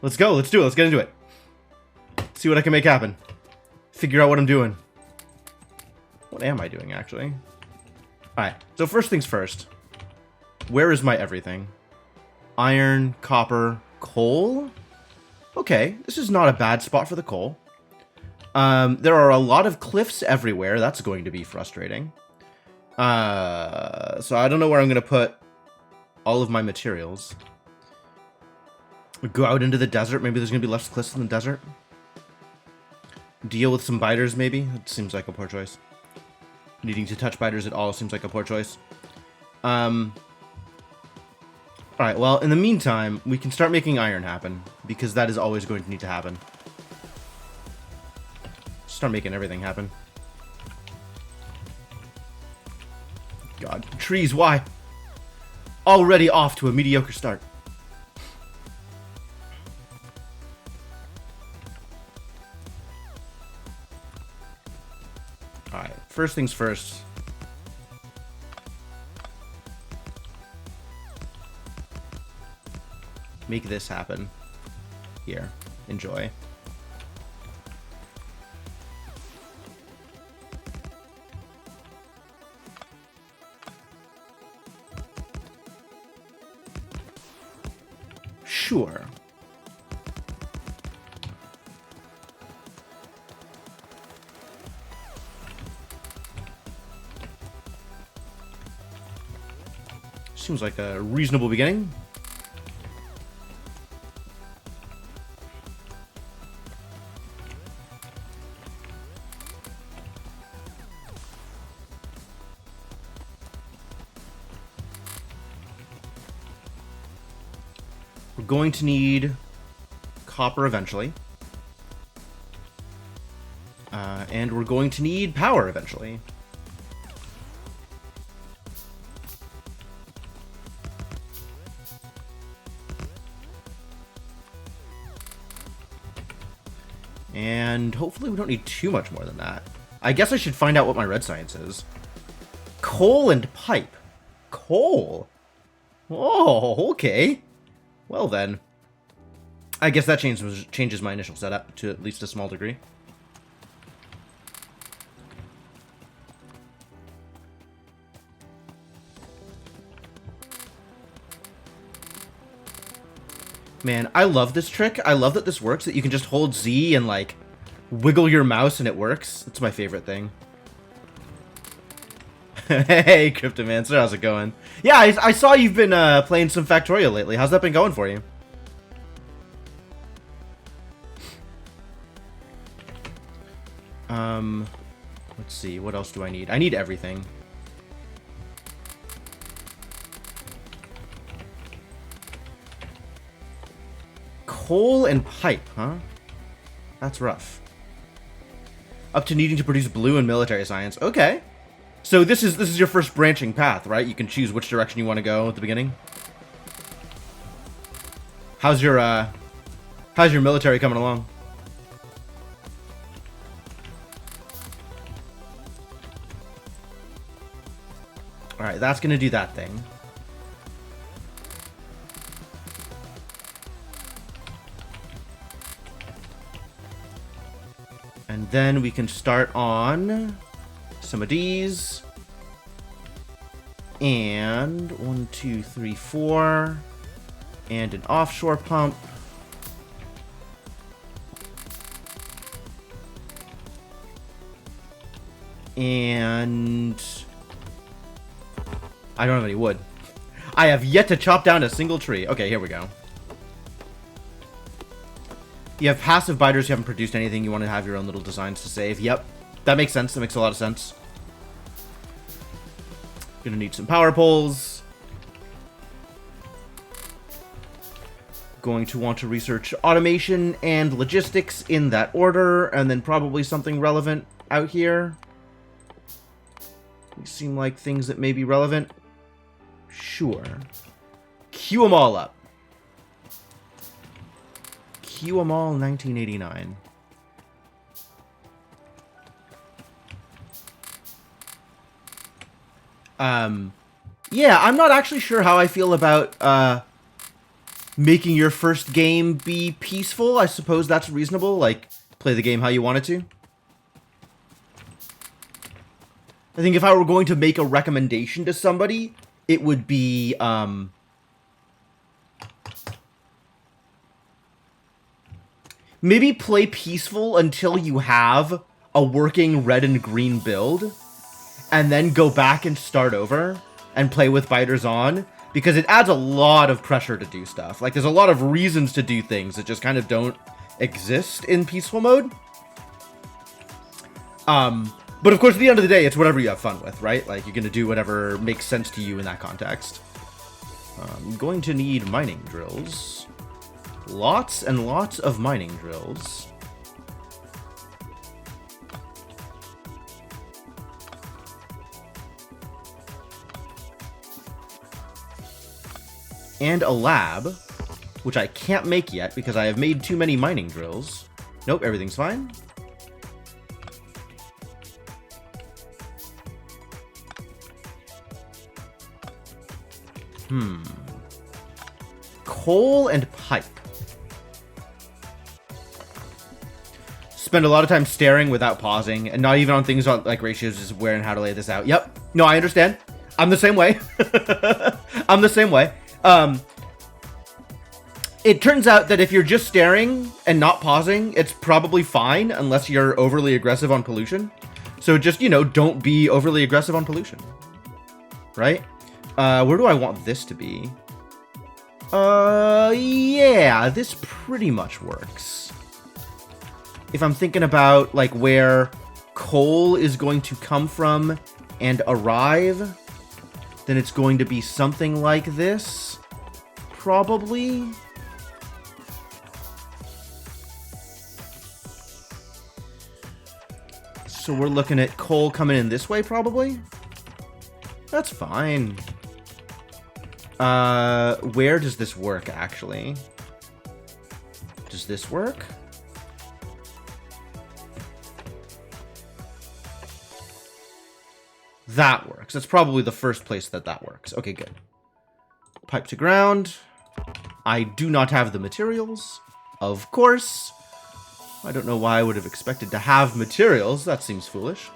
Let's go. Let's do it. Let's get into it. See what I can make happen. Figure out what I'm doing. What am I doing, actually? Alright, so first things first. Where is my everything? Iron, copper, coal? Okay, this is not a bad spot for the coal. There are a lot of cliffs everywhere. That's going to be frustrating. So I don't know where I'm going to put all of my materials. Go out into the desert. Maybe there's going to be less cliffs in the desert. Deal with some biters, maybe? It seems like a poor choice. Needing to touch biters at all seems like a poor choice. Alright, well, in the meantime, we can start making iron happen, because that is always going to need to happen. Start making everything happen. God, trees, why? Already off to a mediocre start. Alright, first things first. Make this happen. Here, enjoy. Sure. Seems like a reasonable beginning. We're going to need copper eventually. And we're going to need power eventually. And hopefully we don't need too much more than that. I guess I should find out what my red science is. Coal and pipe. Coal? Oh, okay. Well then. I guess that changes my initial setup to at least a small degree. Man, I love this trick. I love that this works, that you can just hold Z and, like, wiggle your mouse and it works. That's my favorite thing. Hey, Cryptomancer, how's it going? Yeah, I saw you've been playing some Factorio lately. How's that been going for you? Let's see. What else do I need? I need everything. Coal and pipe, huh? That's rough. Up to needing to produce blue in military science. Okay. So this is your first branching path, right? You can choose which direction you want to go at the beginning. How's your military coming along? All right, that's going to do that thing. And then we can start on some of these. And 1, 2, 3, 4. And an offshore pump. And I don't have any wood. I have yet to chop down a single tree. Okay, here we go. You have passive biters, you haven't produced anything, you want to have your own little designs to save. Yep, that makes sense, that makes a lot of sense. Gonna need some power poles. Going to want to research automation and logistics in that order, and then probably something relevant out here. These seem like things that may be relevant. Sure. Queue them all up. Queue them all 1989. Yeah, I'm not actually sure how I feel about making your first game be peaceful. I suppose that's reasonable. Like, play the game how you want it to. I think if I were going to make a recommendation to somebody, it would be, maybe play peaceful until you have a working red and green build, and then go back and start over and play with biters on, because it adds a lot of pressure to do stuff. Like, there's a lot of reasons to do things that just kind of don't exist in peaceful mode. But of course, at the end of the day, it's whatever you have fun with, right? Like, you're going to do whatever makes sense to you in that context. I'm going to need mining drills. Lots and lots of mining drills. And a lab, which I can't make yet because I have made too many mining drills. Nope, everything's fine. Coal and pipe. Spend a lot of time staring without pausing, and not even on things like ratios, just where and how to lay this out. Yep. No, I understand. I'm the same way. I'm the same way. It turns out that if you're just staring and not pausing, it's probably fine unless you're overly aggressive on pollution. So just, you know, don't be overly aggressive on pollution. Right? Where do I want this to be? Yeah, this pretty much works. If I'm thinking about, like, where coal is going to come from and arrive, then it's going to be something like this, probably. So we're looking at coal coming in this way, probably. That's fine. Where does this work, actually? Does this work? That works. That's probably the first place that works. Okay, good. Pipe to ground. I do not have the materials. Of course. I don't know why I would have expected to have materials. That seems foolish.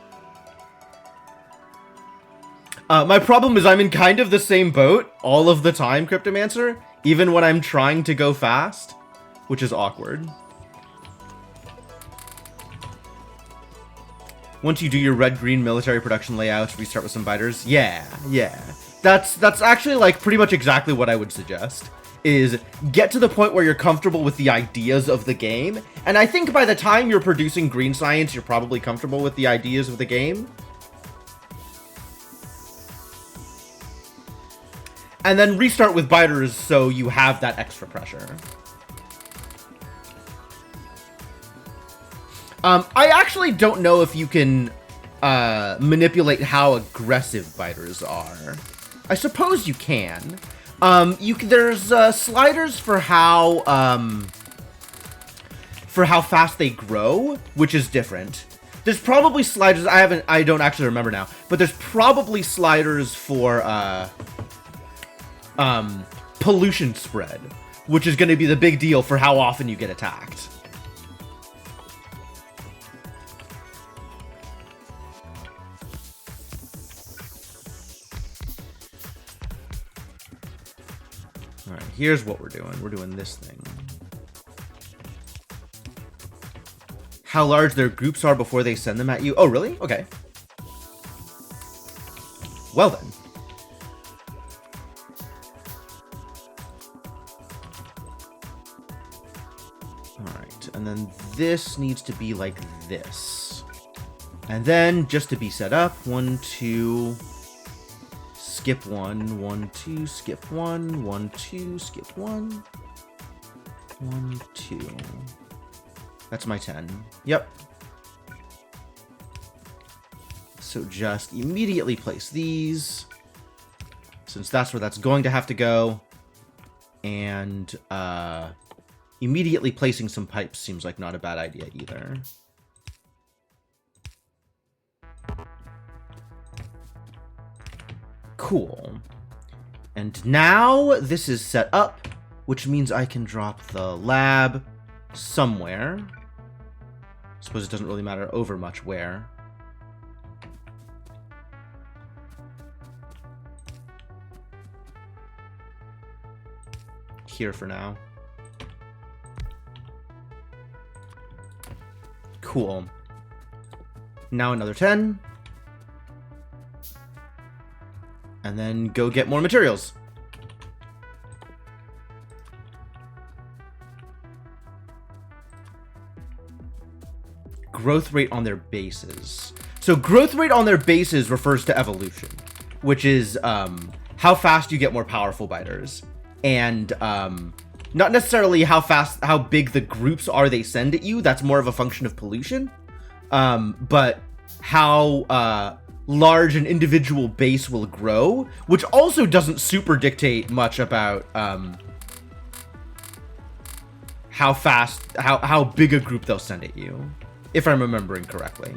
My problem is I'm in kind of the same boat all of the time, Cryptomancer, even when I'm trying to go fast, which is awkward. Once you do your red-green military production layout, restart with some biters. Yeah. That's actually, like, pretty much exactly what I would suggest, is get to the point where you're comfortable with the ideas of the game. And I think by the time you're producing green science, you're probably comfortable with the ideas of the game. And then restart with biters so you have that extra pressure. I actually don't know if you can manipulate how aggressive biters are. I suppose you can. There's sliders for how fast they grow, which is different. There's probably sliders. I don't actually remember now, but there's probably sliders for pollution spread, which is going to be the big deal for how often you get attacked. All right, here's what we're doing. We're doing this thing. How large their groups are before they send them at you. Oh, really? Okay. Well then. And then this needs to be like this. And then, just to be set up, 1, 2, skip 1, 1, 2, skip 1, 1, 2, skip 1, 1, 2. That's my 10. Yep. So just immediately place these, since that's where that's going to have to go. And, immediately placing some pipes seems like not a bad idea either. Cool. And now this is set up. which means I can drop the lab somewhere. Suppose it doesn't really matter over much where. Here for now. Cool. Now another 10. And then go get more materials. Growth rate on their bases. So growth rate on their bases refers to evolution, which is how fast you get more powerful biters. And not necessarily how big the groups are they send at you. That's more of a function of pollution. But how large an individual base will grow, which also doesn't super dictate much about how big a group they'll send at you, if I'm remembering correctly.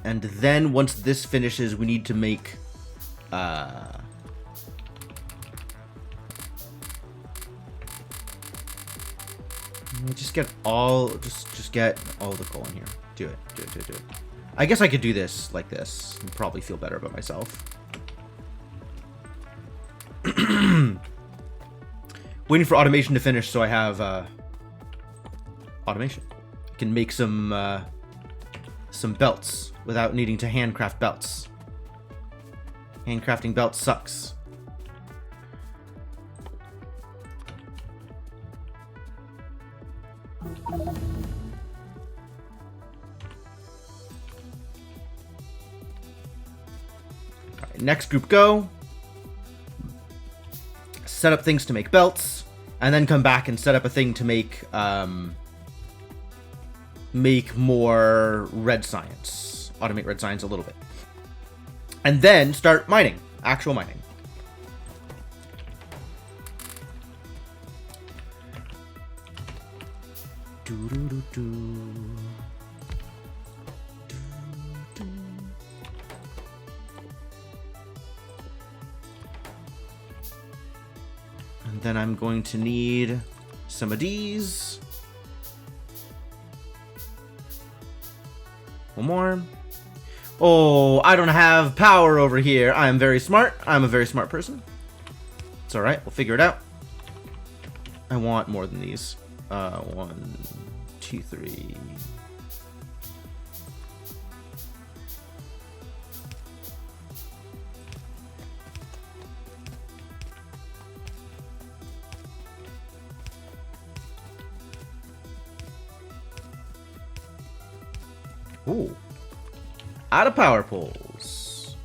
And then once this finishes, we need to make just get all the coal in here. Do it. I guess I could do this like this and probably feel better about myself. Waiting for automation to finish so I have automation. I can make some belts without needing to handcraft belts. Handcrafting belts sucks. Alright, next group go. Set up things to make belts, and then come back and set up a thing to make more red science. Automate red science a little bit. And then start mining. Actual mining. And then I'm going to need some of these. One more. Oh, I don't have power over here. I am very smart. I'm a very smart person. It's alright. We'll figure it out. I want more than these. 1, 2, 3. Ooh. Out of power poles.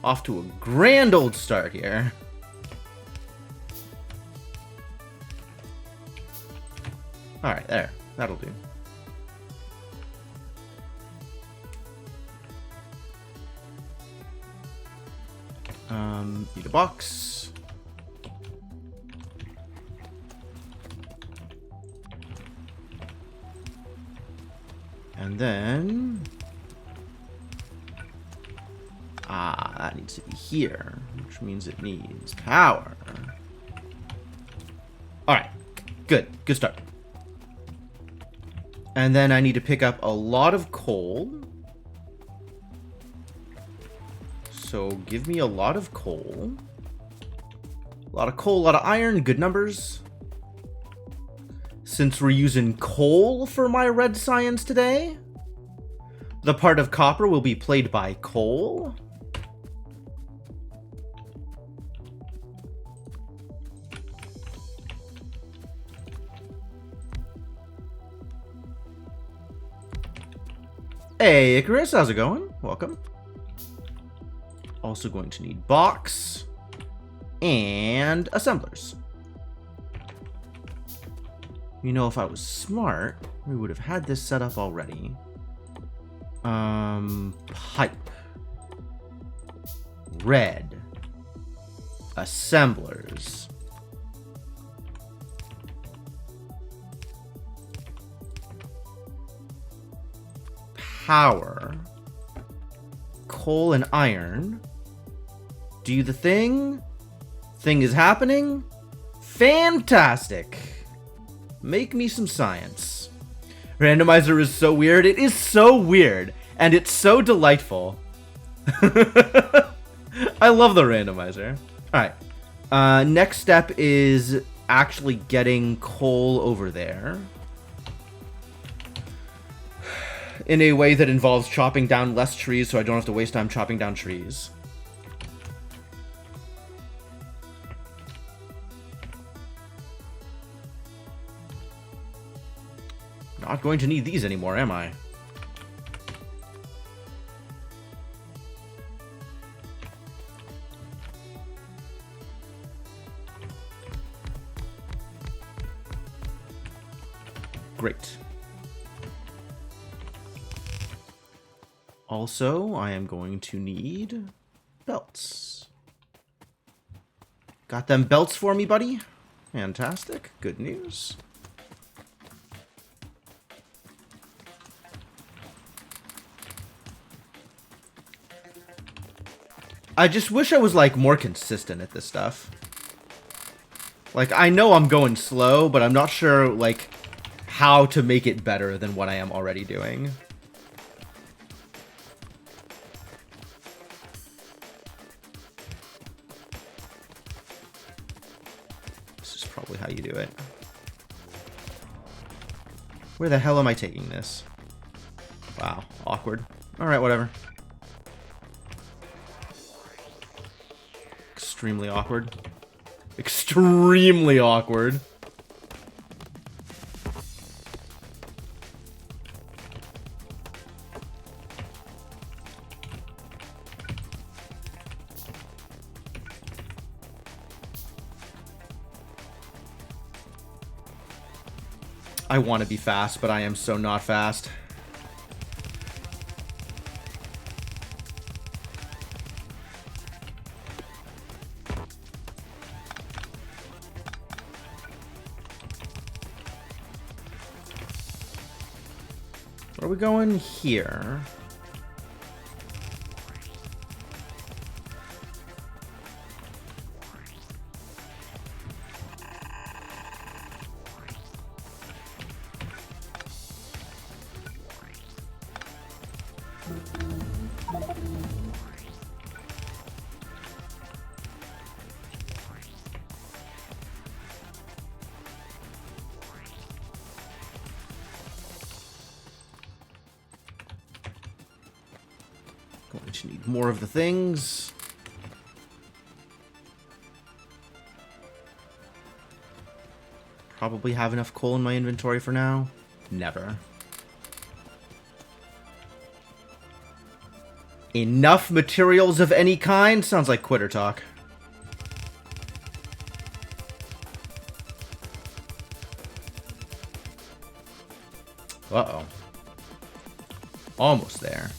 Off to a grand old start here. Alright, there. That'll do. Need a box. And then... that needs to be here, which means it needs power. Alright. Good. Good start. And then I need to pick up a lot of coal. So give me a lot of coal. A lot of coal, a lot of iron, good numbers. Since we're using coal for my red science today, the part of copper will be played by coal. Hey, Icarus, how's it going? Welcome. Also going to need box and assemblers. You know, if I was smart, we would have had this set up already. Pipe. Red. Assemblers. power. Coal and iron. Do the thing. Thing is happening. Fantastic. Make me some science. Randomizer is so weird. It is so weird. And it's so delightful. I love the randomizer. Alright. Next step is actually getting coal over there. In a way that involves chopping down less trees so I don't have to waste time chopping down trees. Not going to need these anymore, am I? Great. Also, I am going to need belts. Got them belts for me, buddy? Fantastic. Good news. I just wish I was, like, more consistent at this stuff. Like, I know I'm going slow, but I'm not sure, like, how to make it better than what I am already doing. This is probably how you do it. Where the hell am I taking this? Wow, awkward. Alright, whatever. Extremely awkward. Extremely awkward. I want to be fast, but I am so not fast. Where are we going here? Going to need more of the things. Probably have enough coal in my inventory for now. Never. Enough materials of any kind? Sounds like quitter talk. Uh-oh. Almost there.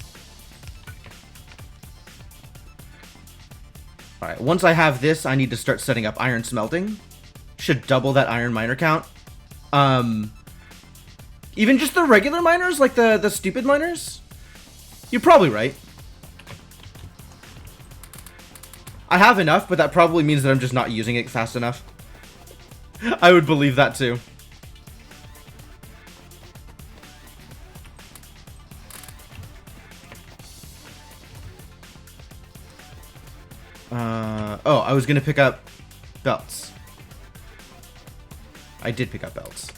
Alright, once I have this, I need to start setting up iron smelting. Should double that iron miner count. Even just the regular miners, like the stupid miners? You're probably right. I have enough, but that probably means that I'm just not using it fast enough. I would believe that too. Oh, I was gonna pick up belts. I did pick up belts.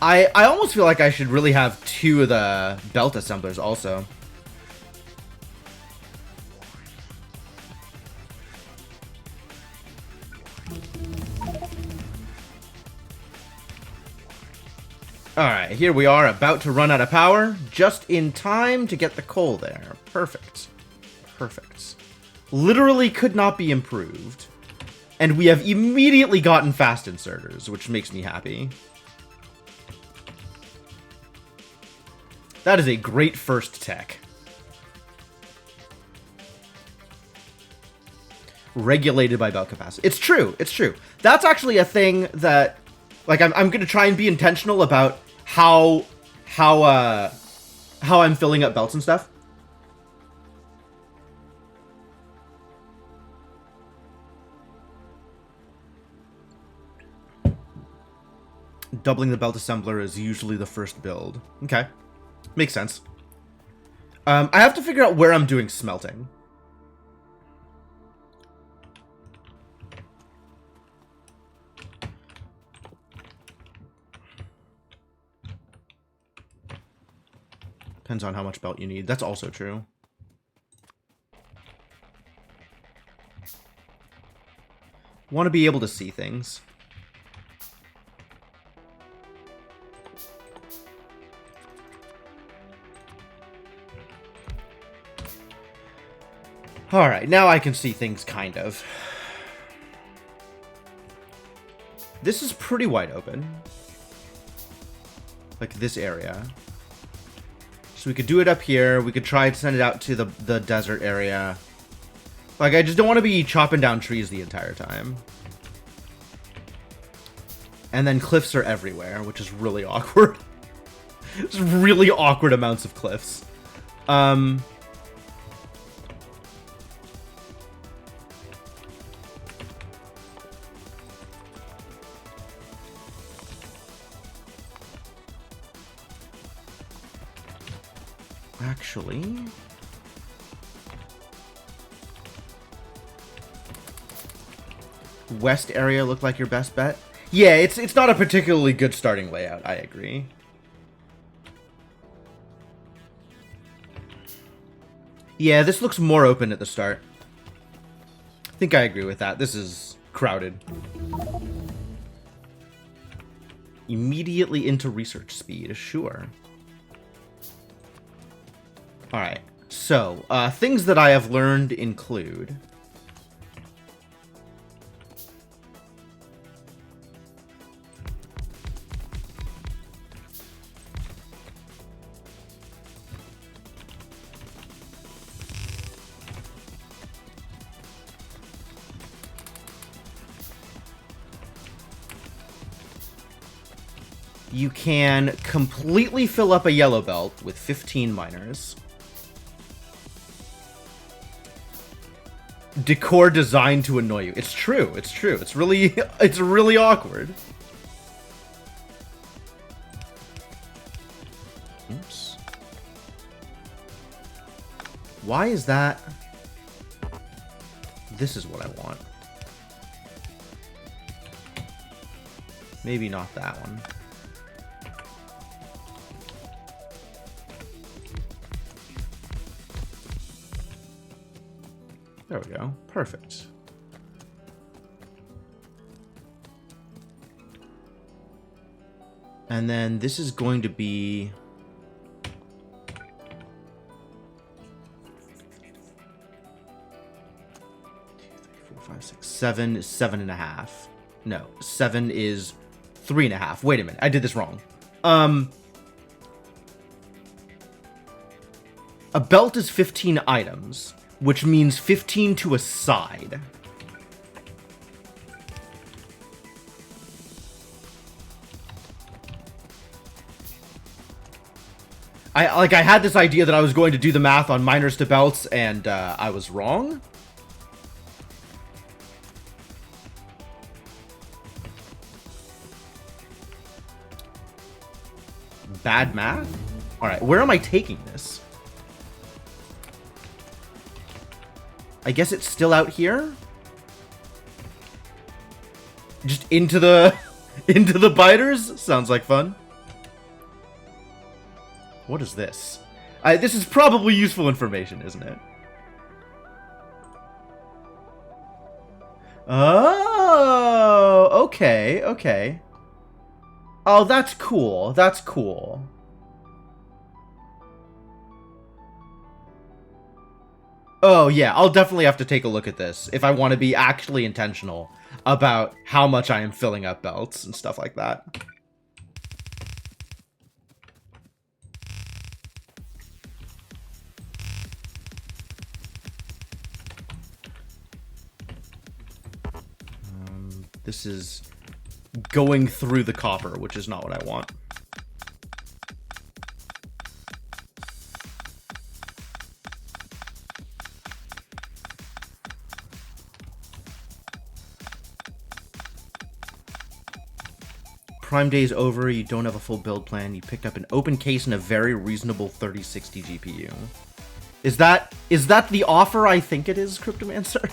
I almost feel like I should really have 2 of the belt assemblers also. Alright, here we are, about to run out of power, just in time to get the coal there. Perfect. Perfect. Literally could not be improved. And we have immediately gotten fast inserters, which makes me happy. That is a great first tech. Regulated by belt capacity. It's true, it's true. That's actually a thing that Like, I'm gonna try and be intentional about how I'm filling up belts and stuff. Doubling the belt assembler is usually the first build. Okay. Makes sense. I have to figure out where I'm doing smelting. Depends on how much belt you need. That's also true. Want to be able to see things. Alright, now I can see things, kind of. This is pretty wide open. Like this area. So we could do it up here. We could try to send it out to the desert area. Like, I just don't want to be chopping down trees the entire time. And then cliffs are everywhere, which is really awkward. It's really awkward amounts of cliffs. Actually... West area look like your best bet? Yeah, it's not a particularly good starting layout, I agree. Yeah, this looks more open at the start. I think I agree with that. This is crowded. Immediately into research speed, sure. Alright, so, things that I have learned include... You can completely fill up a yellow belt with 15 miners. Decor designed to annoy you. It's true. It's true. It's really awkward. Oops. Why is that? This is what I want. Maybe not that one. There we go. Perfect. And then this is going to be... 7 is 7.5. No, 7 is 3.5. Wait a minute, I did this wrong. A belt is 15 items, which means 15 to a side. I had this idea that I was going to do the math on miners to belts, and I was wrong. Bad math? Alright, where am I taking this? I guess it's still out here? Just into the... into the biters? Sounds like fun. What is this? This is probably useful information, isn't it? Oh, okay, okay. Oh, that's cool. That's cool. Oh, yeah, I'll definitely have to take a look at this if I want to be actually intentional about how much I am filling up belts and stuff like that. This is going through the copper, which is not what I want. Prime Day's over, you don't have a full build plan, you picked up an open case and a very reasonable 3060 GPU. Is that the offer I think it is, Cryptomancer?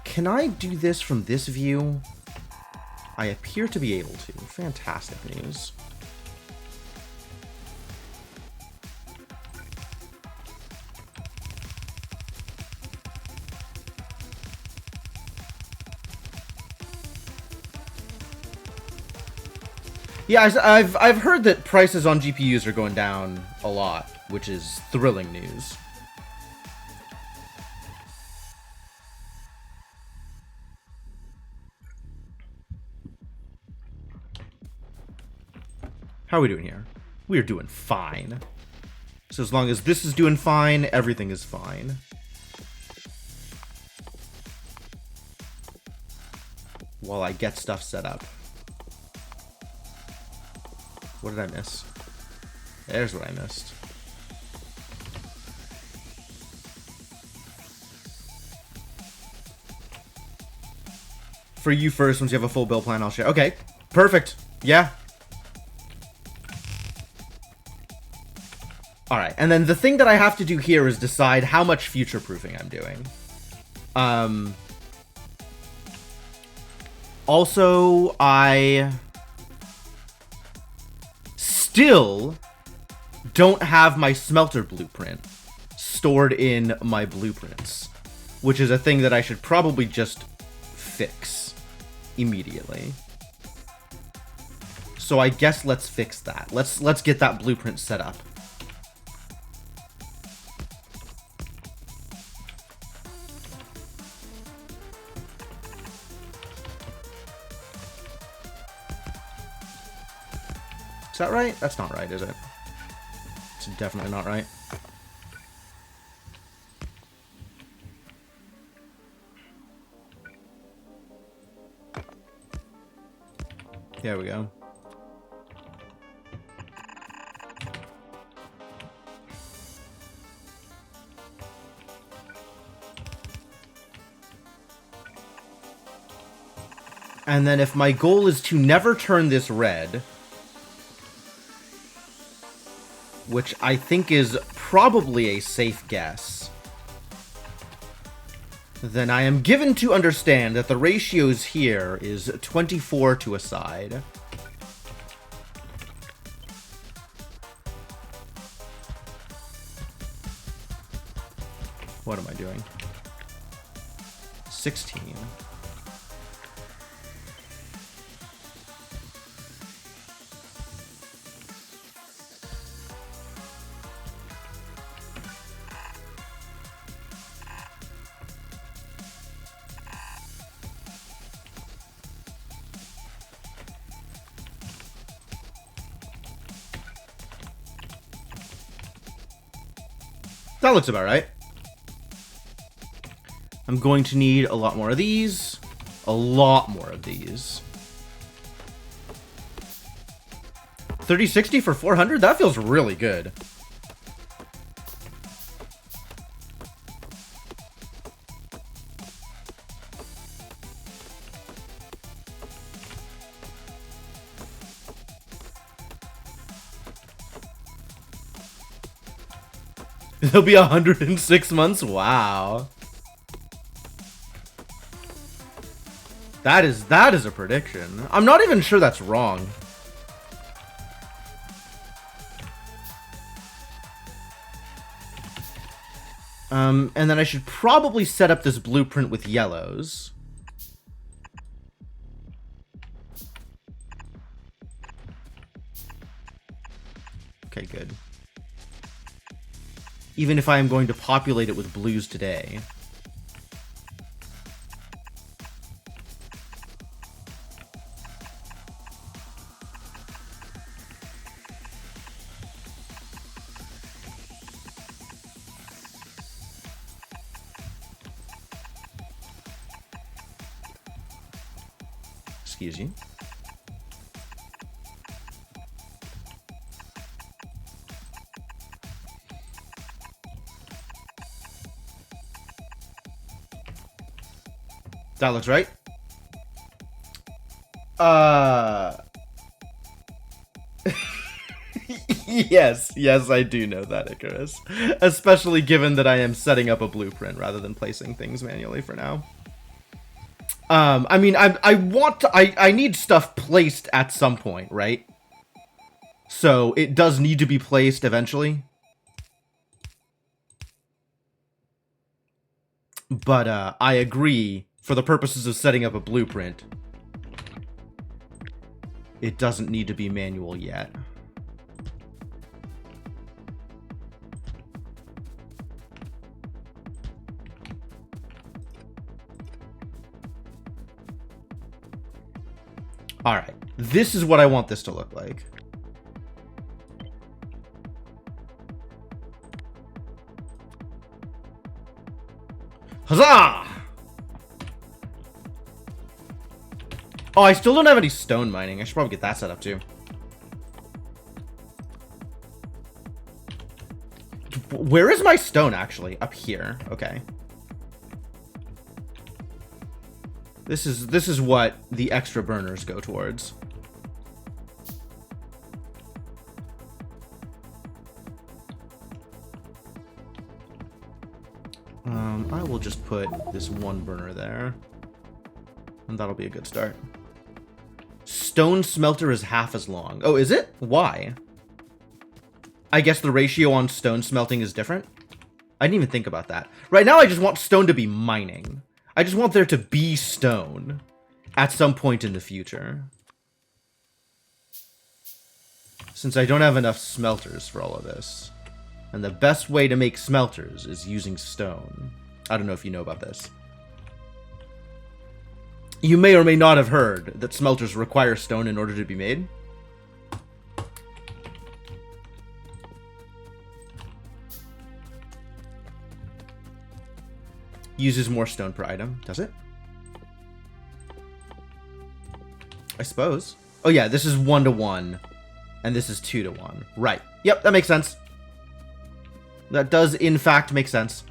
Can I do this from this view? I appear to be able to. Fantastic news. Yeah, I've heard that prices on GPUs are going down a lot, which is thrilling news. How are we doing here? We're doing fine. So as long as this is doing fine, everything is fine. While I get stuff set up. What did I miss? There's what I missed. For you first, once you have a full build plan, I'll share. Okay, perfect. Yeah. Alright, and then the thing that I have to do here is decide how much future-proofing I'm doing. Also, I still don't have my smelter blueprint stored in my blueprints, which is a thing that I should probably just fix immediately. So I guess let's fix that. Let's get that blueprint set up. Is that right? That's not right, is it? It's definitely not right. There we go. And then if my goal is to never turn this red, which I think is probably a safe guess, then I am given to understand that the ratios here is 24 to a side. What am I doing? 16. That looks about right. I'm going to need a lot more of these. A lot more of these. 3060 for 400? That feels really good. It'll be 106 months? Wow. That is a prediction. I'm not even sure that's wrong. And then I should probably set up this blueprint with yellows. Okay, good. Even if I am going to populate it with blues today. Excuse you. That looks right. Yes, I do know that, Icarus. Especially given that I am setting up a blueprint rather than placing things manually for now. I mean, I need stuff placed at some point, right? So it does need to be placed eventually. But I agree, for the purposes of setting up a blueprint, it doesn't need to be manual yet. Alright, this is what I want this to look like. Huzzah! Oh, I still don't have any stone mining. I should probably get that set up too. Where is my stone, actually? Up here. Okay. This is what the extra burners go towards. I will just put this one burner there. And that'll be a good start. Stone smelter is half as long. Oh, is it? Why? I guess the ratio on stone smelting is different? I didn't even think about that. Right now, I just want stone to be mining. I just want there to be stone at some point in the future. Since I don't have enough smelters for all of this. And the best way to make smelters is using stone. I don't know if you know about this. You may or may not have heard that smelters require stone in order to be made. Uses more stone per item, does it? I suppose. Oh yeah, this is 1-to-1. And this is 2-to-1. Right. Yep, that makes sense. That does, in fact, make sense.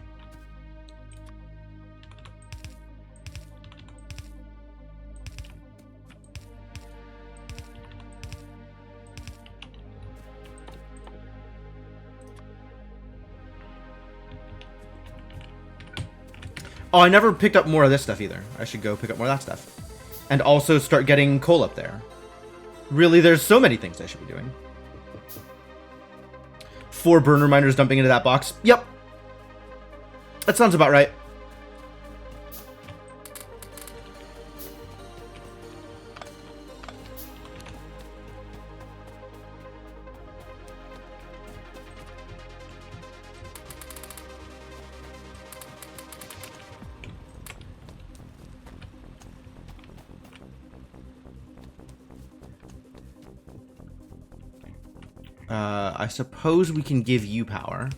Oh, I never picked up more of this stuff either. I should go pick up more of that stuff. And also start getting coal up there. Really, there's so many things I should be doing. 4 burner miners dumping into that box. Yep. That sounds about right. I suppose we can give you power.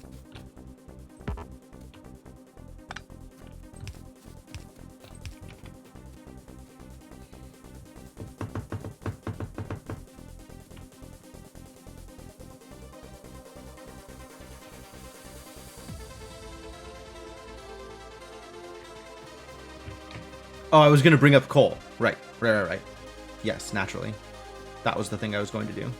Oh, I was going to bring up coal. Right. Yes, naturally. That was the thing I was going to do.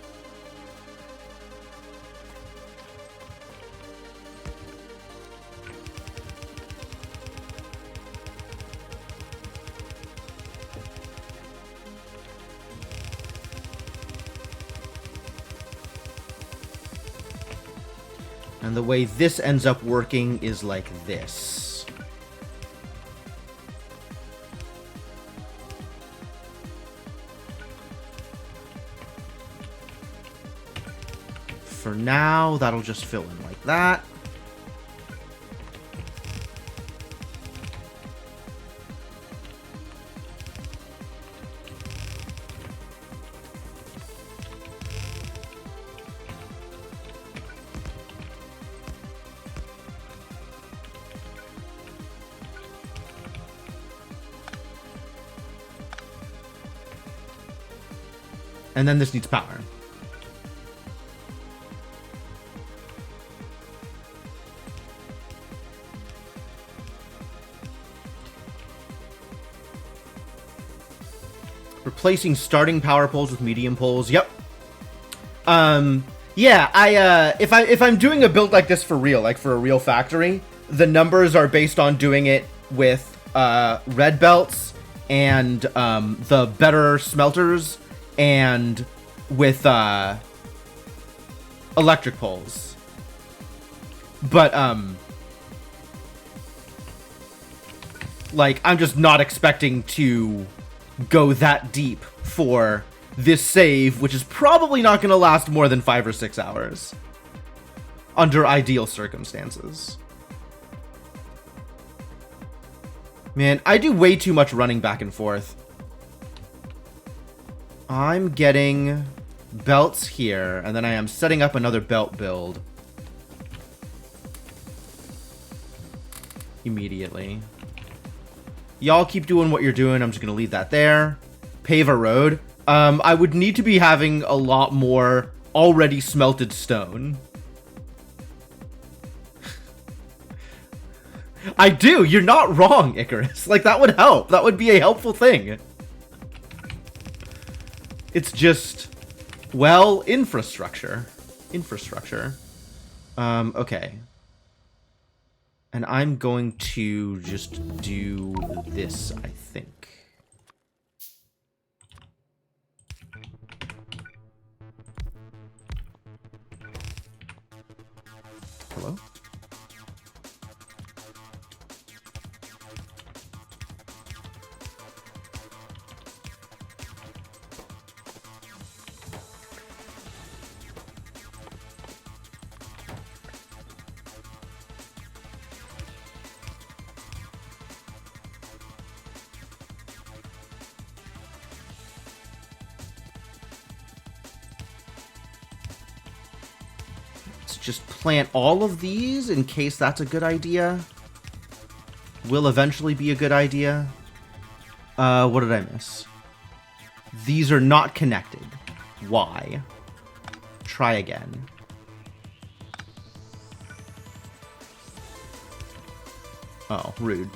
And the way this ends up working is like this. For now, that'll just fill in like that. And then this needs power. Replacing starting power poles with medium poles. Yep. Yeah, if I'm doing a build like this for real, like for a real factory, the numbers are based on doing it with red belts and the better smelters and with electric poles. But like I'm just not expecting to go that deep for this save, which is probably not going to last more than 5 or 6 hours under ideal circumstances. Man, I do way too much running back and forth. I'm getting belts here, and then I am setting up another belt build immediately. Y'all keep doing what you're doing. I'm just going to leave that there. Pave a road. I would need to be having a lot more already smelted stone. I do. You're not wrong, Icarus. Like, that would help. That would be a helpful thing. It's just, well, infrastructure. Infrastructure. Okay. And I'm going to just do this, I think. Hello? Just plant all of these in case that's a good idea. Will eventually be a good idea. What did I miss? These are not connected. Why? Try again. Oh, rude.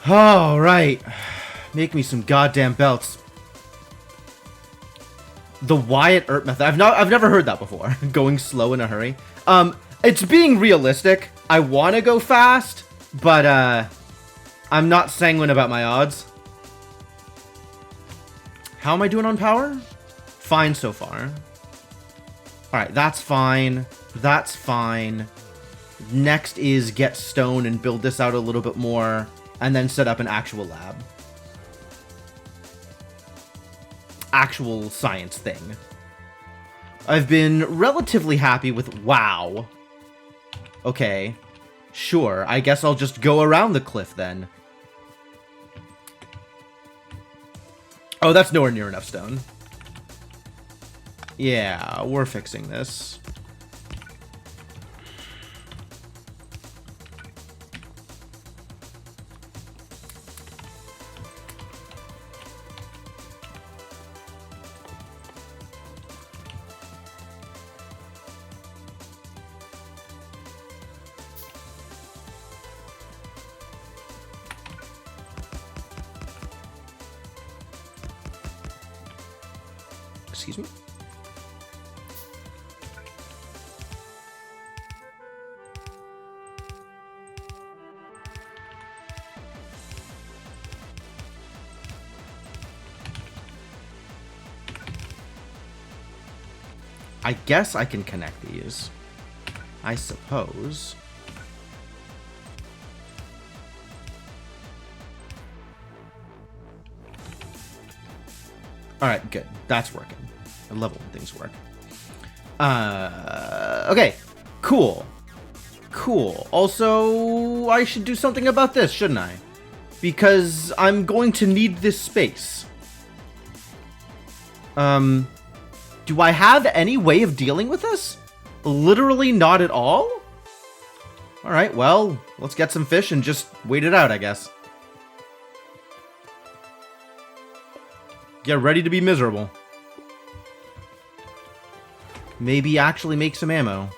All right. Make me some goddamn belts. The Wyatt Earp method. I've never heard that before. Going slow in a hurry. It's being realistic. I want to go fast, but I'm not sanguine about my odds. How am I doing on power? Fine so far. All right, that's fine. That's fine. Next is get stone and build this out a little bit more, and then set up an actual lab. Actual science thing. I've been relatively happy with WoW. Okay. Sure, I guess I'll just go around the cliff then. Oh, that's nowhere near enough stone. Yeah, we're fixing this. Excuse me? I guess I can connect these. I suppose. Alright, good. That's working. I love it when things work. Okay. Cool. Cool. Also, I should do something about this, shouldn't I? Because I'm going to need this space. Do I have any way of dealing with this? Literally not at all? Alright, well, let's get some fish and just wait it out, I guess. Get ready to be miserable. Maybe actually make some ammo.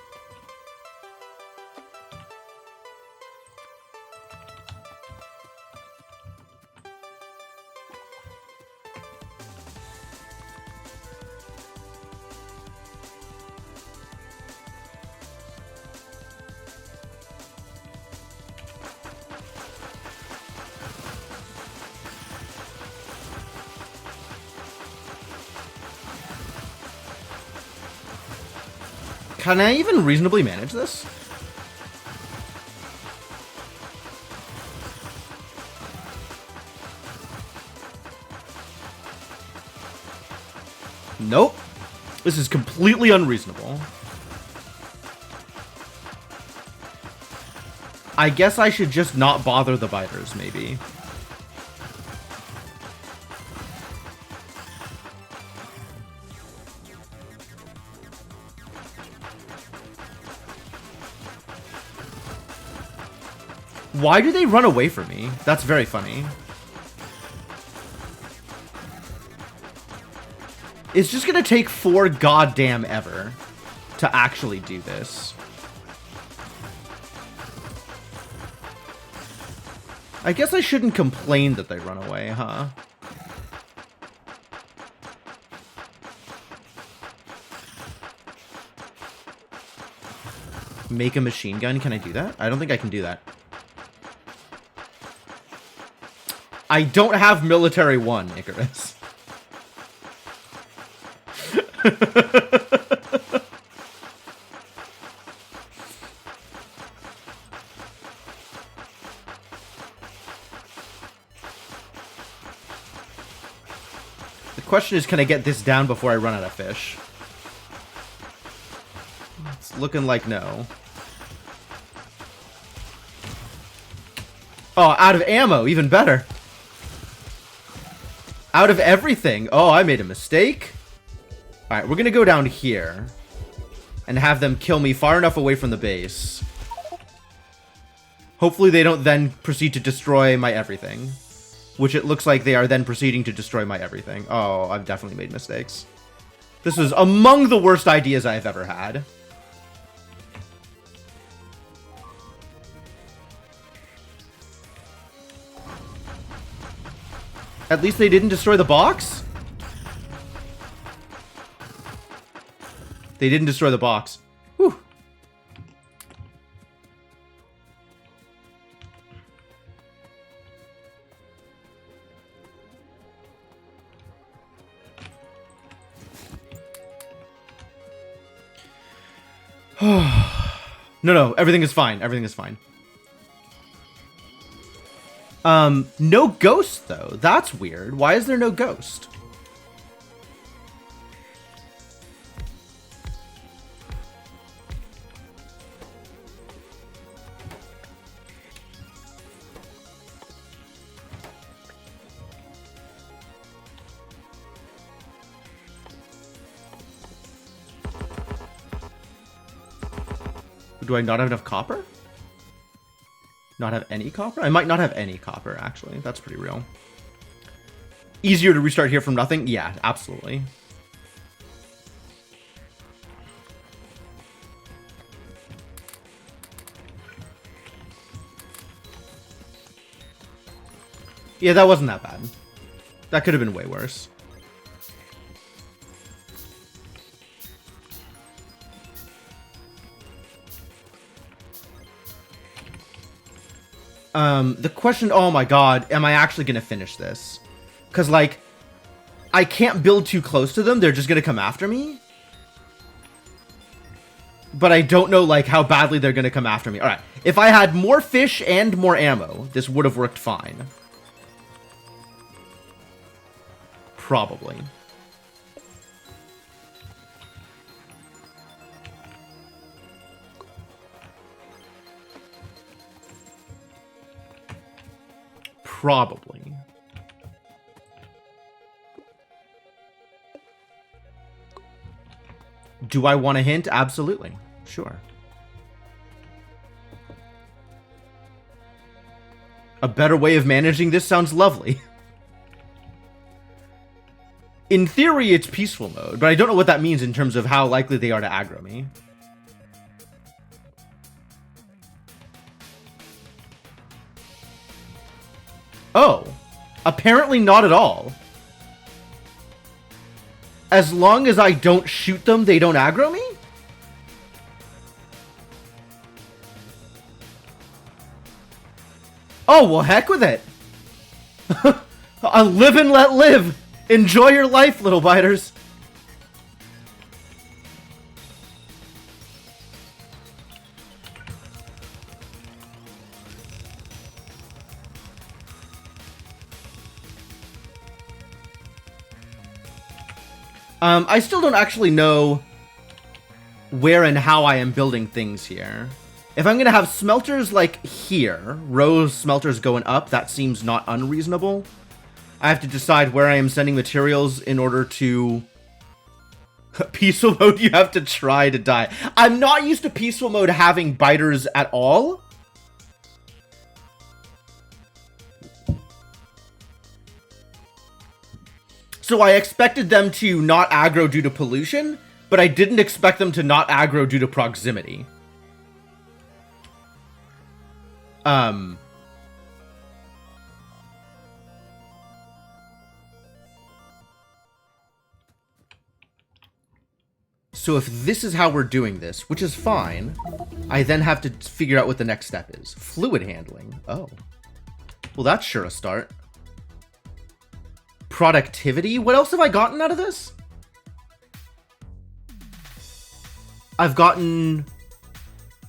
Can I even reasonably manage this? Nope. This is completely unreasonable. I guess I should just not bother the biters, maybe. Why do they run away from me? That's very funny. It's just gonna take 4 goddamn ever to actually do this. I guess I shouldn't complain that they run away, huh? Make a machine gun? Can I do that? I don't think I can do that. I don't have military 1, Icarus. The question is, can I get this down before I run out of fish? It's looking like no. Oh, out of ammo, even better. Out of everything. Oh, I made a mistake. Alright, we're gonna go down here and have them kill me far enough away from the base. Hopefully they don't then proceed to destroy my everything. Which it looks like they are then proceeding to destroy my everything. Oh, I've definitely made mistakes. This is among the worst ideas I've ever had. At least they didn't destroy the box? They didn't destroy the box. Whew. No, everything is fine. Everything is fine. No ghost, though. That's weird. Why is there no ghost? Do I not have enough copper? Not have any copper? I might not have any copper, actually. That's pretty real. Easier to restart here from nothing? Yeah, absolutely. Yeah, that wasn't that bad. That could have been way worse. The question, oh my god, am I actually gonna finish this? Because, like, I can't build too close to them, they're just gonna come after me. But I don't know, like, how badly they're gonna come after me. Alright, if I had more fish and more ammo, this would have worked fine. Probably. Probably. Do I want a hint? Absolutely. Sure. A better way of managing this sounds lovely. In theory, it's peaceful mode, but I don't know what that means in terms of how likely they are to aggro me. Oh, apparently not at all. As long as I don't shoot them, they don't aggro me? Oh, well, heck with it. Live and let live. Enjoy your life, little biters. I still don't actually know where and how I am building things here. If I'm going to have smelters like here, rows smelters going up, that seems not unreasonable. I have to decide where I am sending materials in order to... Peaceful mode, you have to try to die. I'm not used to peaceful mode having biters at all. So I expected them to not aggro due to pollution, but I didn't expect them to not aggro due to proximity. So if this is how we're doing this, which is fine, I then have to figure out what the next step is. Fluid handling. Oh. Well, that's sure a start. Productivity? What else have I gotten out of this? I've gotten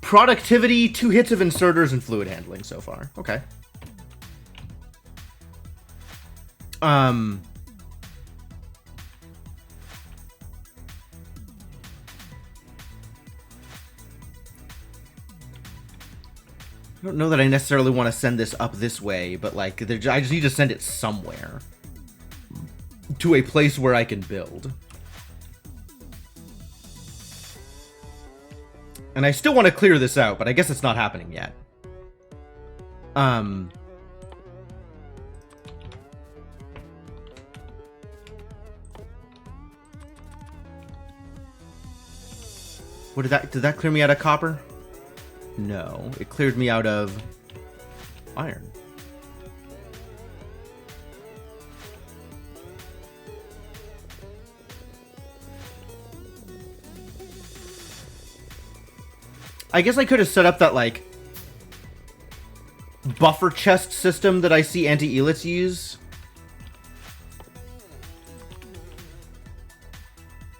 productivity, 2 hits of inserters, and fluid handling so far. Okay. I don't know that I necessarily want to send this up this way, but like, I just need to send it somewhere. To a place where I can build. And I still want to clear this out, but I guess it's not happening yet. What did that clear me out of copper? No, it cleared me out of iron. I guess I could have set up that, like, buffer chest system that I see anti-elites use.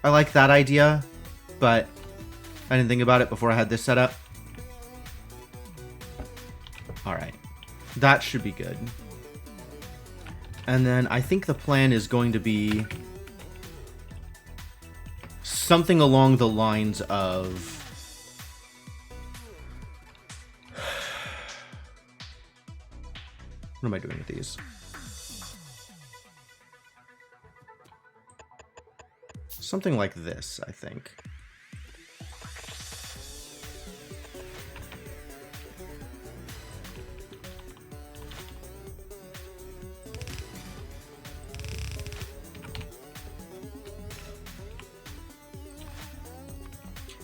I like that idea, but I didn't think about it before I had this set up. Alright. That should be good. And then I think the plan is going to be something along the lines of... What am I doing with these? Something like this, I think.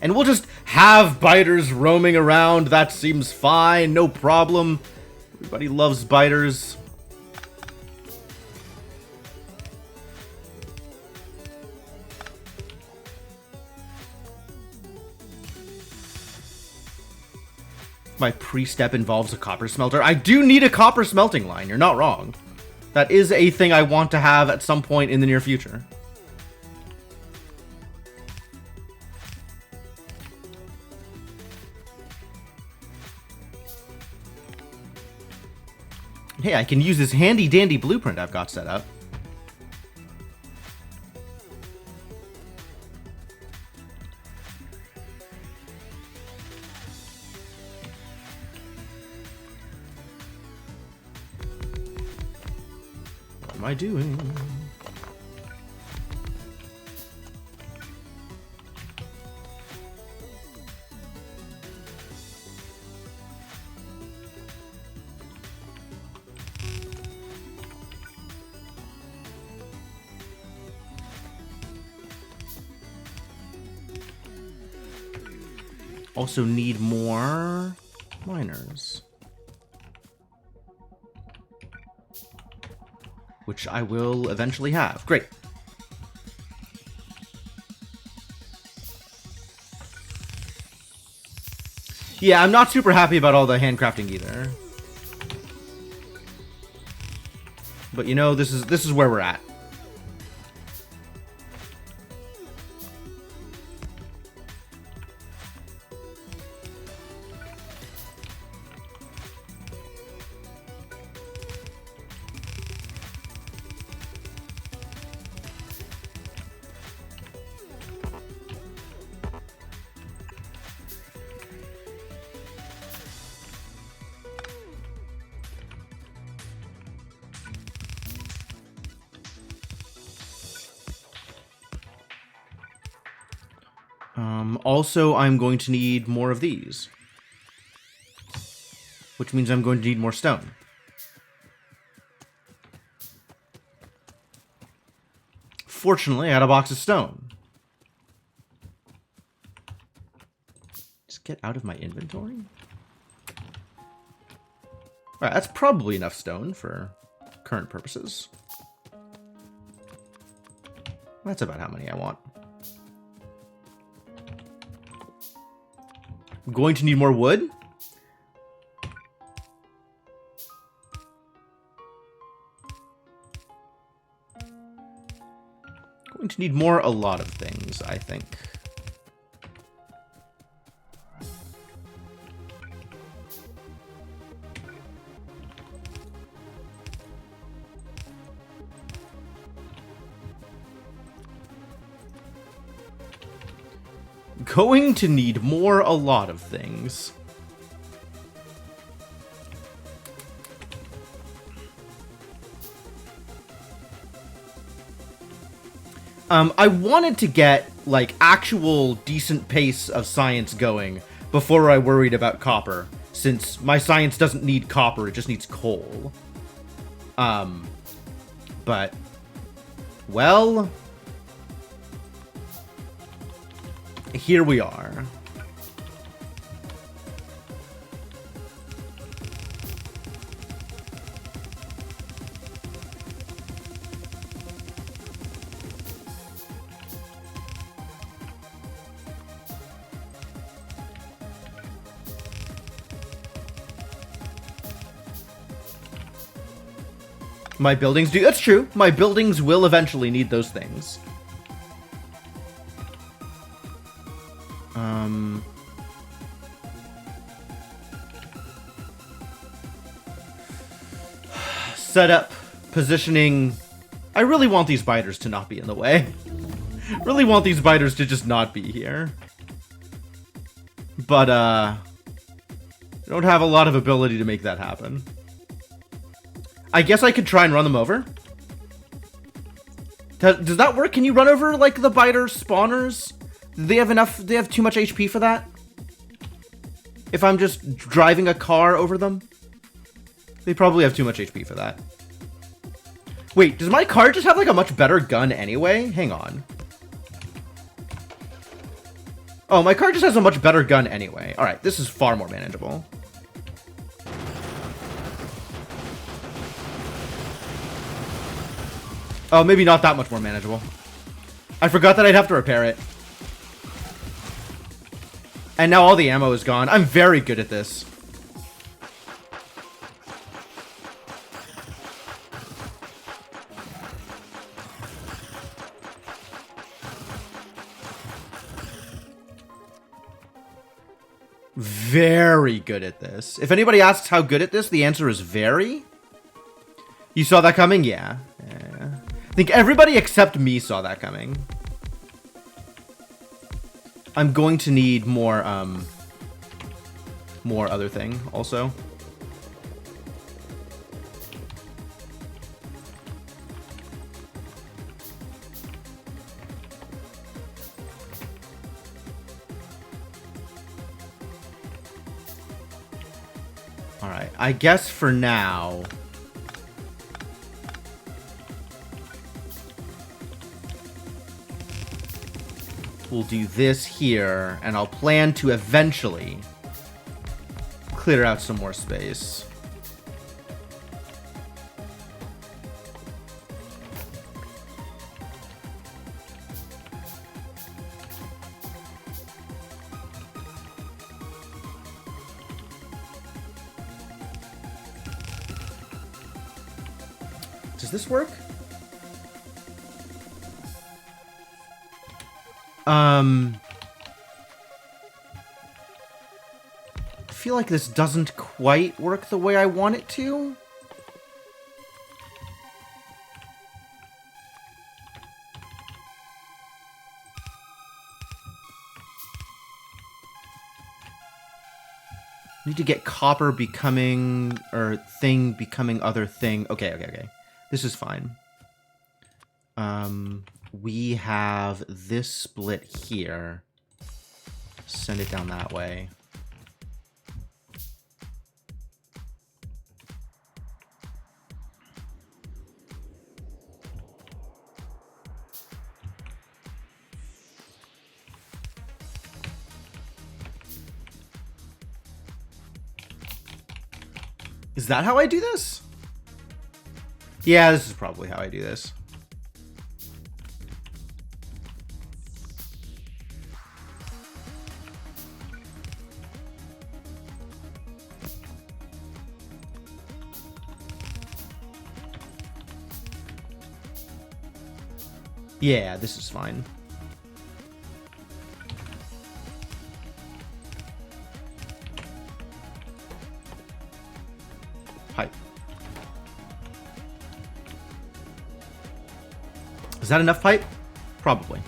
And we'll just have biters roaming around. That seems fine, no problem. Everybody loves biters. My pre-step involves a copper smelter. I do need a copper smelting line. You're not wrong. That is a thing I want to have at some point in the near future. Hey, I can use this handy-dandy blueprint I've got set up. What am I doing? Also need more miners. Which I will eventually have. Great. Yeah, I'm not super happy about all the handcrafting either. But you know, this is where we're at. Also, I'm going to need more of these. Which means I'm going to need more stone. Fortunately, I had a box of stone. Just get out of my inventory? Alright, that's probably enough stone for current purposes. That's about how many I want. I'm going to need more wood. Going to need more a lot of things, I think. Going to need more a lot of things. I wanted to get, like, actual decent pace of science going before I worried about copper, since my science doesn't need copper, it just needs coal. But, well, here we are. My buildings do. That's true. My buildings will eventually need those things. Setup, positioning. I really want these biters to not be in the way. Really want these biters to just not be here. But, I don't have a lot of ability to make that happen. I guess I could try and run them over. Does that work? Can you run over, like, the biter spawners? Do they have enough? Do they have too much HP for that? If I'm just driving a car over them? They probably have too much HP for that. Wait, does my car just have, like, a much better gun anyway? Hang on. Oh, my car just has a much better gun anyway. Alright, this is far more manageable. Oh, maybe not that much more manageable. I forgot that I'd have to repair it. And now all the ammo is gone. I'm very good at this. Very good at this. If anybody asks how good at this, the answer is very. You saw that coming? Yeah. I think everybody except me saw that coming. I'm going to need more other thing also. All right, I guess for now, we'll do this here, and I'll plan to eventually clear out some more space. Does this work? I feel like this doesn't quite work the way I want it to. Need to get copper becoming, or thing becoming other thing. Okay. This is fine. We have this split here. Send it down that way. Is that how I do this? Yeah, this is probably how I do this. Yeah, this is fine. Pipe. Is that enough pipe? Probably.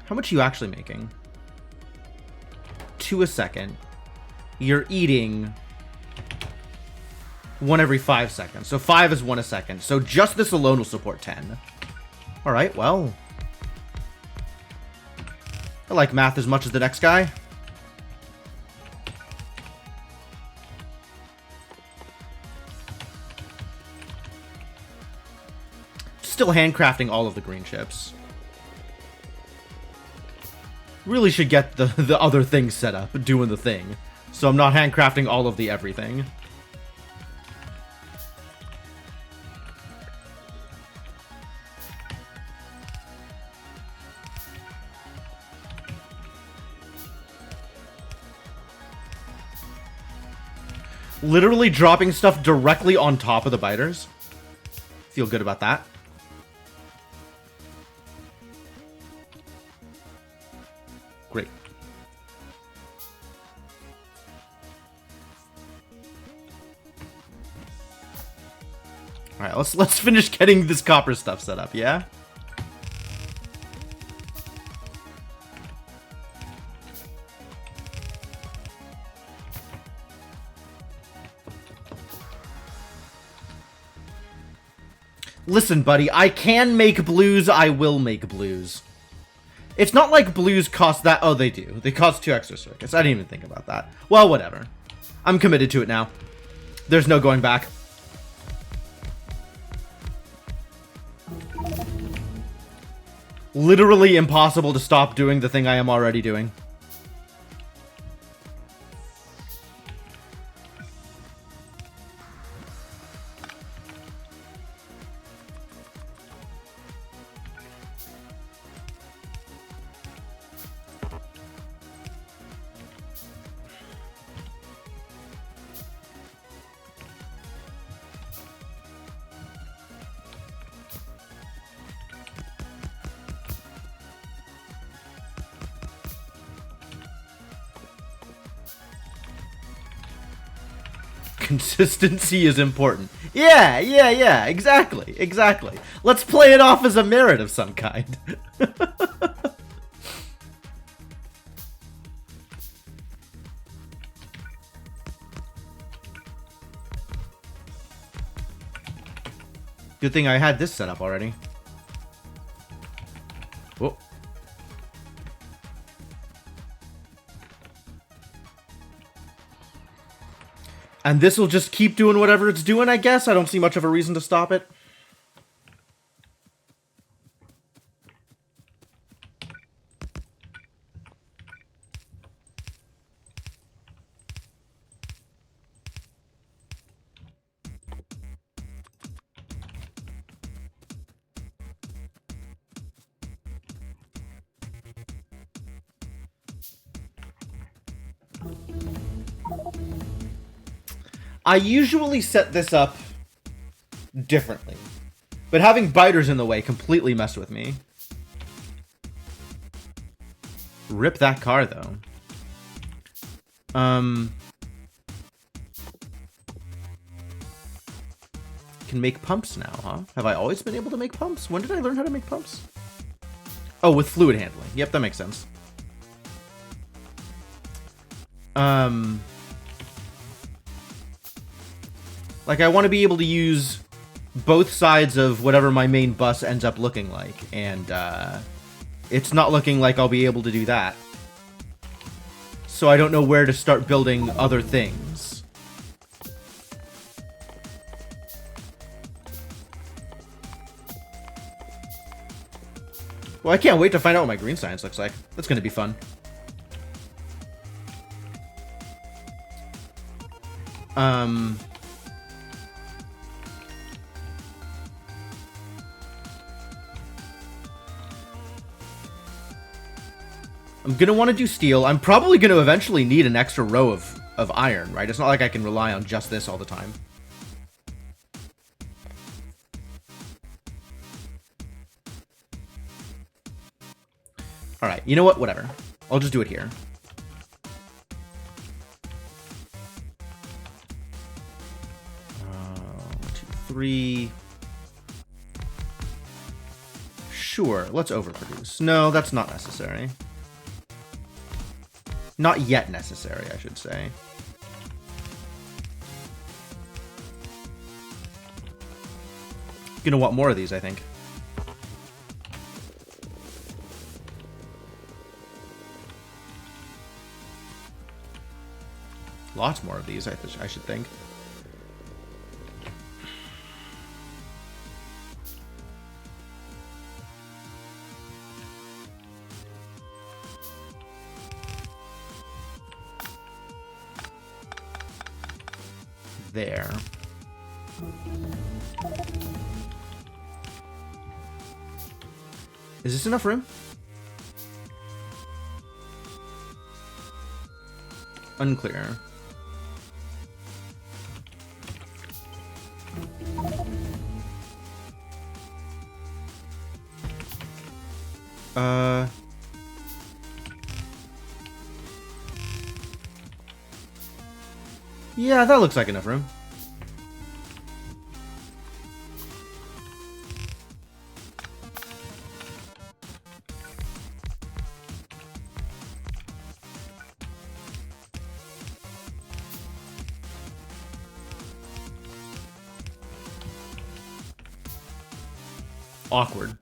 How much are you actually making? 2 a second. You're eating 1 every 5 seconds. So 5 is 1 a second. So just this alone will support 10. Alright, well. I like math as much as the next guy. Still handcrafting all of the green chips. Really should get the other things set up, doing the thing. So I'm not handcrafting all of the everything. Literally dropping stuff directly on top of the biters. Feel good about that. Great. All right, let's finish getting this copper stuff set up, yeah? Listen, buddy, I can make blues, I will make blues. It's not like blues cost that... Oh, they do. They cost 2 extra circuits. I didn't even think about that. Well, whatever. I'm committed to it now. There's no going back. Literally impossible to stop doing the thing I am already doing. Consistency is important. Yeah, exactly. Let's play it off as a merit of some kind. Good thing I had this set up already. Whoa. And this will just keep doing whatever it's doing, I guess. I don't see much of a reason to stop it. I usually set this up differently, but having biters in the way completely messed with me. Rip that car, though. Can make pumps now, huh? Have I always been able to make pumps? When did I learn how to make pumps? Oh, with fluid handling. Yep, that makes sense. Like, I want to be able to use both sides of whatever my main bus ends up looking like, and it's not looking like I'll be able to do that. So I don't know where to start building other things. Well, I can't wait to find out what my green science looks like. That's going to be fun. I'm going to want to do steel. I'm probably going to eventually need an extra row of iron, right? It's not like I can rely on just this all the time. Alright, you know what? Whatever. I'll just do it here. One, two, three. Sure, let's overproduce. No, that's not necessary. Not yet necessary, I should say. Gonna want more of these, I think. Lots more of these, I should think. There. Is this enough room? Unclear. Yeah, that looks like enough room. Awkward.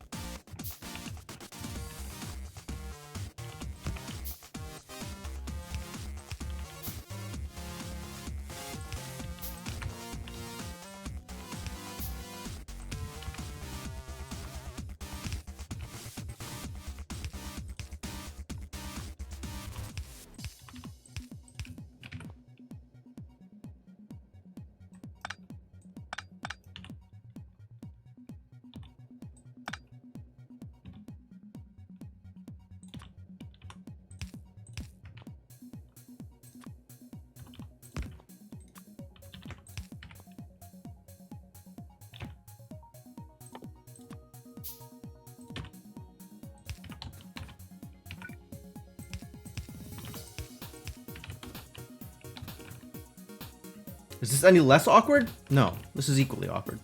Is this any less awkward? No, this is equally awkward.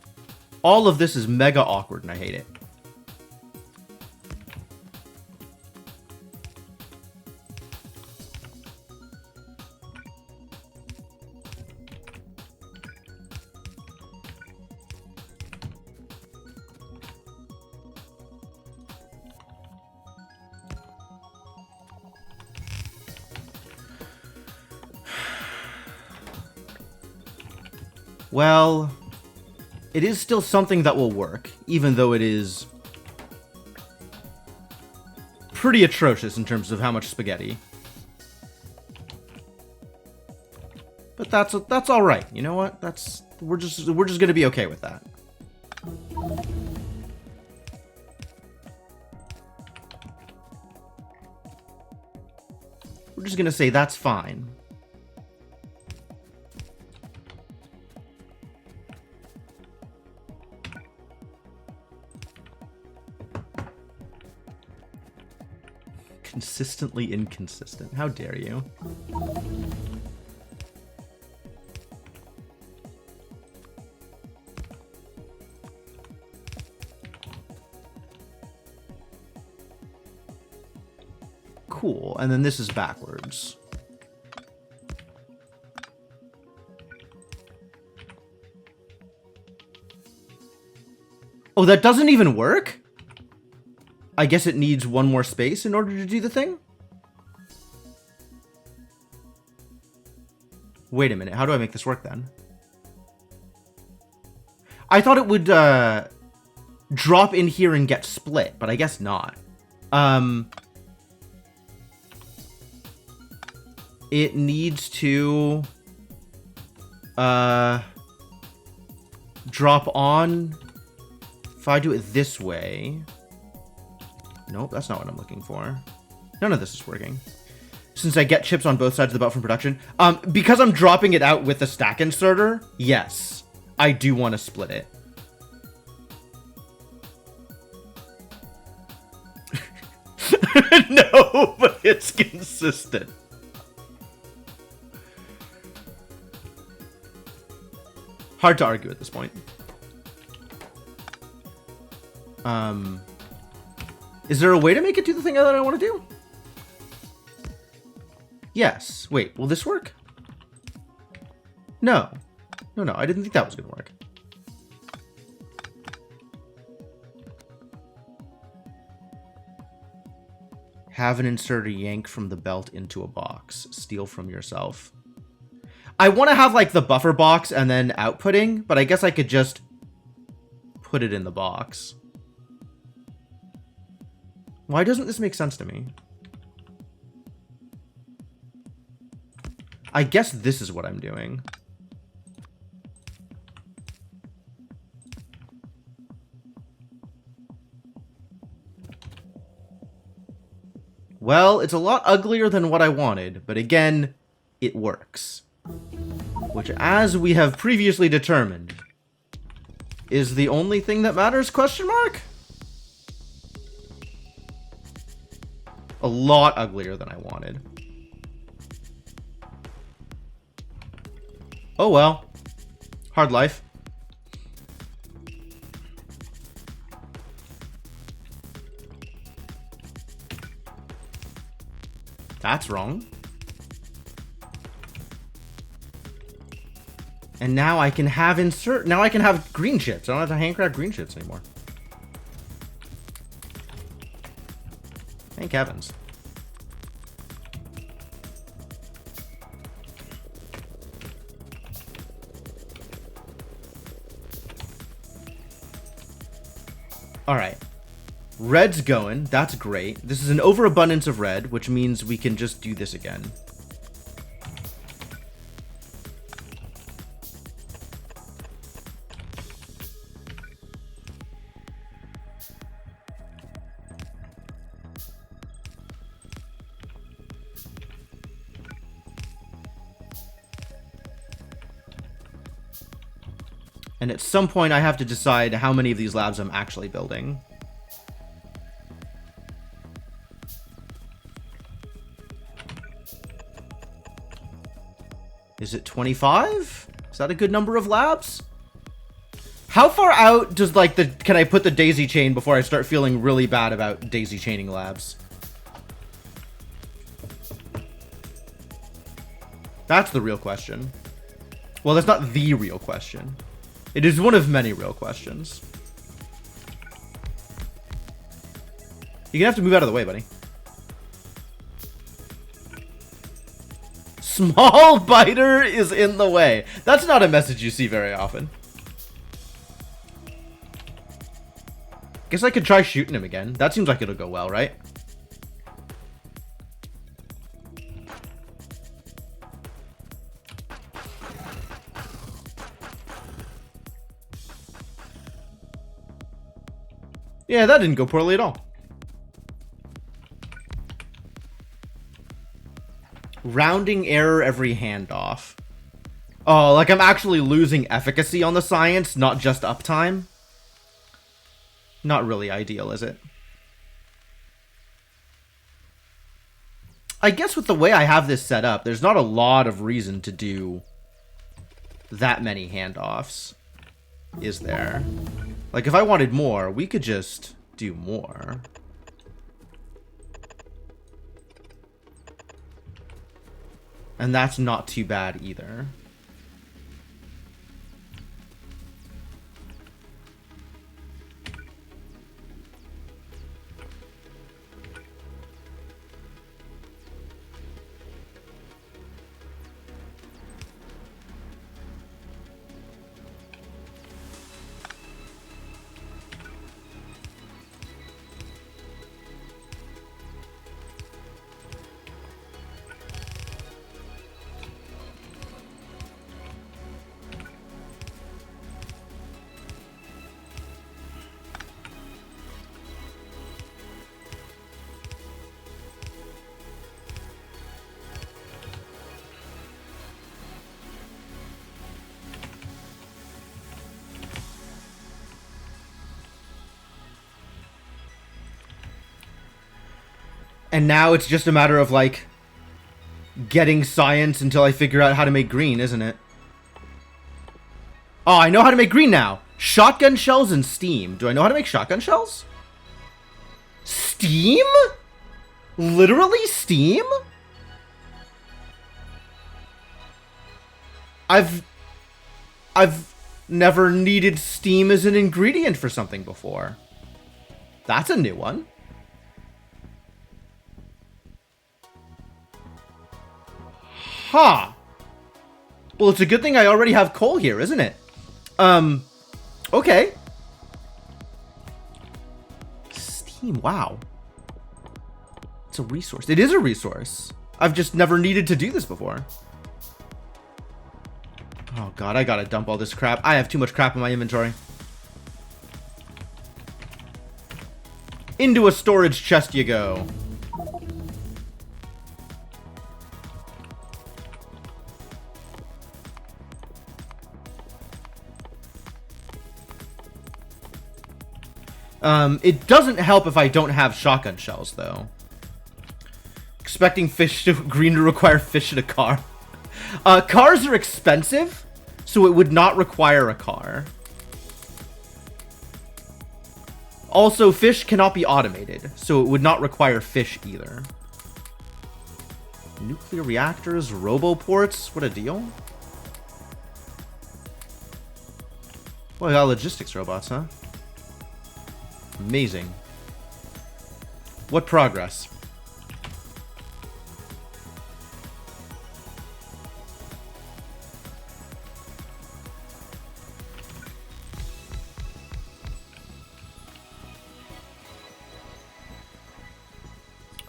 All of this is mega awkward and I hate it. Well, it is still something that will work, even though it is pretty atrocious in terms of how much spaghetti. But that's all right. You know what? We're just gonna be okay with that. We're just gonna say that's fine. Consistently inconsistent. How dare you? Cool. And then this is backwards. Oh, that doesn't even work? I guess it needs one more space in order to do the thing? Wait a minute, how do I make this work then? I thought it would drop in here and get split, but I guess not. It needs to drop on. If I do it this way... Nope, that's not what I'm looking for. None of this is working. Since I get chips on both sides of the belt from production. Because I'm dropping it out with a stack inserter, yes, I do want to split it. No, but it's consistent. Hard to argue at this point. Is there a way to make it do the thing that I want to do? Yes. Wait, will this work? No. No, I didn't think that was going to work. Have an inserter yank from the belt into a box. Steal from yourself. I want to have, like, the buffer box and then outputting, but I guess I could just put it in the box. Why doesn't this make sense to me? I guess this is what I'm doing. Well, it's a lot uglier than what I wanted, but again, it works. Which, as we have previously determined, is the only thing that matters, question mark? A lot uglier than I wanted. Oh well. Hard life. That's wrong. And now I can have now I can have green chips. I don't have to handcraft green chips anymore. Thank heavens. Alright. Red's going. That's great. This is an overabundance of red, which means we can just do this again. And at some point, I have to decide how many of these labs I'm actually building. Is it 25? Is that a good number of labs? How far out does, like, can I put the daisy chain before I start feeling really bad about daisy chaining labs? That's the real question. Well, that's not the real question. It is one of many real questions. You're gonna have to move out of the way, buddy. Small biter is in the way. That's not a message you see very often. Guess I could try shooting him again. That seems like it'll go well, right? Yeah, that didn't go poorly at all. Rounding error every handoff. Oh, like I'm actually losing efficacy on the science, not just uptime? Not really ideal, is it? I guess with the way I have this set up, there's not a lot of reason to do that many handoffs, is there? Like, if I wanted more, we could just do more. And that's not too bad either. And now it's just a matter of, like, getting science until I figure out how to make green, isn't it? Oh, I know how to make green now! Shotgun shells and steam. Do I know how to make shotgun shells? Steam? Literally steam? I've never needed steam as an ingredient for something before. That's a new one. Huh. Well, it's a good thing I already have coal here, isn't it? Okay. Steam, wow. It's a resource. It is a resource. I've just never needed to do this before. Oh god, I gotta dump all this crap. I have too much crap in my inventory. Into a storage chest you go. It doesn't help if I don't have shotgun shells, though. Expecting green to require fish in a car. Cars are expensive, so it would not require a car. Also, fish cannot be automated, so it would not require fish either. Nuclear reactors, roboports, what a deal. Well, I got logistics robots, huh? Amazing. What progress?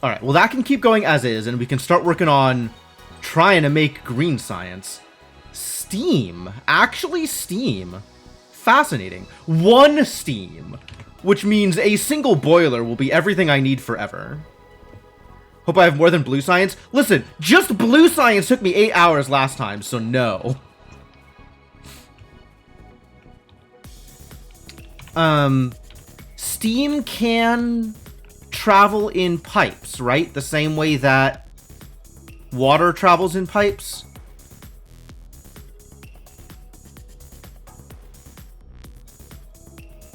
Alright, well that can keep going as is, and we can start working on trying to make green science. Steam. Actually steam. Fascinating. One steam. Which means a single boiler will be everything I need forever. Hope I have more than blue science. Listen, just blue science took me 8 hours last time, so no. Steam can travel in pipes, right? The same way that water travels in pipes.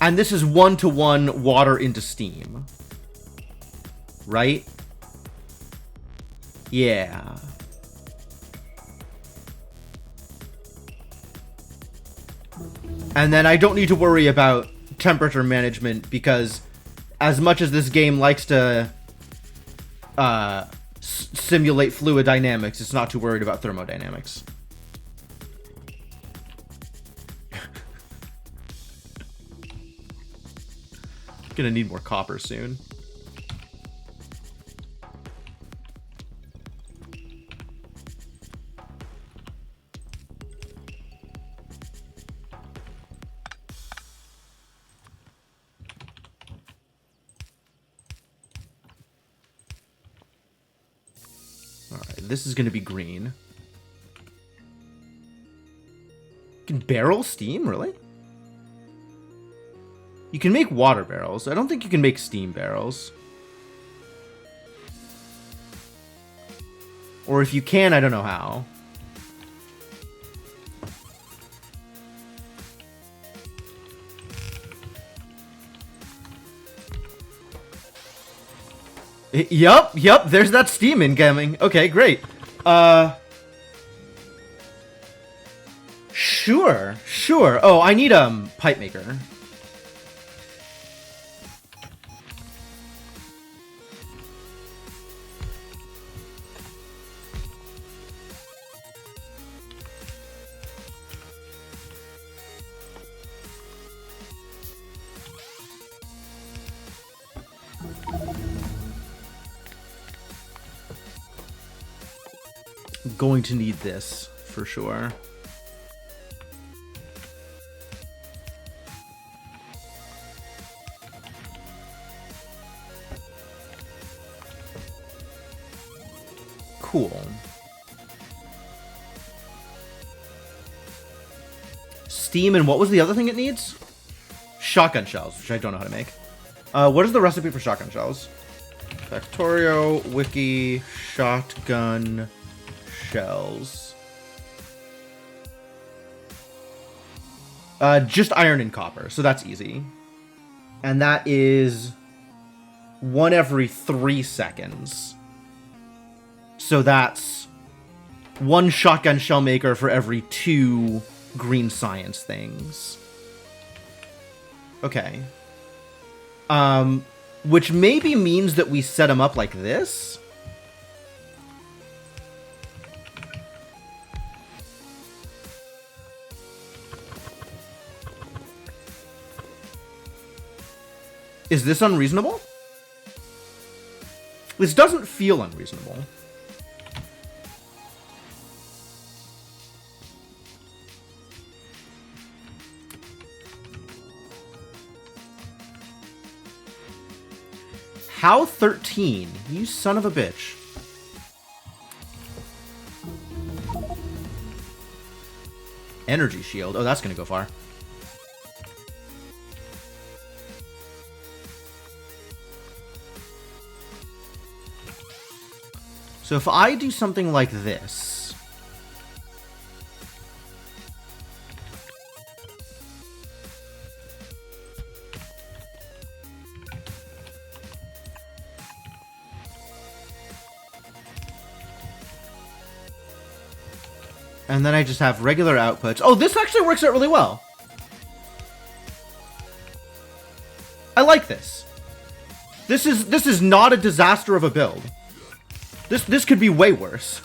And this is 1-to-1 water into steam. Right? Yeah. And then I don't need to worry about temperature management because as much as this game likes to simulate fluid dynamics, it's not too worried about thermodynamics. Gonna need more copper soon. Alright, this is gonna be green. You can barrel steam, really? You can make water barrels. I don't think you can make steam barrels. Or if you can, I don't know how. Yup, there's that steam incoming. Okay, great. Sure. Oh, I need a pipe maker. Going to need this for sure. Cool. Steam, and what was the other thing it needs? Shotgun shells, which I don't know how to make. What is the recipe for shotgun shells? Factorio wiki shotgun shells. Just iron and copper, so that's easy. And that is 1 every 3 seconds. So that's 1 shotgun shell maker for every 2 green science things. Okay. Which maybe means that we set them up like this? Is this unreasonable? This doesn't feel unreasonable. How 13? You son of a bitch. Energy shield. Oh, that's gonna go far. So if I do something like this... and then I just have regular outputs. Oh, this actually works out really well. I like this. This is not a disaster of a build. This could be way worse.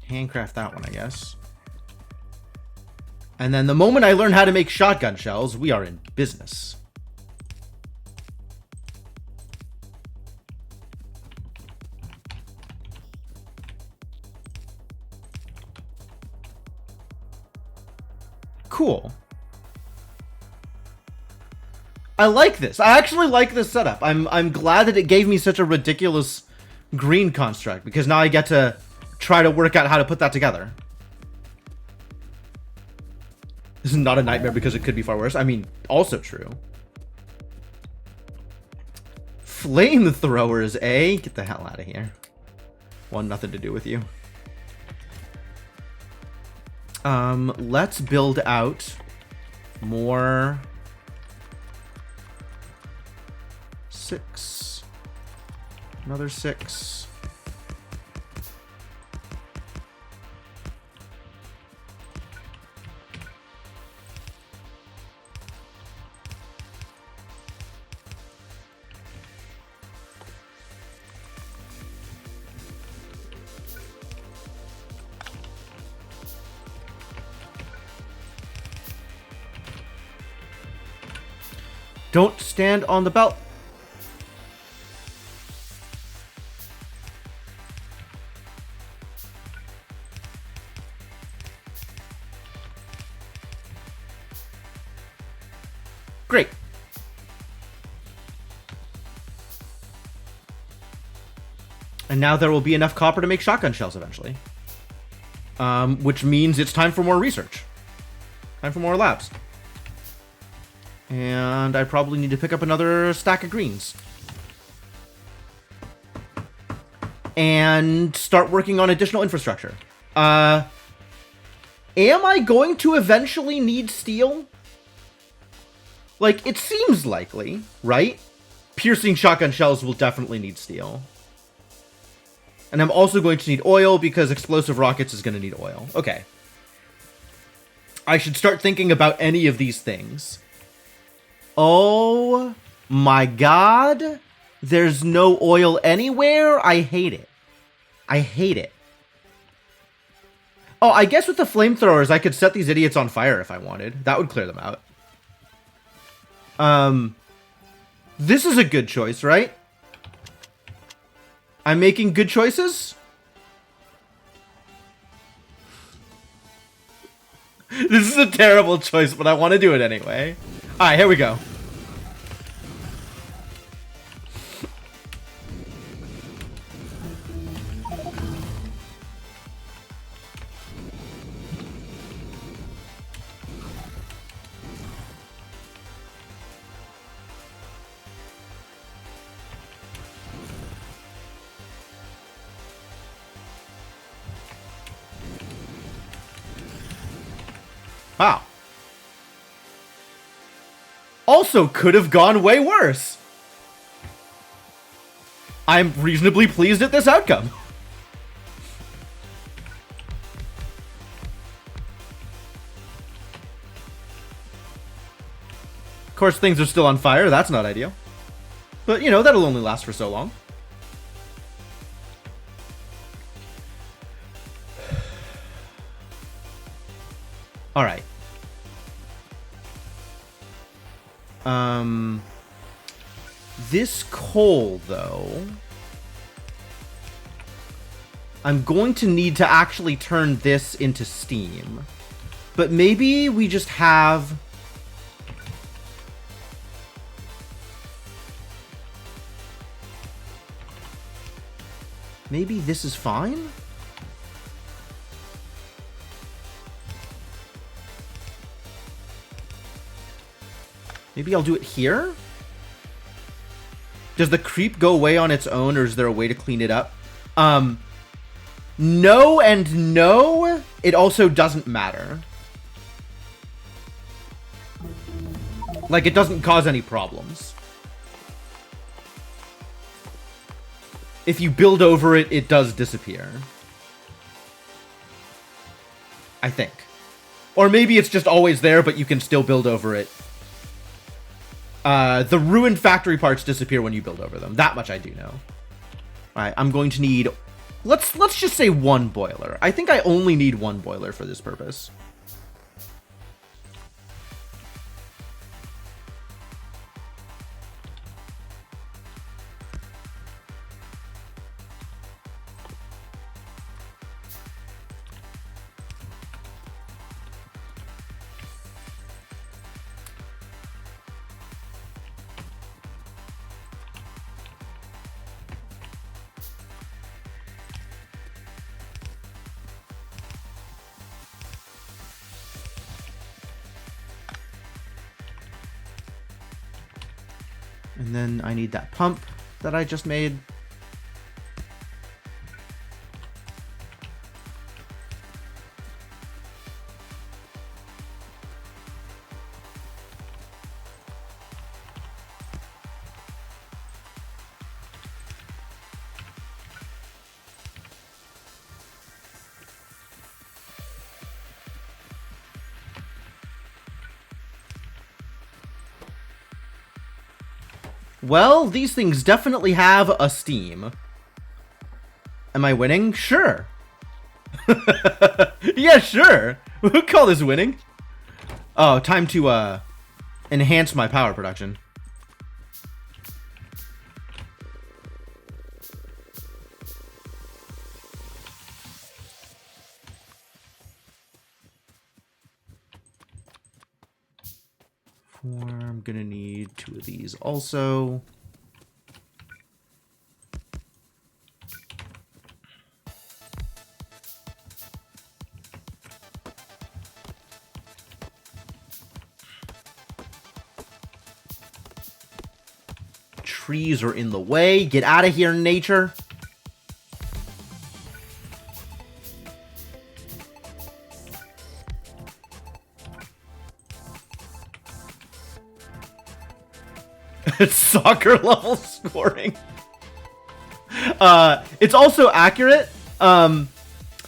Handcraft that one, I guess. And then the moment I learn how to make shotgun shells, we are in business. Cool. I like this. I actually like this setup. I'm glad that it gave me such a ridiculous green construct, because now I get to try to work out how to put that together. This is not a nightmare because it could be far worse. I mean, also true. Flamethrowers, eh? Get the hell out of here. Want nothing to do with you. Let's build out more. 6. Another 6. Don't stand on the belt. Great. And now there will be enough copper to make shotgun shells eventually. Which means it's time for more research. Time for more labs. And I probably need to pick up another stack of greens. And start working on additional infrastructure. Am I going to eventually need steel? Like, it seems likely, right? Piercing shotgun shells will definitely need steel. And I'm also going to need oil because explosive rockets is going to need oil. Okay. I should start thinking about any of these things. Oh my god. There's no oil anywhere? I hate it. I hate it. Oh, I guess with the flamethrowers, I could set these idiots on fire if I wanted. That would clear them out. This is a good choice, right? I'm making good choices? This is a terrible choice, but I want to do it anyway. Alright, here we go. Wow. Also could have gone way worse. I'm reasonably pleased at this outcome. Of course, things are still on fire. That's not ideal. But, you know, that'll only last for so long. All right. This coal, though, I'm going to need to actually turn this into steam. But maybe we just have... Maybe this is fine? Maybe I'll do it here? Does the creep go away on its own, or is there a way to clean it up? No and no. It also doesn't matter. Like, it doesn't cause any problems. If you build over it, it does disappear. I think. Or maybe it's just always there, but you can still build over it. The ruined factory parts disappear when you build over them. That much I do know. Alright, I'm going to need Let's just say one boiler. I think I only need one boiler for this purpose. And then I need that pump that I just made. Well, these things definitely have a steam. Am I winning? Sure. Yeah, sure. We'll call this winning. Oh, time to enhance my power production. I'm gonna need 2 of these also. Trees are in the way. Get out of here, nature. It's soccer level scoring. It's also accurate. I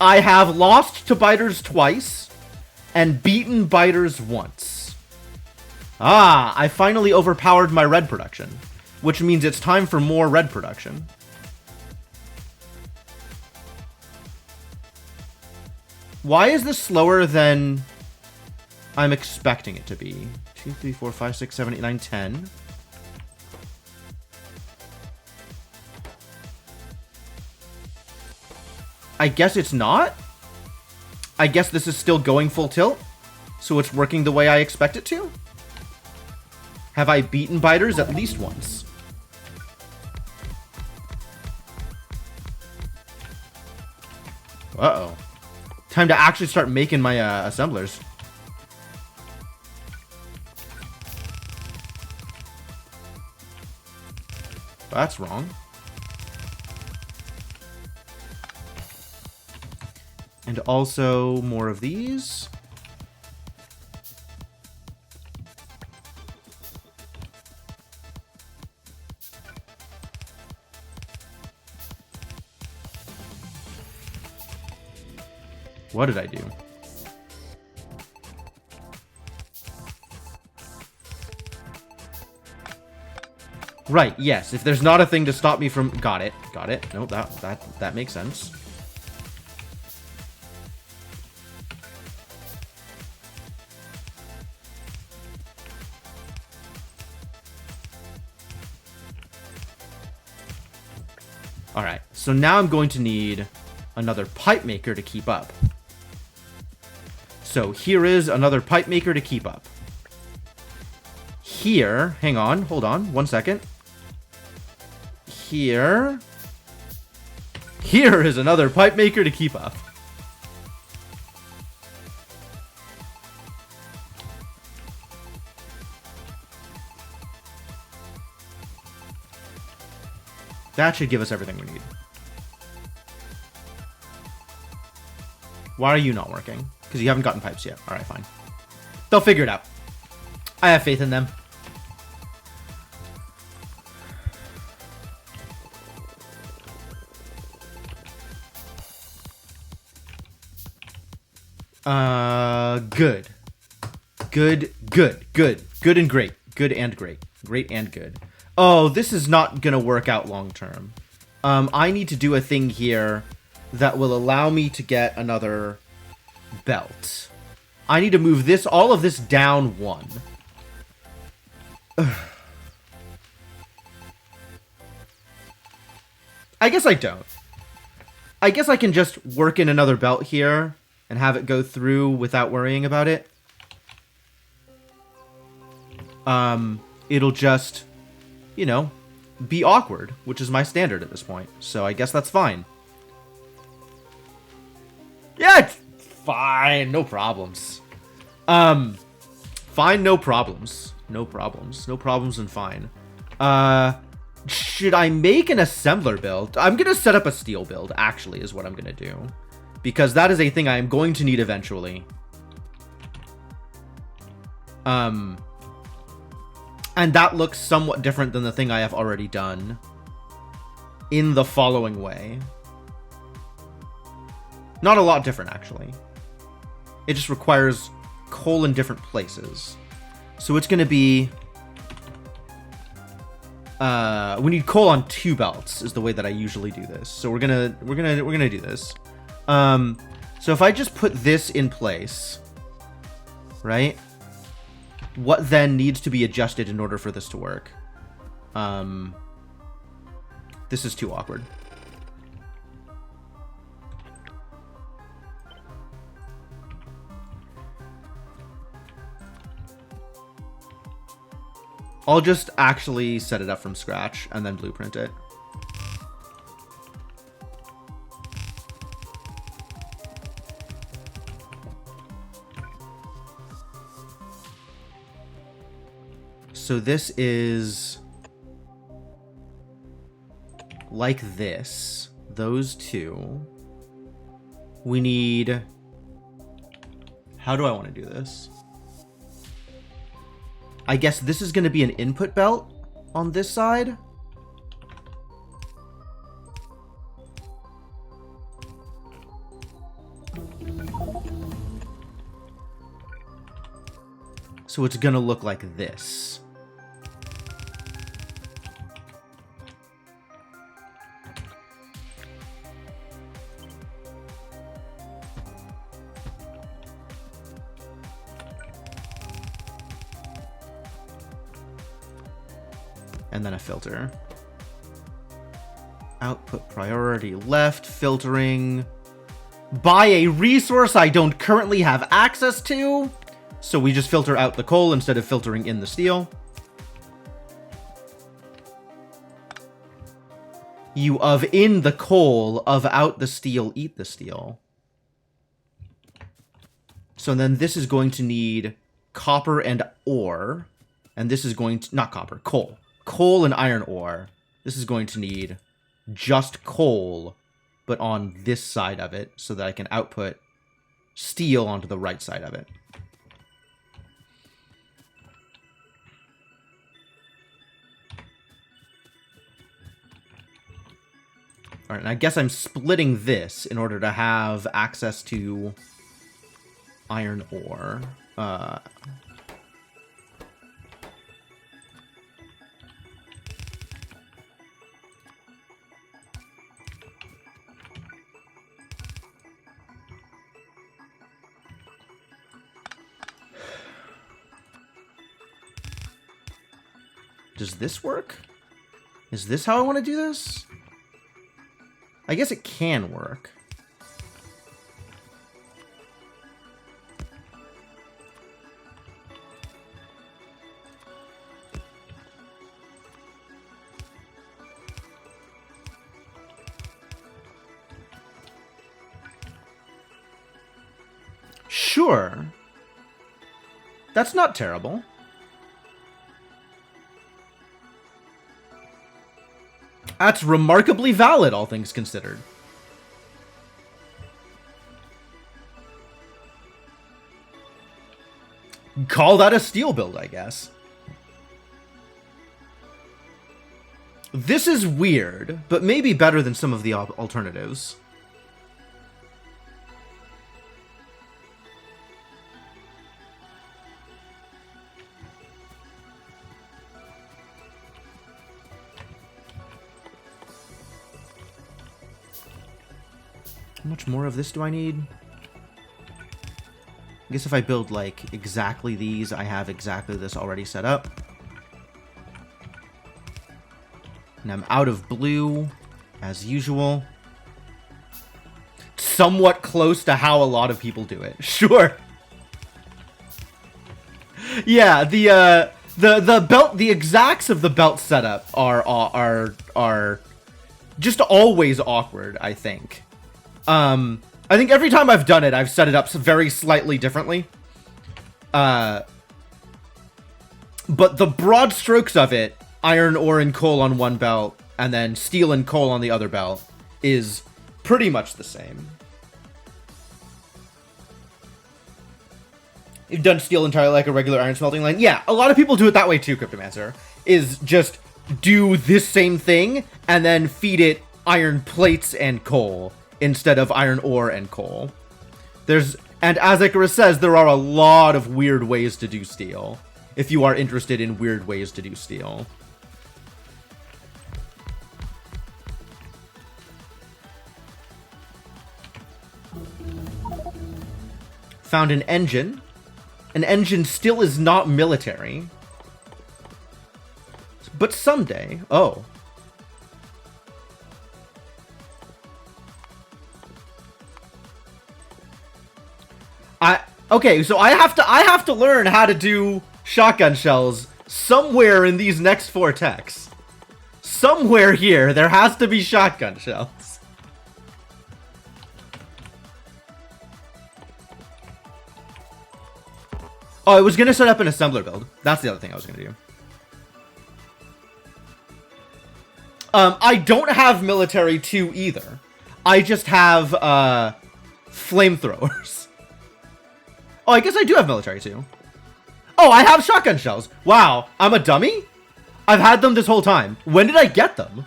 have lost to biters twice and beaten biters once. Ah, I finally overpowered my red production, which means it's time for more red production. Why is this slower than I'm expecting it to be? 2, 3, 4, 5, 6, 7, 8, 9, 10. I guess it's not. I guess this is still going full tilt, so it's working the way I expect it to. Have I beaten biters at least once? Uh-oh. Time to actually start making my assemblers. That's wrong. And also more of these. What did I do? Right, yes. If there's not a thing to stop me from... Got it. Got it. No, that makes sense. Alright, so now I'm going to need another pipe maker to keep up. So here is another pipe maker to keep up. Here, hang on, hold on, 1 second. Here is another pipe maker to keep up. That should give us everything we need. Why are you not working? Because you haven't gotten pipes yet. Alright, fine. They'll figure it out. I have faith in them. Good. Good and great. Good and great. Great and good. Oh, this is not gonna work out long term. I need to do a thing here that will allow me to get another belt. I need to move this, all of this down 1. I guess I don't. I guess I can just work in another belt here and have it go through without worrying about it. It'll just, you know, be awkward, which is my standard at this point. So I guess that's fine. Yeah, it's fine. No problems. Fine, no problems. No problems. No problems and fine. Should I make an assembler build? I'm going to set up a steel build, actually, is what I'm going to do. Because that is a thing I am going to need eventually. And that looks somewhat different than the thing I have already done. In the following way. Not a lot different, actually. It just requires coal in different places. So it's going to be... we need coal on 2 belts is the way that I usually do this. So we're gonna do this. So if I just put this in place, right? What then needs to be adjusted in order for this to work? This is too awkward. I'll just actually set it up from scratch and then blueprint it. So this is like this. Those 2. We need... How do I want to do this? I guess this is going to be an input belt on this side. So it's going to look like this. And then a filter. Output priority left, filtering by a resource I don't currently have access to. So we just filter out the coal instead of filtering in the steel. You of in the coal, of out the steel, eat the steel. So then this is going to need copper and ore. And this is going to, not copper, coal. Coal and iron ore. This is going to need just coal, but on this side of it, so that I can output steel onto the right side of it. Alright, and I guess I'm splitting this in order to have access to iron ore. Does this work? Is this how I want to do this? I guess it can work. Sure. That's not terrible. That's remarkably valid, all things considered. Call that a steel build, I guess. This is weird, but maybe better than some of the alternatives. How much more of this do I need? I guess if I build, like, exactly these, I have exactly this already set up. And I'm out of blue, as usual. Somewhat close to how a lot of people do it. Sure. Yeah, the belt, the exacts of the belt setup are just always awkward, I think. I think every time I've done it, I've set it up very slightly differently. But the broad strokes of it, iron, ore, and coal on one belt, and then steel and coal on the other belt, is pretty much the same. You've done steel entirely like a regular iron smelting line. Yeah, a lot of people do it that way too, Cryptomancer. Is just do this same thing, and then feed it iron plates and coal, instead of iron ore and coal. And as Icarus says, there are a lot of weird ways to do steel, if you are interested in weird ways to do steel. Found an engine. An engine still is not military. But someday. Oh. Okay, so I have to learn how to do shotgun shells somewhere in these next 4 techs. Somewhere here, there has to be shotgun shells. Oh, I was gonna set up an assembler build. That's the other thing I was gonna do. I don't have military 2 either. I just have, flamethrowers. Oh, I guess I do have military 2. Oh, I have shotgun shells. Wow, I'm a dummy? I've had them this whole time. When did I get them?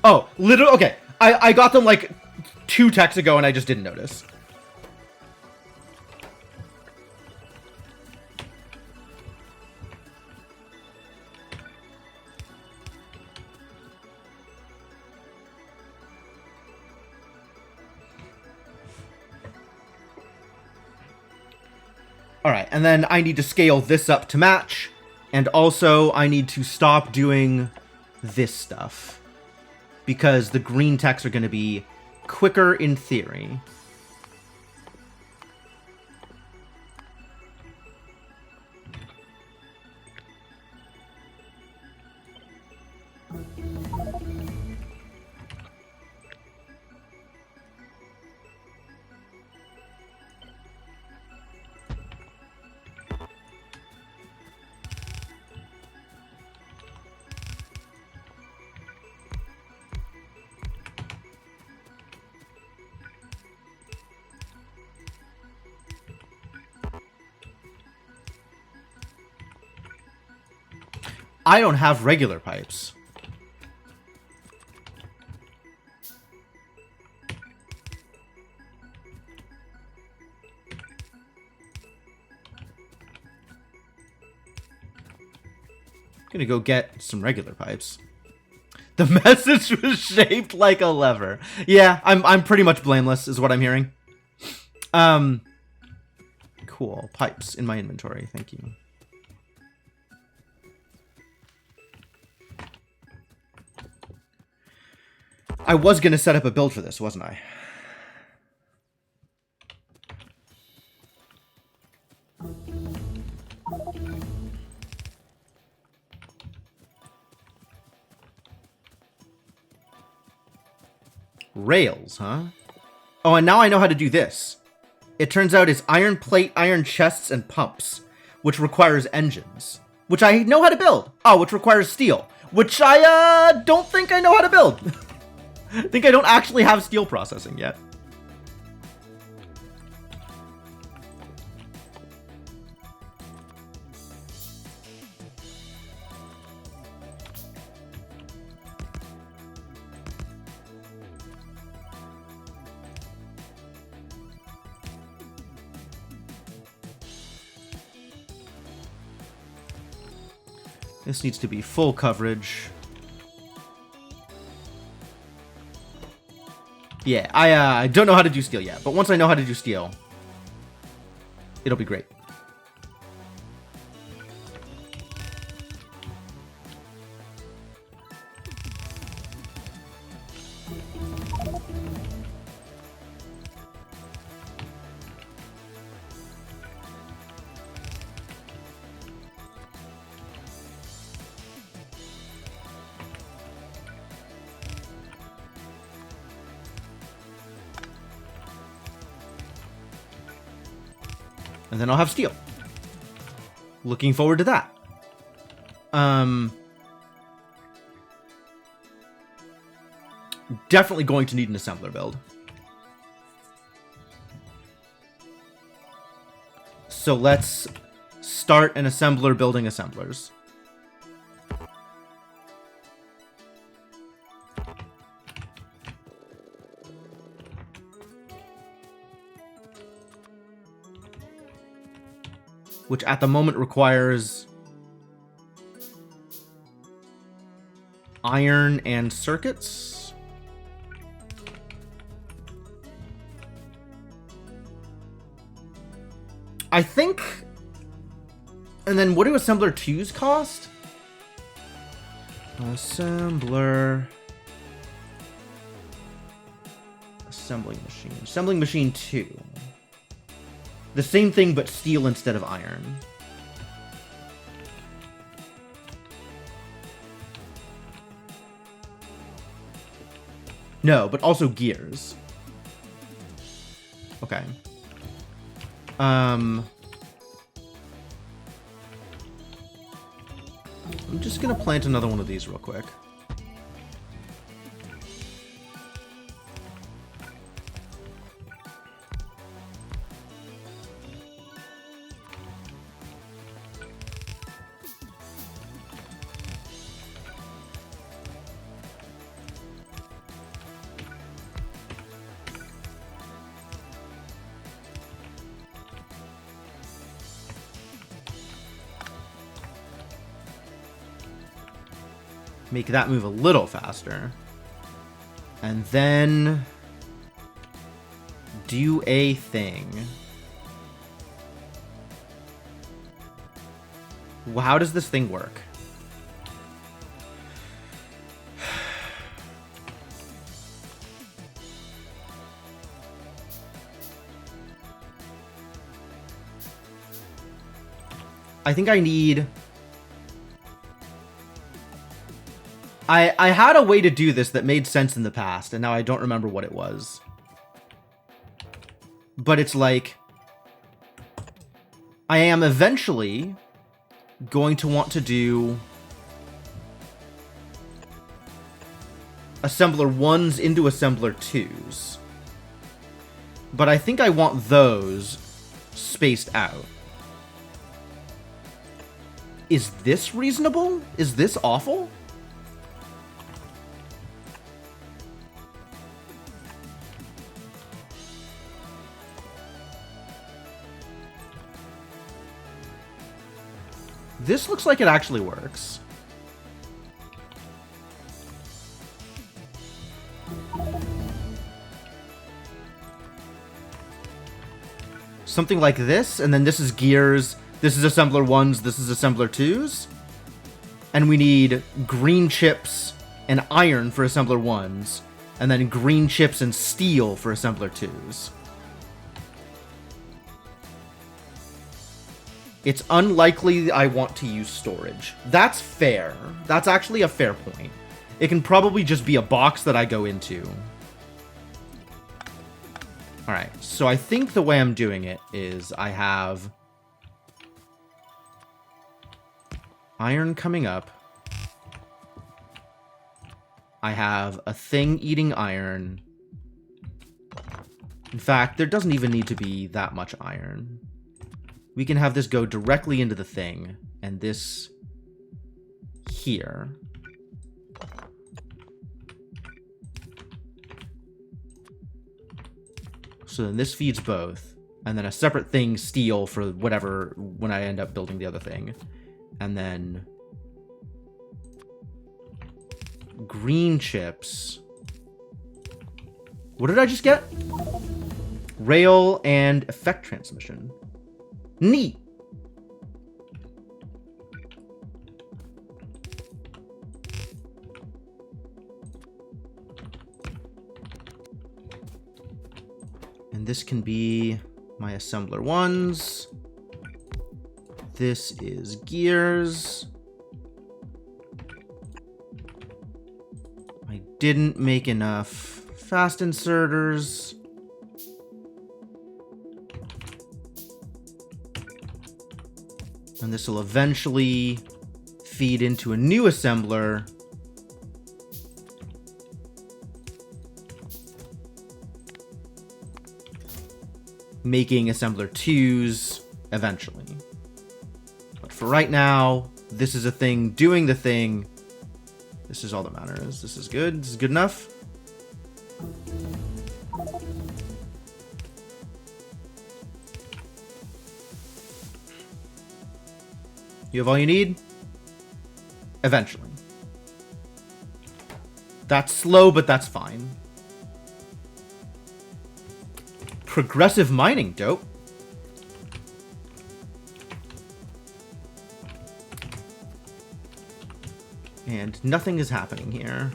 Oh, literally, okay. I got them like 2 techs ago and I just didn't notice. Alright, and then I need to scale this up to match. And also, I need to stop doing this stuff. Because the green techs are going to be quicker in theory. I don't have regular pipes. Gonna go get some regular pipes. The message was shaped like a lever. Yeah, I'm pretty much blameless, is what I'm hearing. Cool. Pipes in my inventory. Thank you. I was gonna set up a build for this, wasn't I? Rails, huh? Oh, and now I know how to do this. It turns out it's iron plate, iron chests, and pumps, which requires engines, which I know how to build. Oh, which requires steel, which I don't think I know how to build. I think I don't actually have steel processing yet. This needs to be full coverage. Yeah, I don't know how to do steel yet, but once I know how to do steel, it'll be great. And then I'll have steel. Looking forward to that. Definitely going to need an assembler build. So let's start an assembler building assemblers. Which at the moment requires iron and circuits. I think... And then what do assembler 2s cost? Assembler... Assembling machine. Assembling machine 2. The same thing, but steel instead of iron. No, but also gears. Okay. I'm just gonna plant another one of these real quick. Make that move a little faster. And then do a thing. How does this thing work? I think I need... I had a way to do this that made sense in the past, and now I don't remember what it was. But it's like... I am eventually going to want to do... Assembler 1s into Assembler 2s. But I think I want those spaced out. Is this reasonable? Is this awful? This looks like it actually works. Something like this, and then this is gears, this is assembler 1s, this is assembler 2s. And we need green chips and iron for assembler 1s, and then green chips and steel for assembler 2s. It's unlikely I want to use storage. That's fair. That's actually a fair point. It can probably just be a box that I go into. Alright, so I think the way I'm doing it is I have iron coming up. I have a thing eating iron. In fact, there doesn't even need to be that much iron. We can have this go directly into the thing, and this here. So then this feeds both, and then a separate thing, steel, for whatever, when I end up building the other thing. And then green chips What did I just get? Rail and effect transmission. Neat. And this can be my assembler ones. This is gears. I didn't make enough fast inserters. And this will eventually feed into a new assembler. Making assembler 2s eventually. But for right now, this is a thing doing the thing. This is all that matters. This is good. This is good enough. You have all you need? Eventually. That's slow, but that's fine. Progressive mining, dope. And nothing is happening here.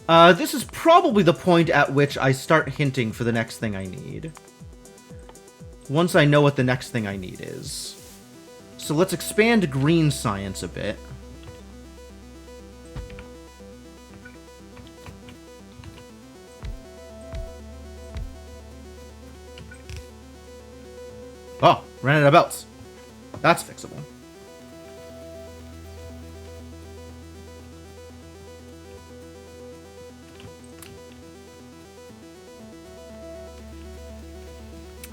This is probably the point at which I start hinting for the next thing I need. Once I know what the next thing I need is. So let's expand green science a bit. Oh, ran out of belts. That's fixable.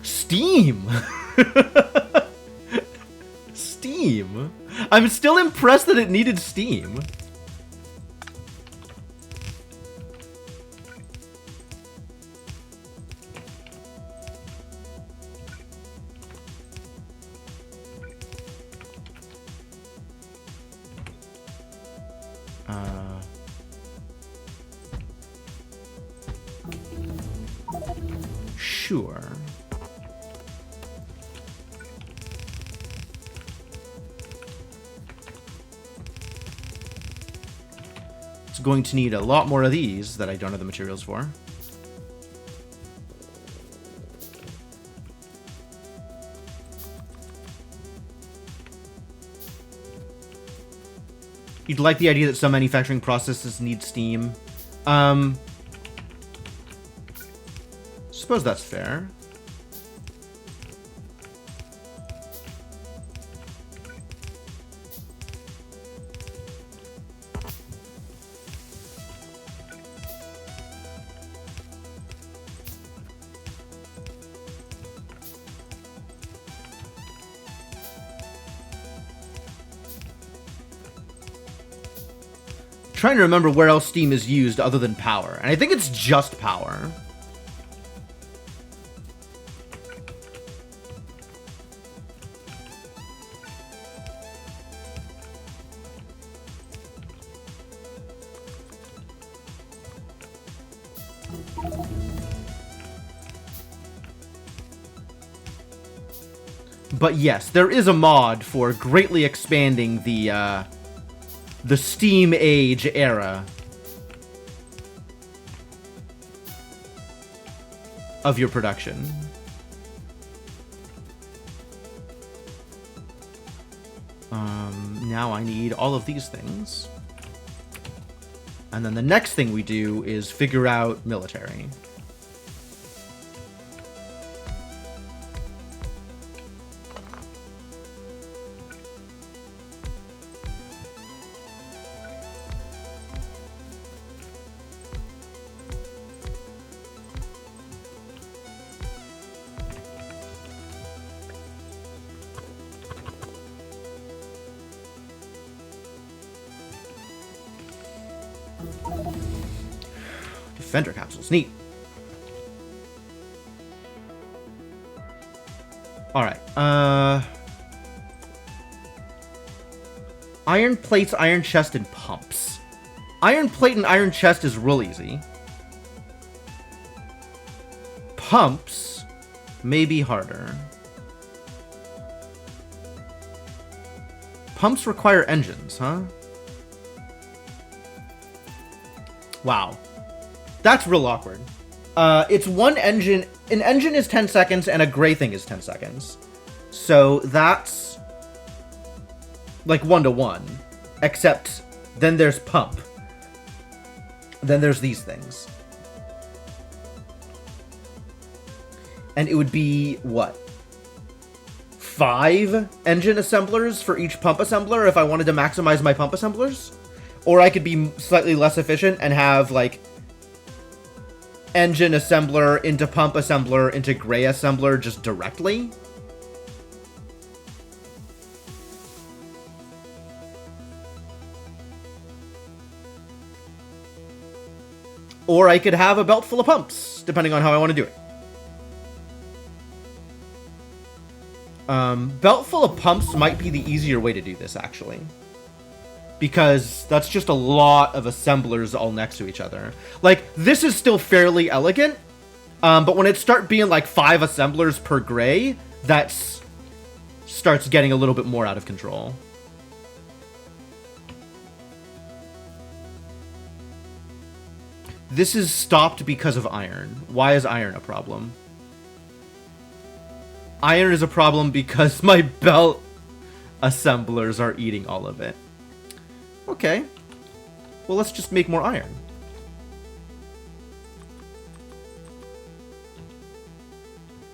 Steam! Steam? I'm still impressed that it needed steam. Sure. It's going to need a lot more of these that I don't have the materials for. You'd like the idea that some manufacturing processes need steam. Suppose that's fair. Trying to remember where else steam is used other than power, and I think it's just power. But yes, there is a mod for greatly expanding the Steam Age era of your production. Now I need all of these things. And then the next thing we do is figure out military. Defender capsules, neat. Alright, iron plates, iron chest, and pumps. Iron plate and iron chest is real easy. pumps may be harder. Pumps require engines, huh? Wow. That's real awkward. It's one engine. An engine is 10 seconds, and a gray thing is 10 seconds. So that's like 1-to-1. Except then there's pump. Then there's these things. And it would be, what? 5 engine assemblers for each pump assembler if I wanted to maximize my pump assemblers? Or I could be slightly less efficient and have, like, engine assembler into pump assembler into gray assembler just directly? Or I could have a belt full of pumps, depending on how I want to do it. Belt full of pumps might be the easier way to do this, actually. Because that's just a lot of assemblers all next to each other. Like, this is still fairly elegant, but when it starts being like 5 assemblers per gray, that starts getting a little bit more out of control. This is stopped because of iron. Why is iron a problem? Iron is a problem because my belt assemblers are eating all of it. Okay. Well, let's just make more iron.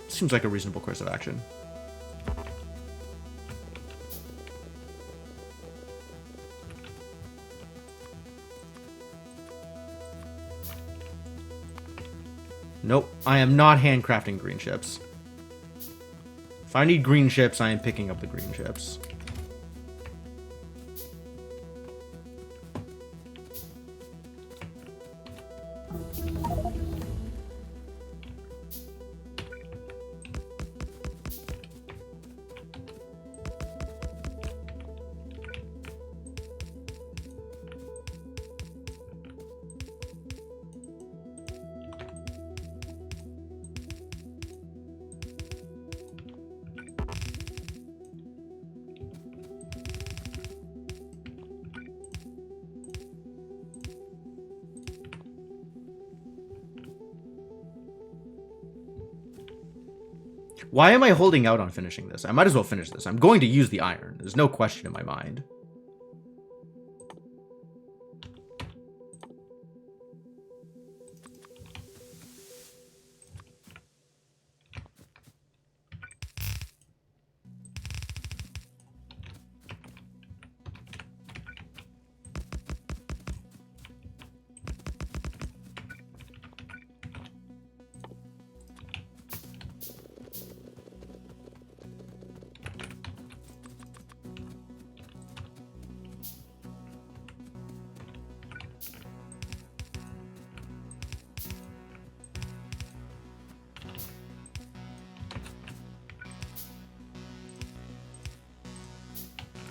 Seems like a reasonable course of action. Nope, I am not handcrafting green chips. If I need green chips, I am picking up the green chips. Why am I holding out on finishing this? I might as well finish this. I'm going to use the iron. There's no question in my mind.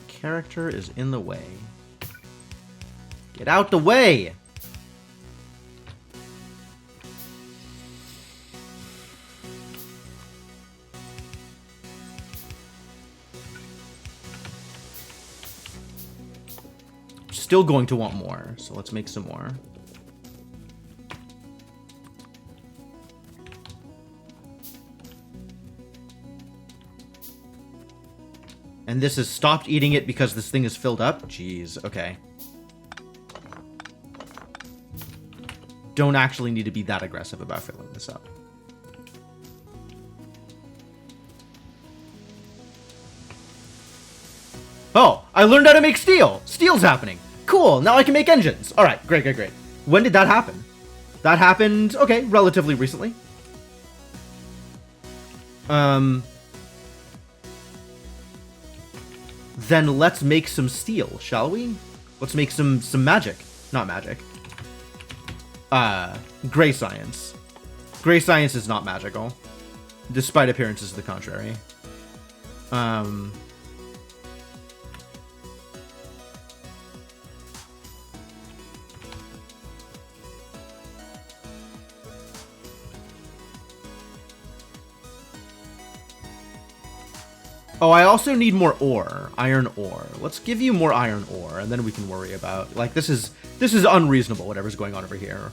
Character is in the way. Get out the way! Still going to want more, so let's make some more. And this has stopped eating it because this thing is filled up? Jeez, okay. Don't actually need to be that aggressive about filling this up. Oh, I learned how to make steel! Steel's happening! Cool, now I can make engines! Alright, great, great, great. When did that happen? That happened, okay, relatively recently. Then let's make some steel, shall we? Let's make some magic. Not magic. Gray science. Gray science is not magical, despite appearances to the contrary. Oh, I also need more ore. Iron ore. Let's give you more iron ore, and then we can worry about... Like, this is unreasonable, whatever's going on over here.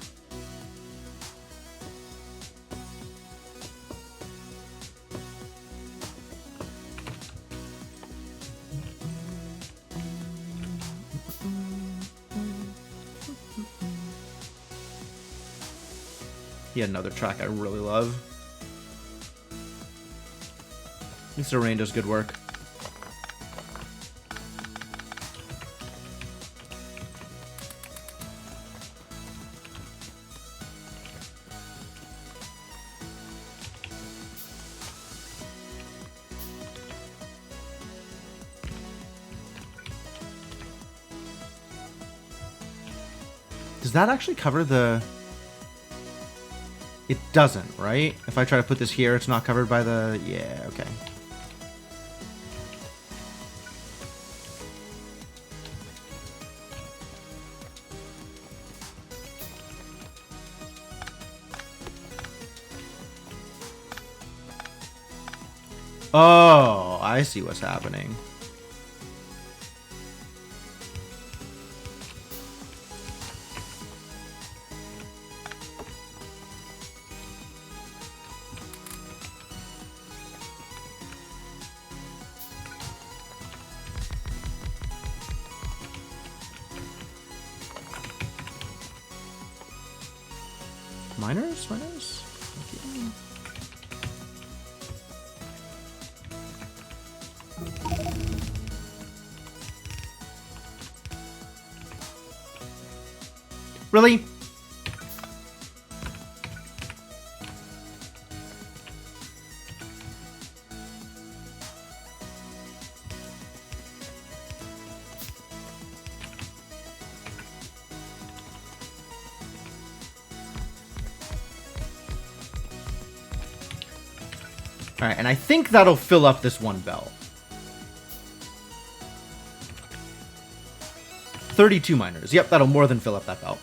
Yet another track I really love. Mr. Rain does good work. Does that actually cover the... It doesn't, right? If I try to put this here, it's not covered by the... Yeah, okay. Oh, I see what's happening. Miners? Miners? Okay. Really? Alright, and I think that'll fill up this one belt. 32 miners. Yep, that'll more than fill up that belt.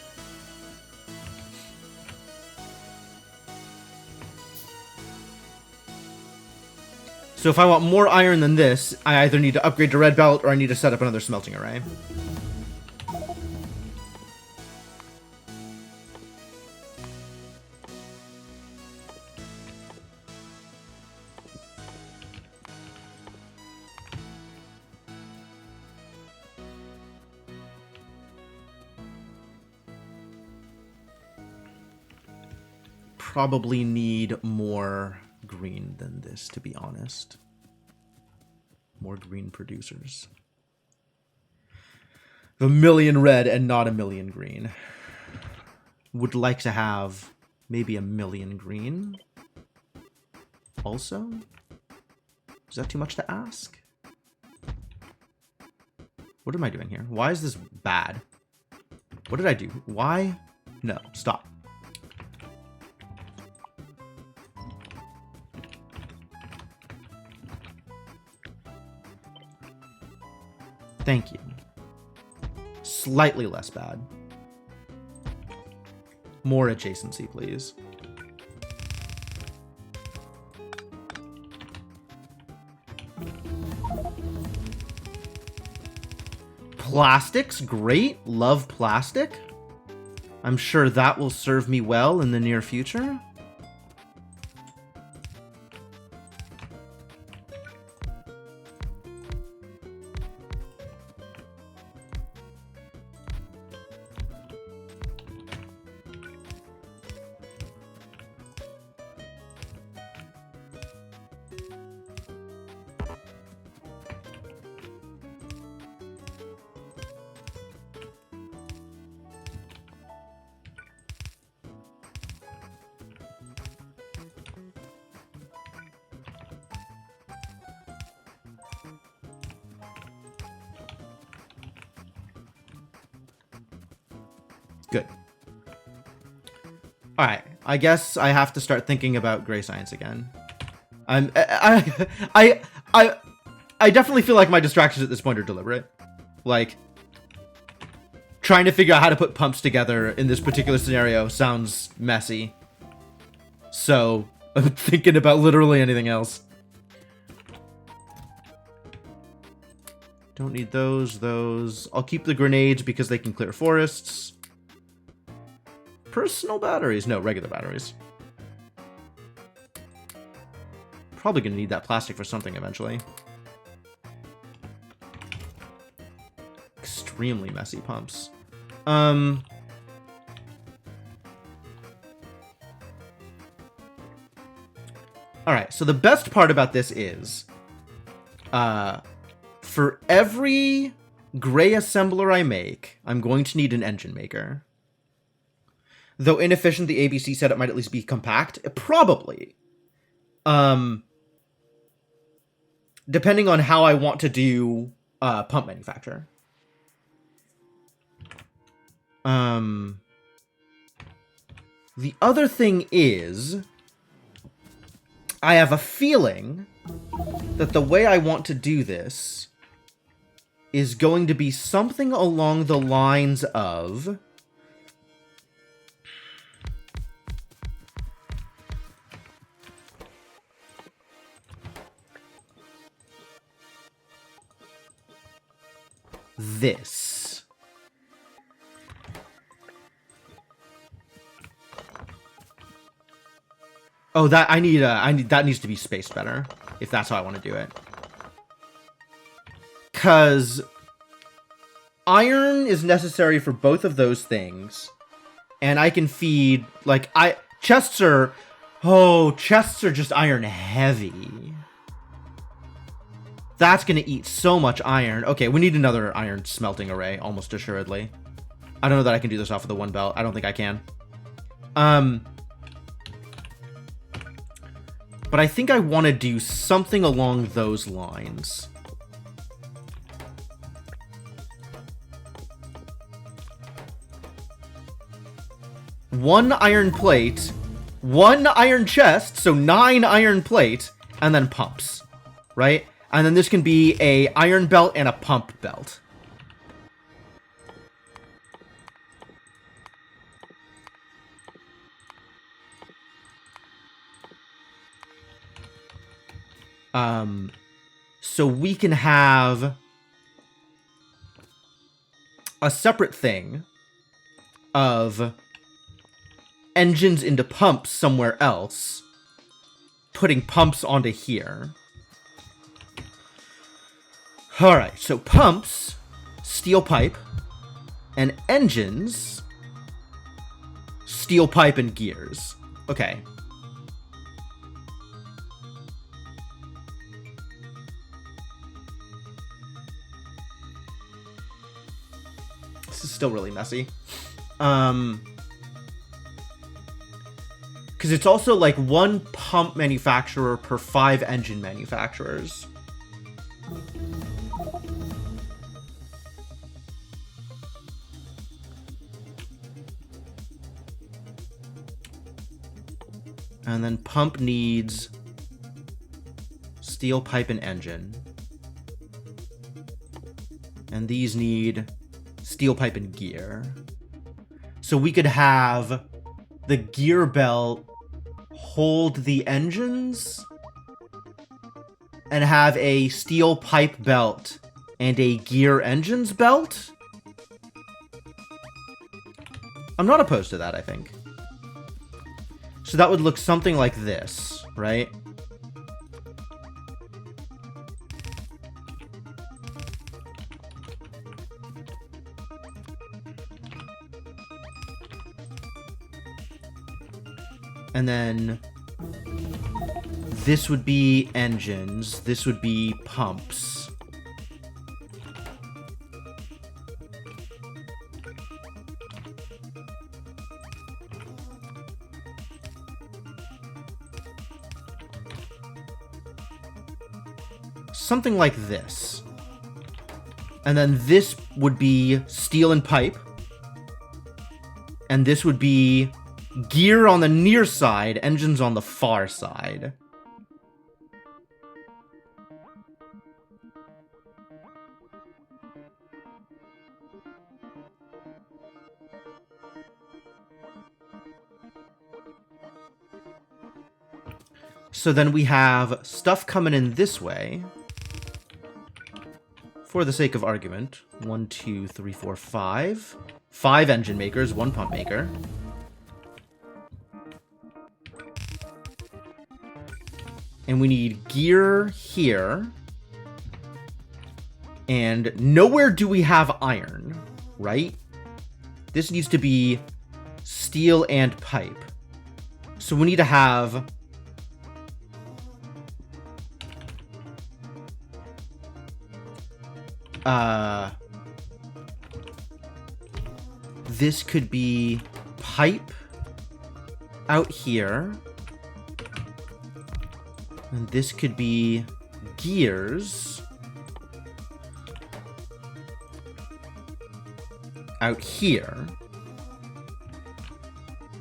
So if I want more iron than this, I either need to upgrade to red belt or I need to set up another smelting array. Probably need more green than this, to be honest. More green producers. A million red and not a million green. Would like to have maybe a million green. Also? Is that too much to ask? What am I doing here? Why is this bad? What did I do? Why? No, stop. Thank you. Slightly less bad. More adjacency, please. Plastics, great. Love plastic. I'm sure that will serve me well in the near future. Good. All right. I guess I have to start thinking about gray science again. I definitely feel like my distractions at this point are deliberate. Like, trying to figure out how to put pumps together in this particular scenario sounds messy. So, I'm thinking about literally anything else. Don't need those. I'll keep the grenades because they can clear forests. Personal batteries. No, regular batteries. Probably going to need that plastic for something eventually. Extremely messy pumps. Alright, so the best part about this is, for every gray assembler I make, I'm going to need an engine maker. Though inefficient, the ABC said it might at least be compact. Probably. Depending on how I want to do pump manufacture. The other thing is, I have a feeling that the way I want to do this is going to be something along the lines of... this. Oh, that that needs to be spaced better if that's how I want to do it. 'Cause iron is necessary for both of those things, and I can feed chests are just iron heavy. That's gonna eat so much iron. Okay, we need another iron smelting array, almost assuredly. I don't know that I can do this off of the one belt. I don't think I can. But I think I want to do something along those lines. One iron plate, one iron chest, so 9 iron plate, and then pumps, right? And then this can be a iron belt and a pump belt. So we can have a separate thing of engines into pumps somewhere else, putting pumps onto here. Alright, so pumps, steel pipe, and engines, steel pipe and gears. Okay. This is still really messy. Because it's also like 1 pump manufacturer per 5 engine manufacturers. And then pump needs steel pipe and engine. And these need steel pipe and gear. So we could have the gear belt hold the engines and have a steel pipe belt and a gear engines belt. I'm not opposed to that, I think. So that would look something like this, right? And then this would be engines, this would be pumps. Something like this. And then this would be steel and pipe. And this would be gear on the near side, engines on the far side. So then we have stuff coming in this way for the sake of argument, 1, 2, 3, 4, 5. 5 engine makers, 1 pump maker. And we need gear here. And nowhere do we have iron, right? This needs to be steel and pipe. So we need to have... this could be pipe out here. And this could be gears out here.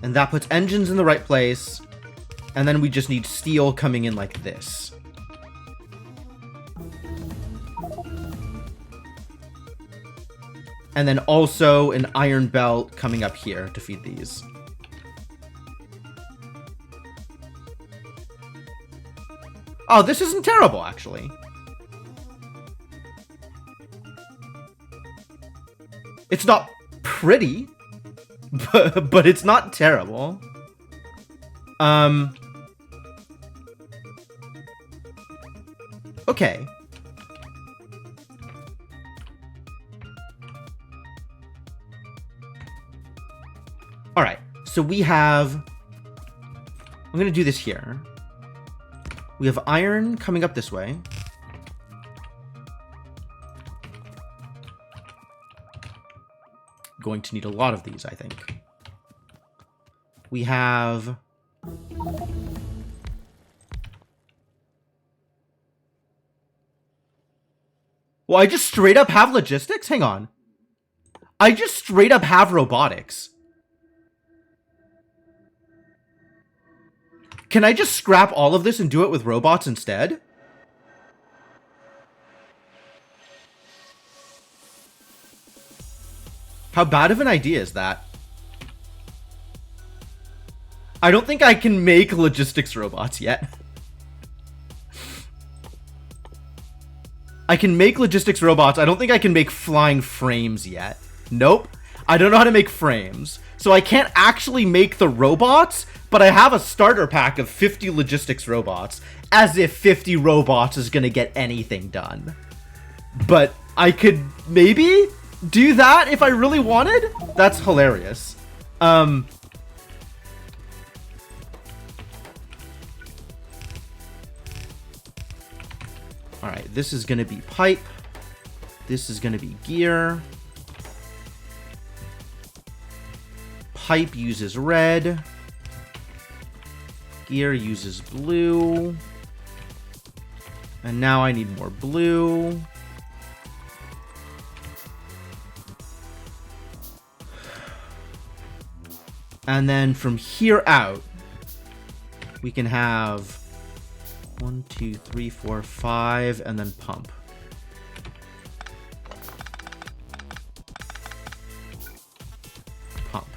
And that puts engines in the right place. And then we just need steel coming in like this. And then also an iron belt coming up here to feed these. Oh, this isn't terrible, actually. It's not pretty, but it's not terrible. Okay. Alright, so we have... I'm going to do this here. We have iron coming up this way. Going to need a lot of these, I think. We have... Well, I just straight up have logistics? Hang on. I just straight up have robotics. Can I just scrap all of this and do it with robots instead? How bad of an idea is that? I don't think I can make logistics robots yet. I can make logistics robots. I don't think I can make flying frames yet. Nope. I don't know how to make frames. So I can't actually make the robots, but I have a starter pack of 50 logistics robots, as if 50 robots is gonna get anything done. But I could maybe do that if I really wanted? That's hilarious. Alright, this is gonna be pipe. This is gonna be gear. Pipe uses red. Gear uses blue. And now I need more blue. And then from here out, we can have 1, 2, 3, 4, 5, and then pump. Pump.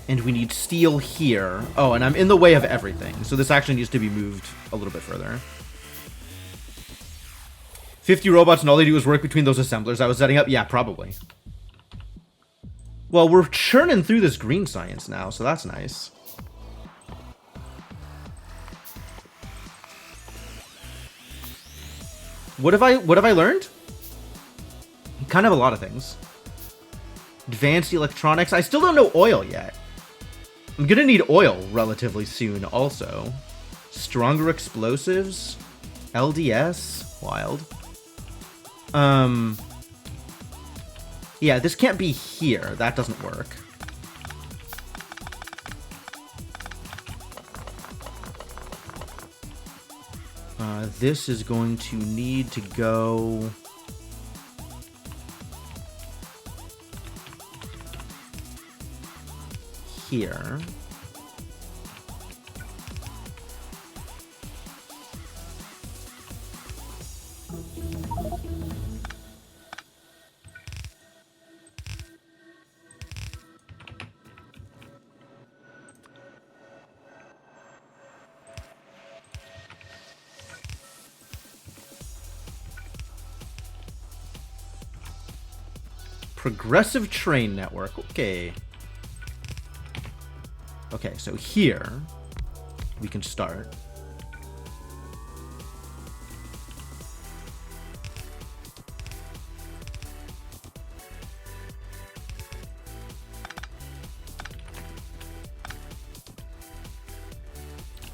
And we need steel here. Oh, and I'm in the way of everything. So this actually needs to be moved a little bit further. 50 robots and all they do is work between those assemblers I was setting up? Yeah, probably. Well, we're churning through this green science now, so that's nice. What have I learned? Kind of a lot of things. Advanced electronics. I still don't know oil yet. I'm gonna need oil relatively soon also. Stronger explosives. LDS. Wild. Yeah, this can't be here. That doesn't work. This is going to need to go... here. Progressive train network. Okay. Okay, so here we can start.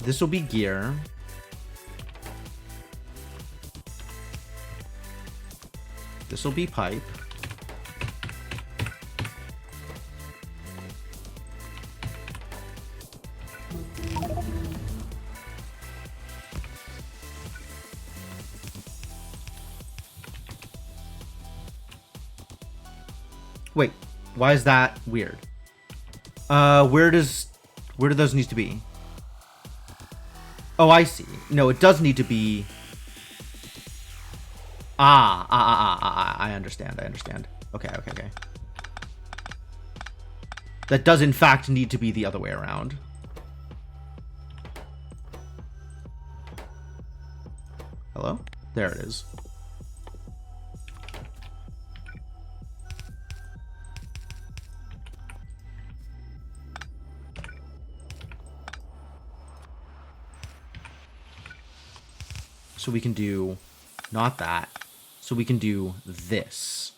This will be gear. This will be pipe. Wait, why is that weird? Where do those need to be? Oh, I see. No, it does need to be... I understand, Okay. That does, in fact, need to be the other way around. Hello? There it is. So we can do... not that. So we can do this.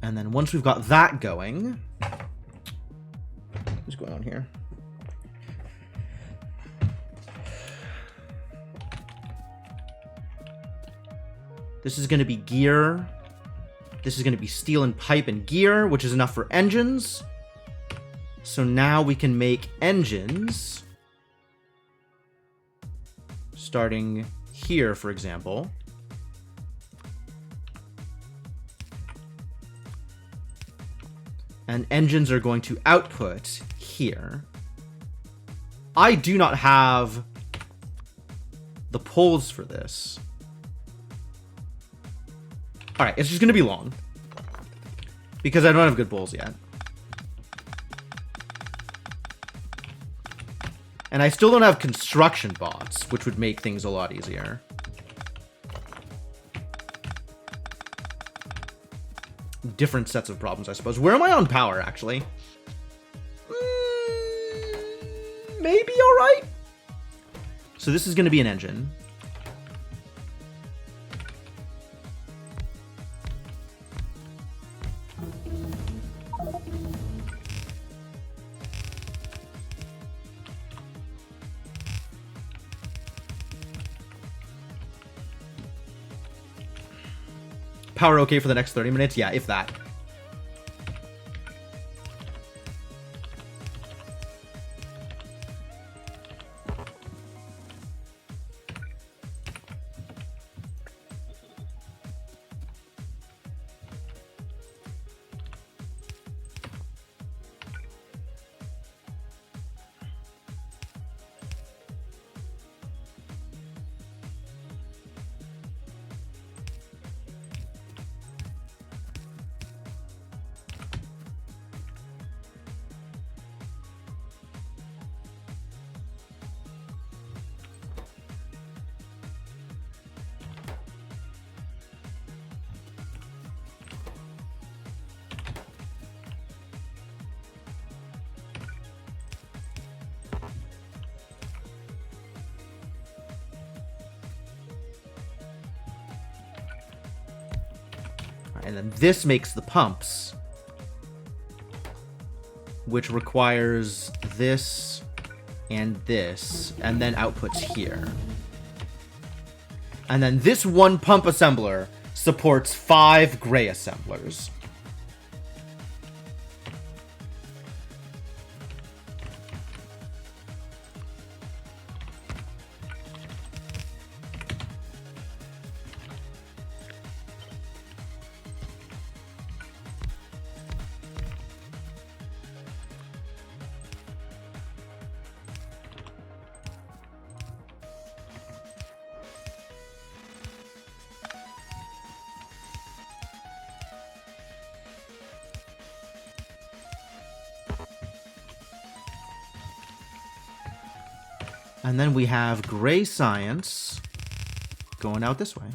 And then once we've got that going... what's going on here? This is going to be gear. This is going to be steel and pipe and gear, which is enough for engines. So now we can make engines. Starting here, for example. And engines are going to output here. I do not have the poles for this. Alright, it's just going to be long. Because I don't have good bowls yet. And I still don't have construction bots, which would make things a lot easier. Different sets of problems, I suppose. Where am I on power, actually? Maybe alright? So this is going to be an engine. Power okay for the next 30 minutes? Yeah, if that. And then this makes the pumps, which requires this and then outputs here. And then this one pump assembler supports 5 gray assemblers. And then we have gray science going out this way.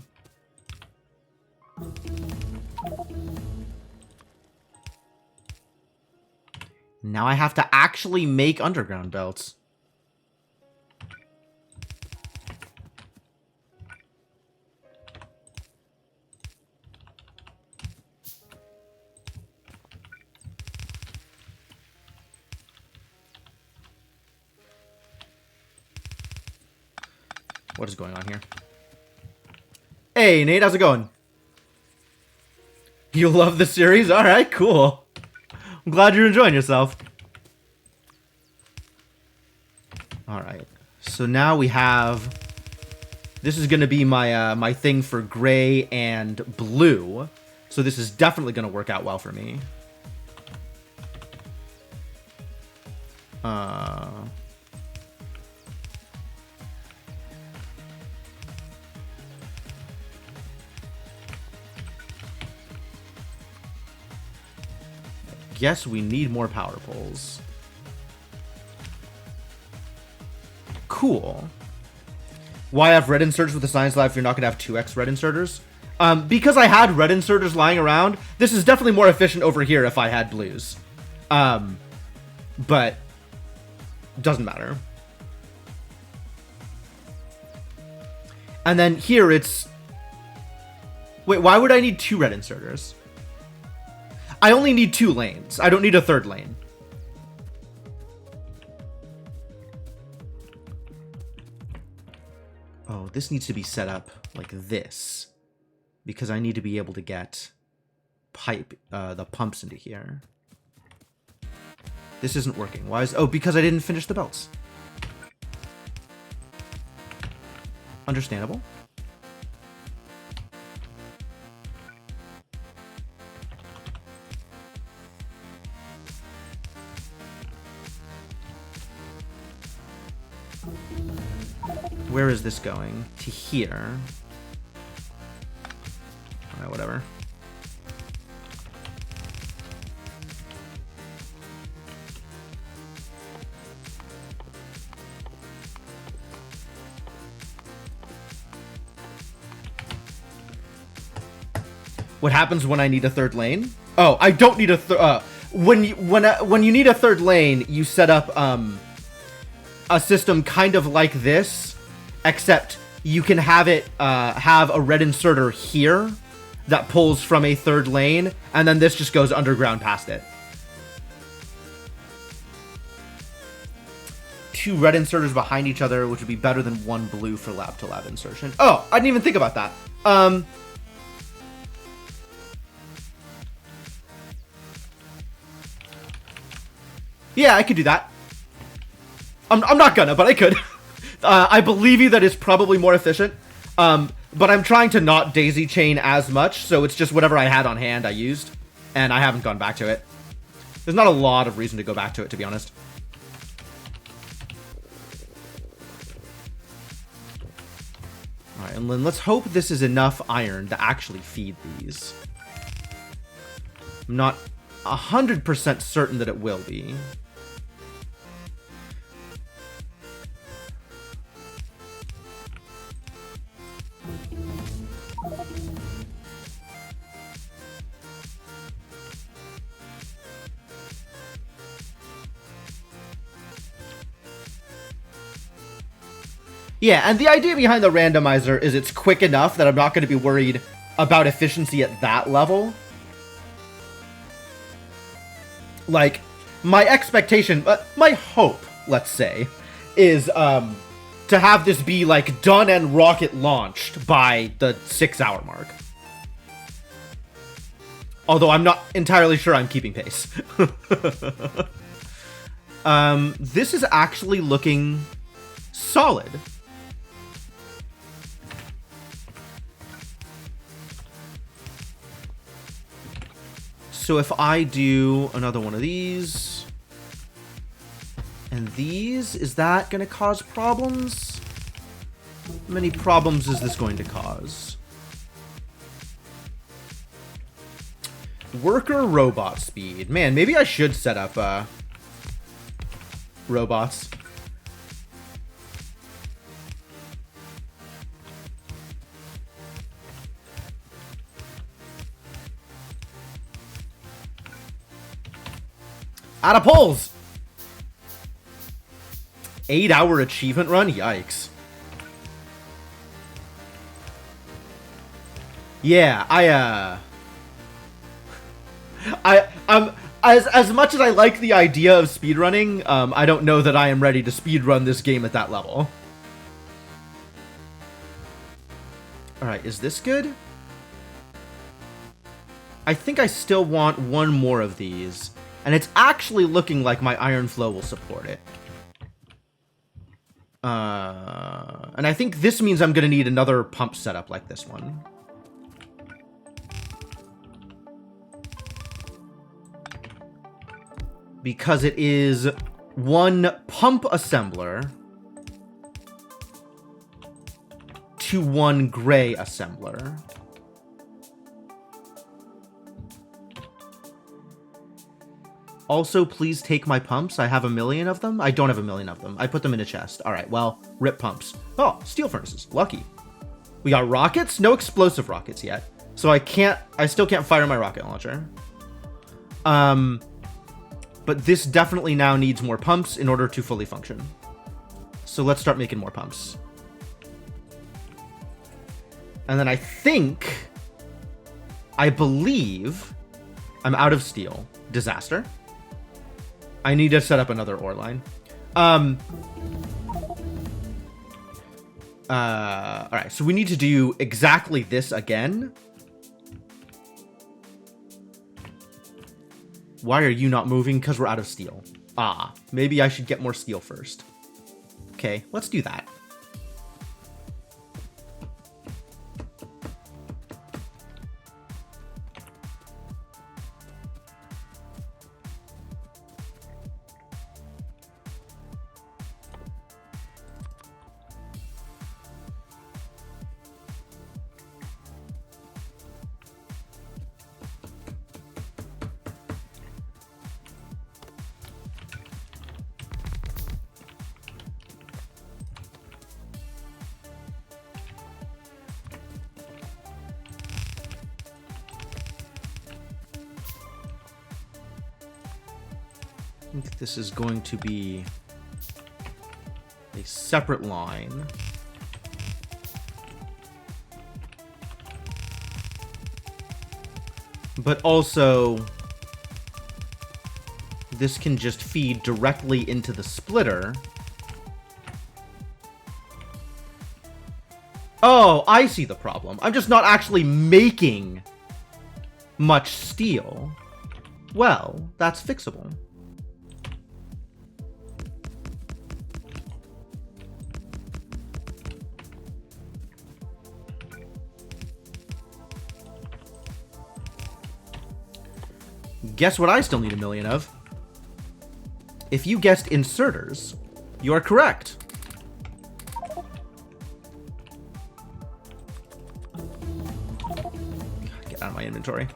Now I have to actually make underground belts. What is going on here? Hey, Nate, how's it going? You love the series? Alright, cool. I'm glad you're enjoying yourself. Alright, so now we have... This is going to be my my thing for gray and blue. So this is definitely going to work out well for me. Guess we need more power poles. Cool. Why have red inserters with the science lab if you're not going to have 2x red inserters? Because I had red inserters lying around, this is definitely more efficient over here if I had blues. But doesn't matter. And then here it's... Wait, why would I need 2 red inserters? I only need 2 lanes. I don't need a 3rd lane. Oh, this needs to be set up like this. Because I need to be able to get the pumps into here. This isn't working. Why is... Oh, because I didn't finish the belts. Understandable. Where is this going? To here. Alright, whatever. What happens when I need a 3rd lane? Oh, I don't need a when you need a 3rd lane, you set up a system kind of like this, except you can have it have a red inserter here that pulls from a 3rd lane, and then this just goes underground past it. 2 red inserters behind each other, which would be better than 1 blue for lab-to-lab insertion. Oh, I didn't even think about that. Yeah, I could do that. I'm not gonna, but I could. I believe you that it's probably more efficient. But I'm trying to not daisy chain as much, so it's just whatever I had on hand I used. And I haven't gone back to it. There's not a lot of reason to go back to it, to be honest. Alright, and then let's hope this is enough iron to actually feed these. I'm not 100% certain that it will be. Yeah, and the idea behind the randomizer is it's quick enough that I'm not going to be worried about efficiency at that level. Like, my expectation, my hope, let's say, is to have this be, like, done and rocket launched by the 6-hour mark. Although I'm not entirely sure I'm keeping pace. This is actually looking solid. So if I do another one of these, and these, is that going to cause problems? How many problems is this going to cause? Worker robot speed. Man, maybe I should set up robots. Out of polls! 8-hour achievement run? Yikes. Yeah, as much as I like the idea of speedrunning, I don't know that I am ready to speedrun this game at that level. Alright, is this good? I think I still want one more of these. And it's actually looking like my iron flow will support it. And I think this means I'm going to need another pump setup like this one. Because it is one pump assembler to one gray assembler. Also, please take my pumps. I have 1 million of them. I don't have 1 million of them. I put them in a chest. All right, well, rip pumps. Oh, steel furnaces. Lucky. We got rockets. No explosive rockets yet. So I still can't fire my rocket launcher. But this definitely now needs more pumps in order to fully function. So let's start making more pumps. And then I believe I'm out of steel. Disaster. I need to set up another ore line. Alright, so we need to do exactly this again. Why are you not moving? Because we're out of steel. Ah, maybe I should get more steel first. Okay, let's do that. I think this is going to be a separate line. But also, this can just feed directly into the splitter. Oh, I see the problem. I'm just not actually making much steel. Well, that's fixable. Guess what I still need 1 million of? If you guessed inserters, you are correct. Get out of my inventory.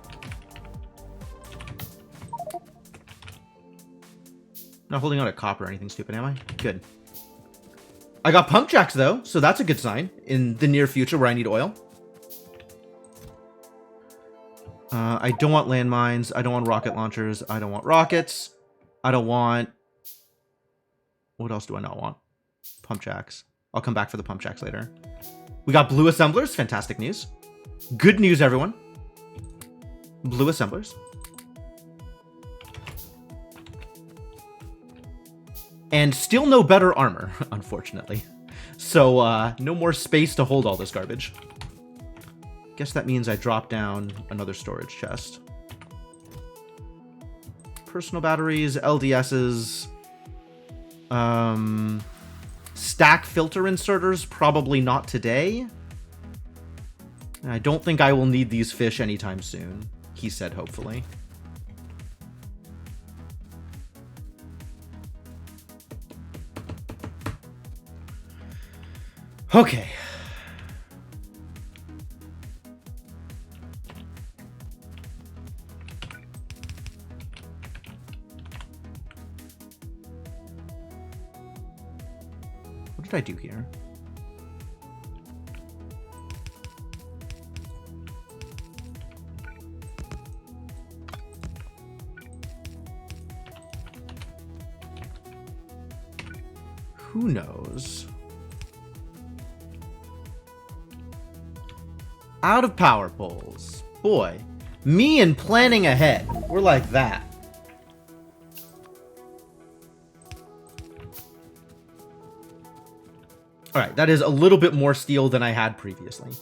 Not holding on to copper or anything stupid, am I? Good. I got pump jacks, though, so that's a good sign in the near future where I need oil. I don't want landmines. I don't want rocket launchers. I don't want rockets. I don't want... What else do I not want? Pump jacks. I'll come back for the pump jacks later. We got blue assemblers. Fantastic news. Good news, everyone. Blue assemblers. And still no better armor, unfortunately. So, no more space to hold all this garbage. Guess that means I drop down another storage chest. Personal batteries, LDSs, stack filter inserters, probably not today. And I don't think I will need these fish anytime soon, he said hopefully. Okay. What did I do here? who knows? Out of power poles. Boy, me and planning ahead. We're like that. Alright, that is a little bit more steel than I had previously.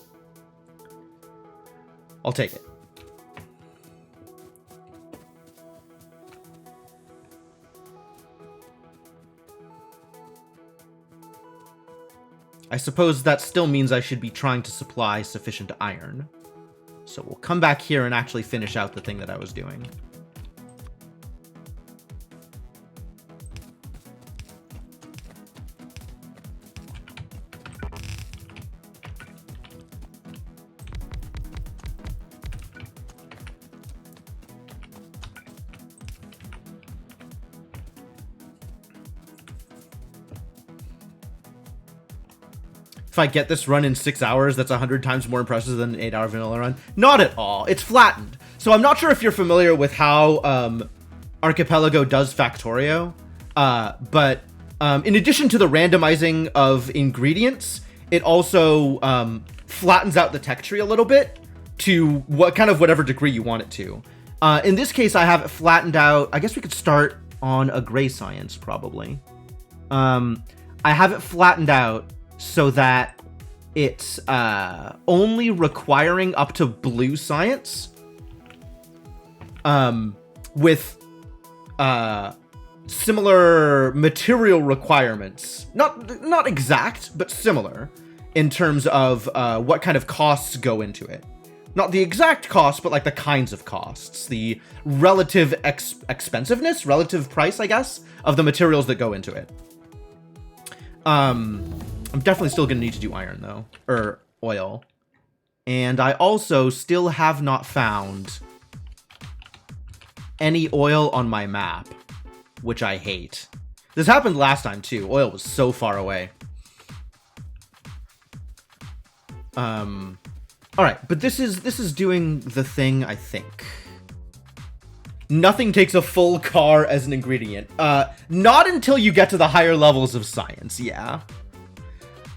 I'll take it. I suppose that still means I should be trying to supply sufficient iron. So we'll come back here and actually finish out the thing that I was doing. If I get this run in 6 hours, that's 100 times more impressive than an 8-hour vanilla run. Not at all. It's flattened. So I'm not sure if you're familiar with how Archipelago does Factorio, but in addition to the randomizing of ingredients, it also flattens out the tech tree a little bit to whatever degree you want it to. In this case, I have it flattened out. I guess we could start on a gray science, probably. I have it flattened out so that it's only requiring up to blue science with similar material requirements. Not exact, but similar in terms of what kind of costs go into it. Not the exact cost, but like the kinds of costs. The relative expensiveness, relative price, I guess, of the materials that go into it. I'm definitely still going to need to do iron, though. Or oil. And I also still have not found any oil on my map, which I hate. This happened last time, too. Oil was so far away. Alright, but this is doing the thing, I think. Nothing takes a full car as an ingredient. Not until you get to the higher levels of science, yeah.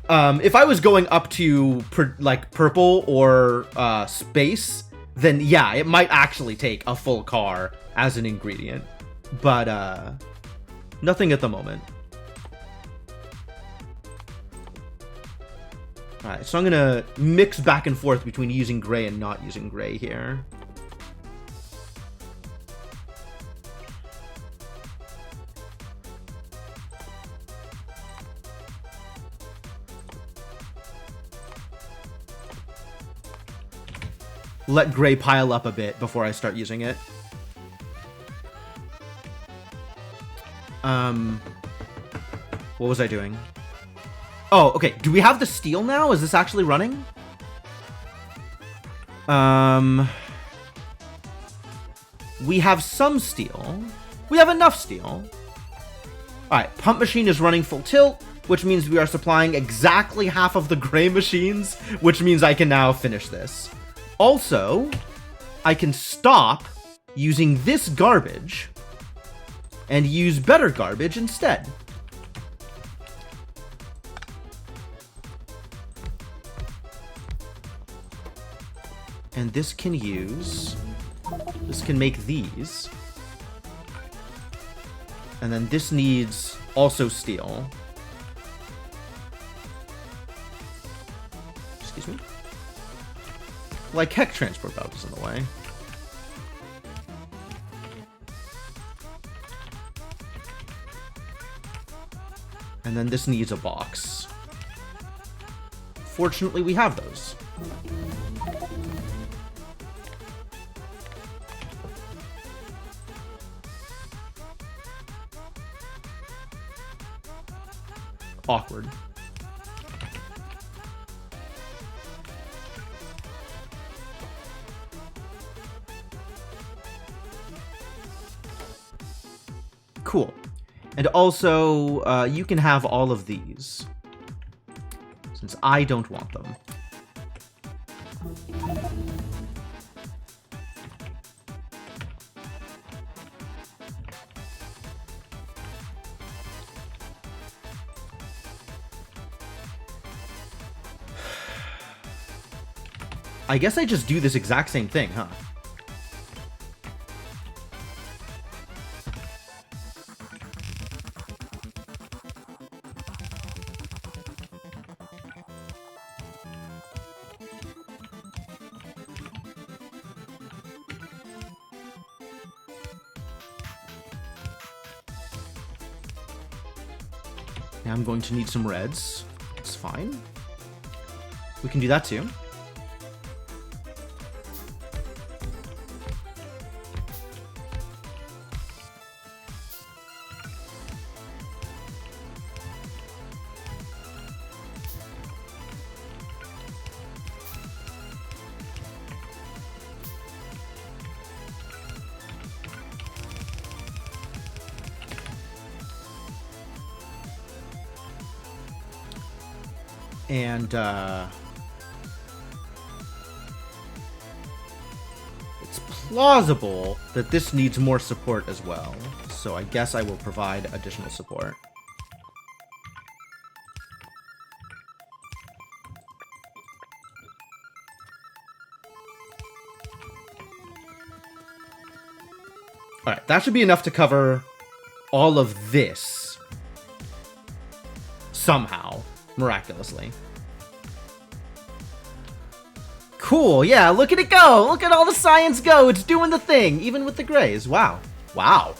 If I was going up to, purple or, space, then yeah, it might actually take a full car as an ingredient. But, nothing at the moment. Alright, so I'm gonna mix back and forth between using gray and not using gray here. Let gray pile up a bit before I start using it. What was I doing? Oh, okay. Do we have the steel now? Is this actually running? We have some steel. We have enough steel. Alright, pump machine is running full tilt, which means we are supplying exactly half of the gray machines, which means I can now finish this. Also, I can stop using this garbage and use better garbage instead. And this can make these. And then this needs also steel. Excuse me. Like heck, transport valve is in the way. And then this needs a box. Fortunately, we have those. Awkward. Cool. And also, you can have all of these, since I don't want them. I guess I just do this exact same thing, huh? Now I'm going to need some reds. It's fine. We can do that too. And, it's plausible that this needs more support as well. So I guess I will provide additional support. Alright, that should be enough to cover all of this. Somehow. Miraculously. Cool, yeah, look at it go! Look at all the science go! It's doing the thing, even with the grays. Wow. Wow.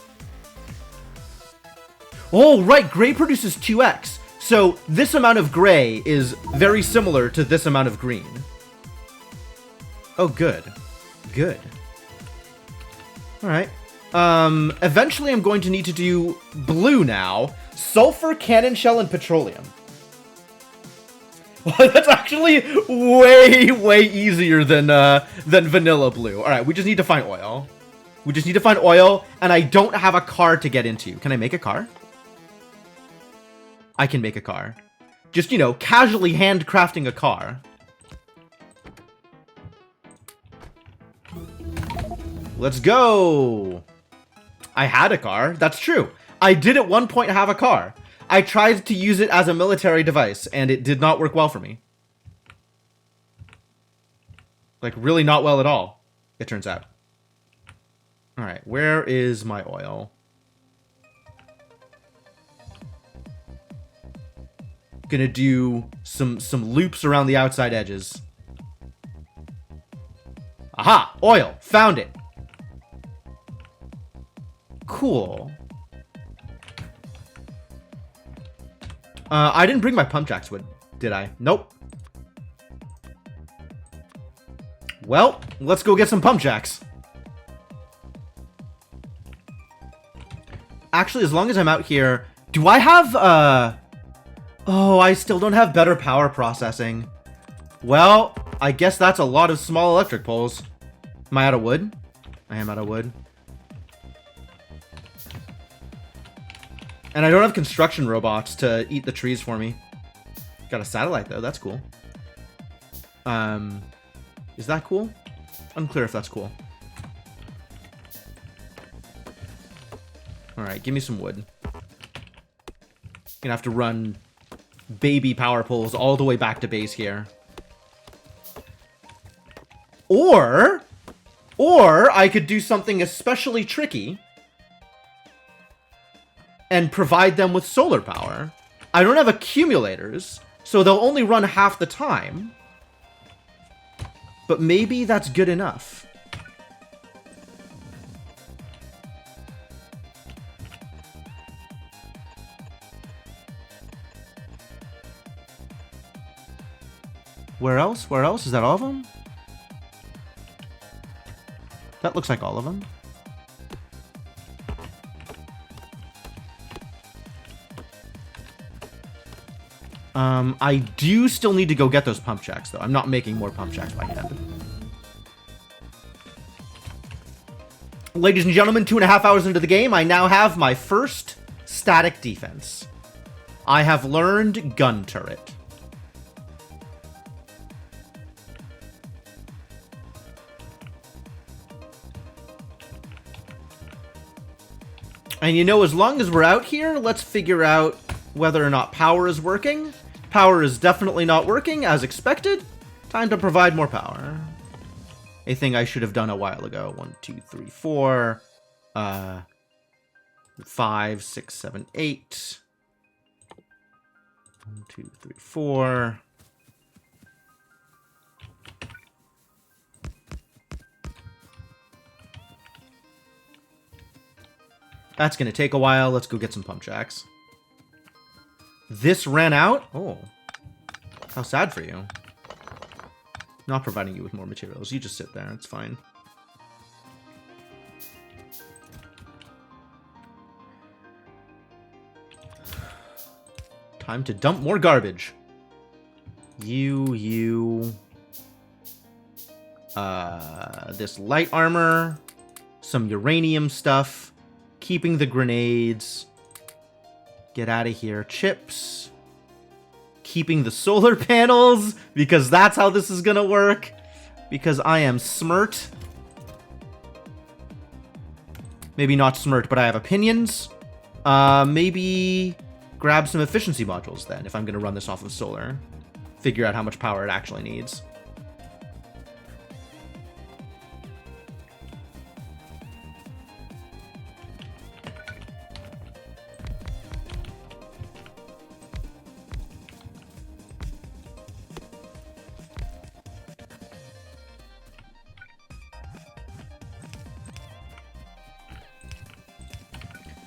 Oh, right, gray produces 2x. So this amount of gray is very similar to this amount of green. Oh, good. Good. Alright. Eventually I'm going to need to do blue now. Sulfur, cannon shell, and petroleum. Well, that's actually way, way easier than vanilla blue. All right, we just need to find oil. We just need to find oil, and I don't have a car to get into. Can I make a car? I can make a car. Just, you know, casually handcrafting a car. Let's go! I had a car. That's true. I did at one point have a car. I tried to use it as a military device, and it did not work well for me. Like, really not well at all, it turns out. Alright, where is my oil? Gonna do some loops around the outside edges. Aha! Oil! Found it! Cool. I didn't bring my pump jacks wood, did I? Nope. Well, let's go get some pump jacks. Actually, as long as I'm out here, do I have, oh, I still don't have better power processing. Well, I guess that's a lot of small electric poles. Am I out of wood? I am out of wood. And I don't have construction robots to eat the trees for me. Got a satellite, though. That's cool. Is that cool? Unclear if that's cool. Alright, give me some wood. Gonna have to run baby power poles all the way back to base here. Or I could do something especially tricky and provide them with solar power. I don't have accumulators, so they'll only run half the time. But maybe that's good enough. Where else? Where else? Is that all of them? That looks like all of them. I do still need to go get those pump jacks, though. I'm not making more pump jacks by hand. Ladies and gentlemen, 2.5 hours into the game, I now have my first static defense. I have learned gun turret. And you know, as long as we're out here, let's figure out whether or not power is working. Power is definitely not working, as expected. Time to provide more power. a thing I should have done a while ago. 1, 2, 3, 4, 5, 6, 7, 8. 1, 2, 3, 4. That's going to take a while. Let's go get some pump jacks. This ran out? Oh. How sad for you. Not providing you with more materials. You just sit there. It's fine. Time to dump more garbage. This light armor. Some uranium stuff. Keeping the grenades. Get out of here. Chips. Keeping the solar panels, because that's how this is gonna work. Because I am smart. Maybe not smart, but I have opinions. Maybe grab some efficiency modules then, if I'm gonna run this off of solar. Figure out how much power it actually needs.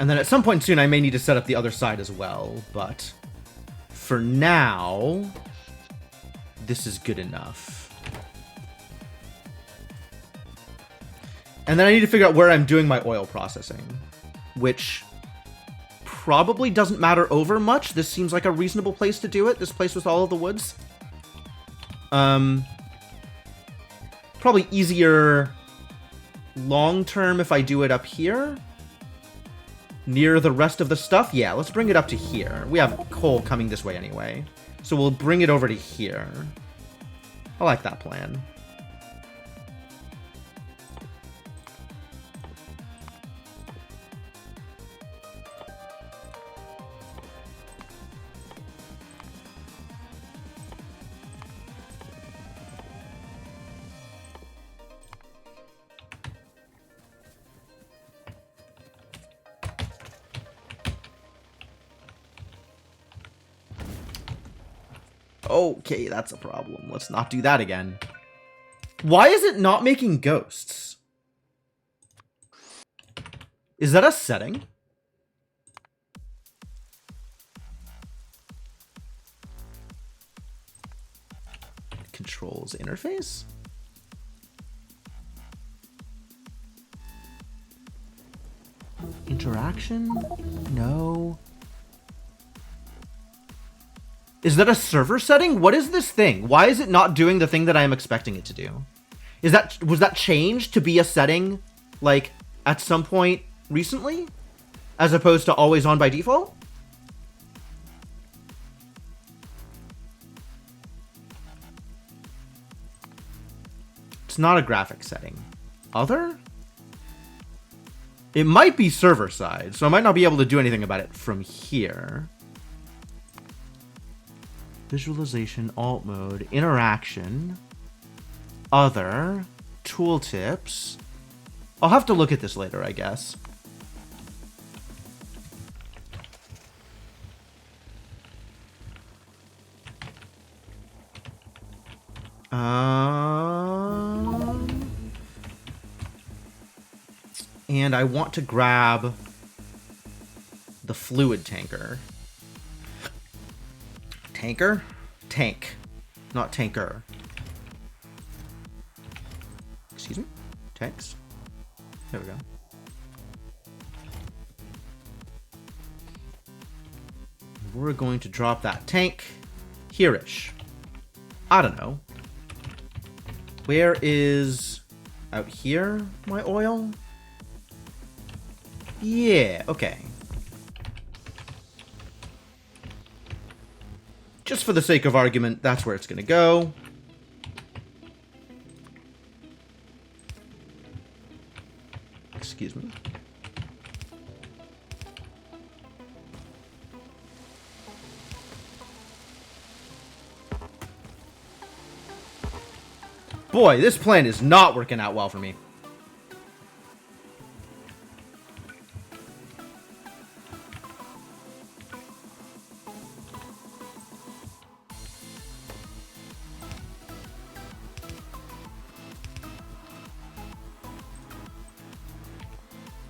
And then at some point soon, I may need to set up the other side as well, but for now, this is good enough. And then I need to figure out where I'm doing my oil processing, which probably doesn't matter over much. This seems like a reasonable place to do it, this place with all of the woods. Probably easier long-term if I do it up here. Near the rest of the stuff? Yeah, let's bring it up to here. We have coal coming this way anyway. So we'll bring it over to here. I like that plan. Okay, that's a problem. Let's not do that again. Why is it not making ghosts? Is that a setting? Controls interface? Interaction? No. Is that a server setting? What is this thing? Why is it not doing the thing that I am expecting it to do? Was that changed to be a setting, like, at some point recently? As opposed to always on by default? It's not a graphic setting. Other? It might be server side, so I might not be able to do anything about it from here. Visualization, alt mode, interaction, other, tooltips. I'll have to look at this later, I guess. And I want to grab the fluid tanker. Tanker? Tank. Not tanker. Excuse me? Tanks? There we go. We're going to drop that tank here-ish. I don't know. Where is... out here, my oil? Yeah, okay. Just for the sake of argument, that's where it's going to go. Excuse me. boy, this plan is not working out well for me.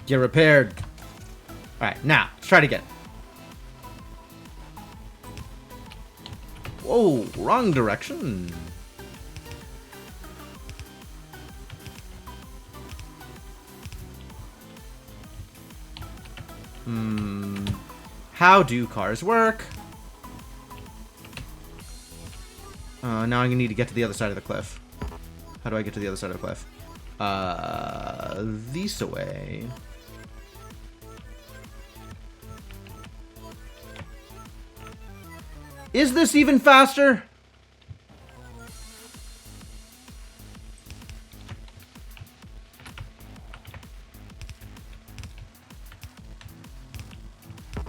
Get repaired. Alright, now, let's try it again. Whoa, wrong direction. How do cars work? Now I need to get to the other side of the cliff. How do I get to the other side of the cliff? This way. Is this even faster?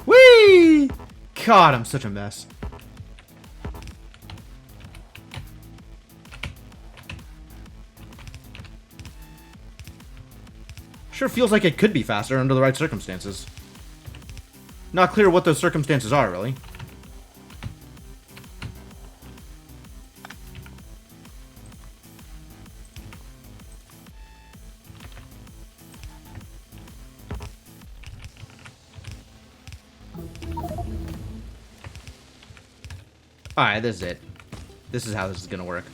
Whee! God, I'm such a mess. Sure feels like it could be faster under the right circumstances. Not clear what those circumstances are, really. Alright, this is it. This is how this is gonna work.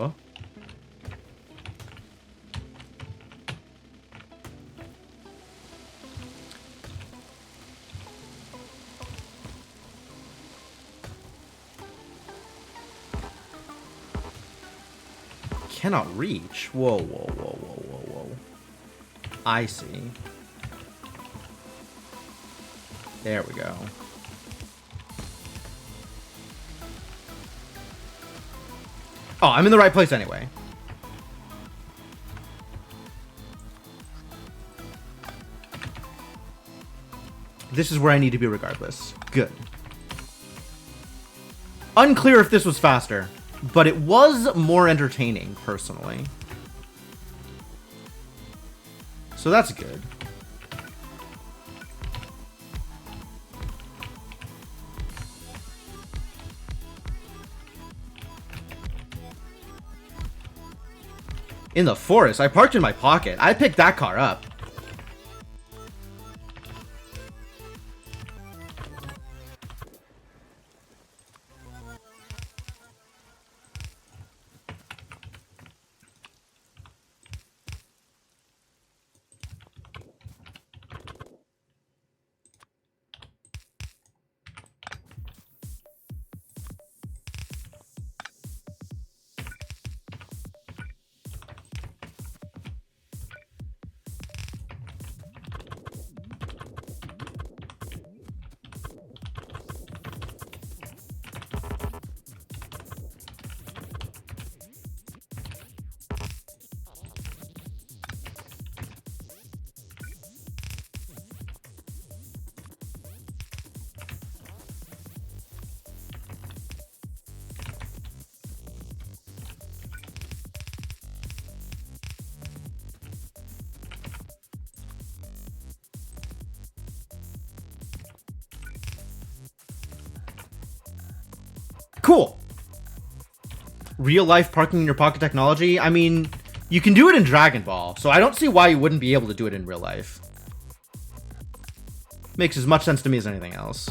Oh? Cannot reach. Whoa, whoa, whoa, whoa, whoa, whoa. I see. There we go. Oh, I'm in the right place anyway. This is where I need to be regardless. Good. Unclear if this was faster, but it was more entertaining, personally. So that's good. In the forest? I parked in my pocket. I picked that car up. Cool. Real life parking in your pocket technology? I mean, you can do it in Dragon Ball, so I don't see why you wouldn't be able to do it in real life. Makes as much sense to me as anything else.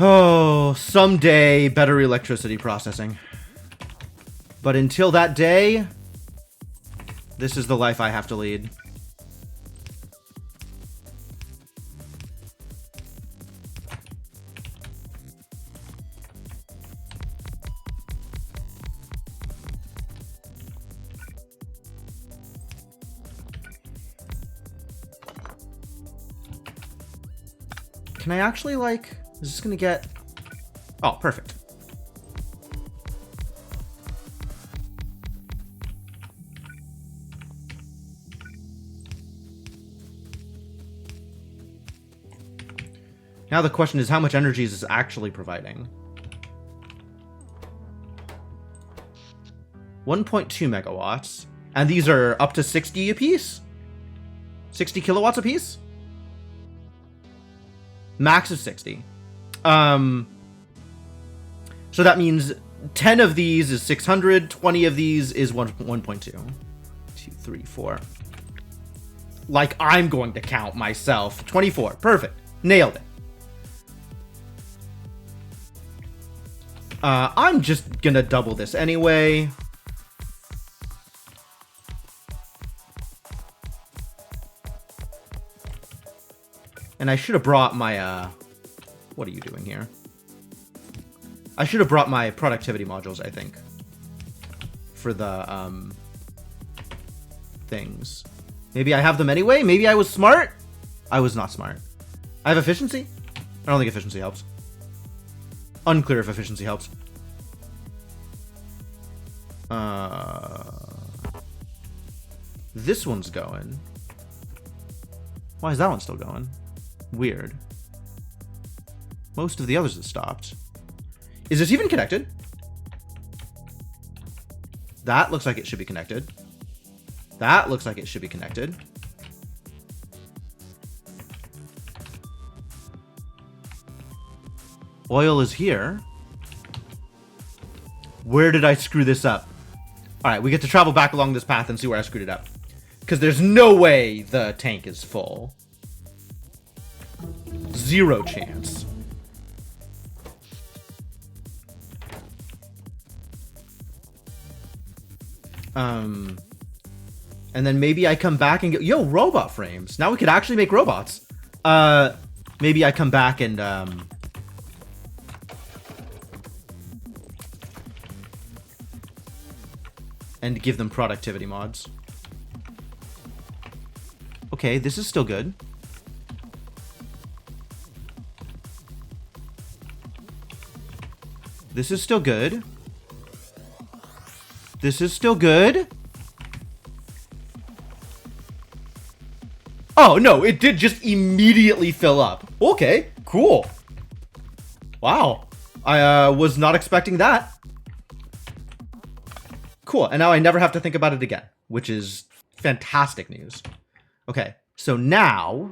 Oh, someday, better electricity processing. But until that day, this is the life I have to lead. Can I actually, like, is this gonna get... Oh, perfect. Now the question is, how much energy is this actually providing? 1.2 megawatts. And these are up to 60 apiece? 60 kilowatts apiece? Max of 60. So that means 10 of these is 600, 20 of these is 1.2. 2, 3, 4. Like I'm going to count myself. 24. Perfect. Nailed it. I'm just gonna double this anyway. And I should have brought my, what are you doing here? I should have brought my productivity modules, I think. For the, things. Maybe I have them anyway? Maybe I was smart? I was not smart. I have efficiency? I don't think efficiency helps. Unclear if efficiency helps. This one's going. Why is that one still going? Weird. Most of the others have stopped. Is this even connected? That looks like it should be connected. That looks like it should be connected. Oil is here. Where did I screw this up? Alright, we get to travel back along this path and see where I screwed it up. Because there's no way the tank is full. Zero chance. And then maybe I come back and go, yo, robot frames. Now we could actually make robots. Maybe I come back and, give them productivity mods. Okay, this is still good. This is still good. This is still good. Oh, no, it did just immediately fill up. Okay, cool. Wow. I was not expecting that. Cool, and now I never have to think about it again, which is fantastic news. Okay, so now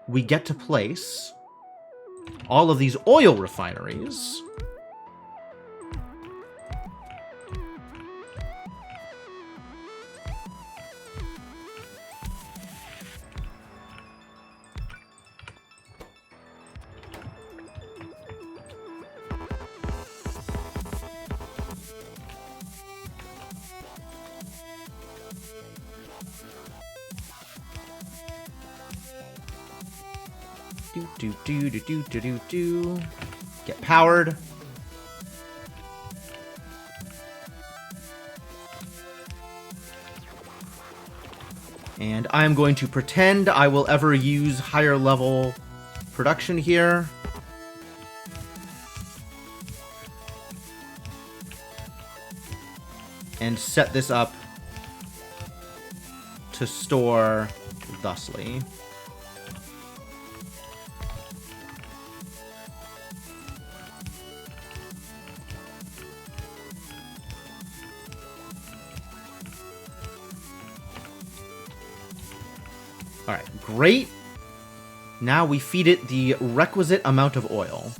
we get to place all of these oil refineries. Get powered. And I'm going to pretend I will ever use higher level production here. And set this up to store thusly. Alright, great. Now we feed it the requisite amount of oil.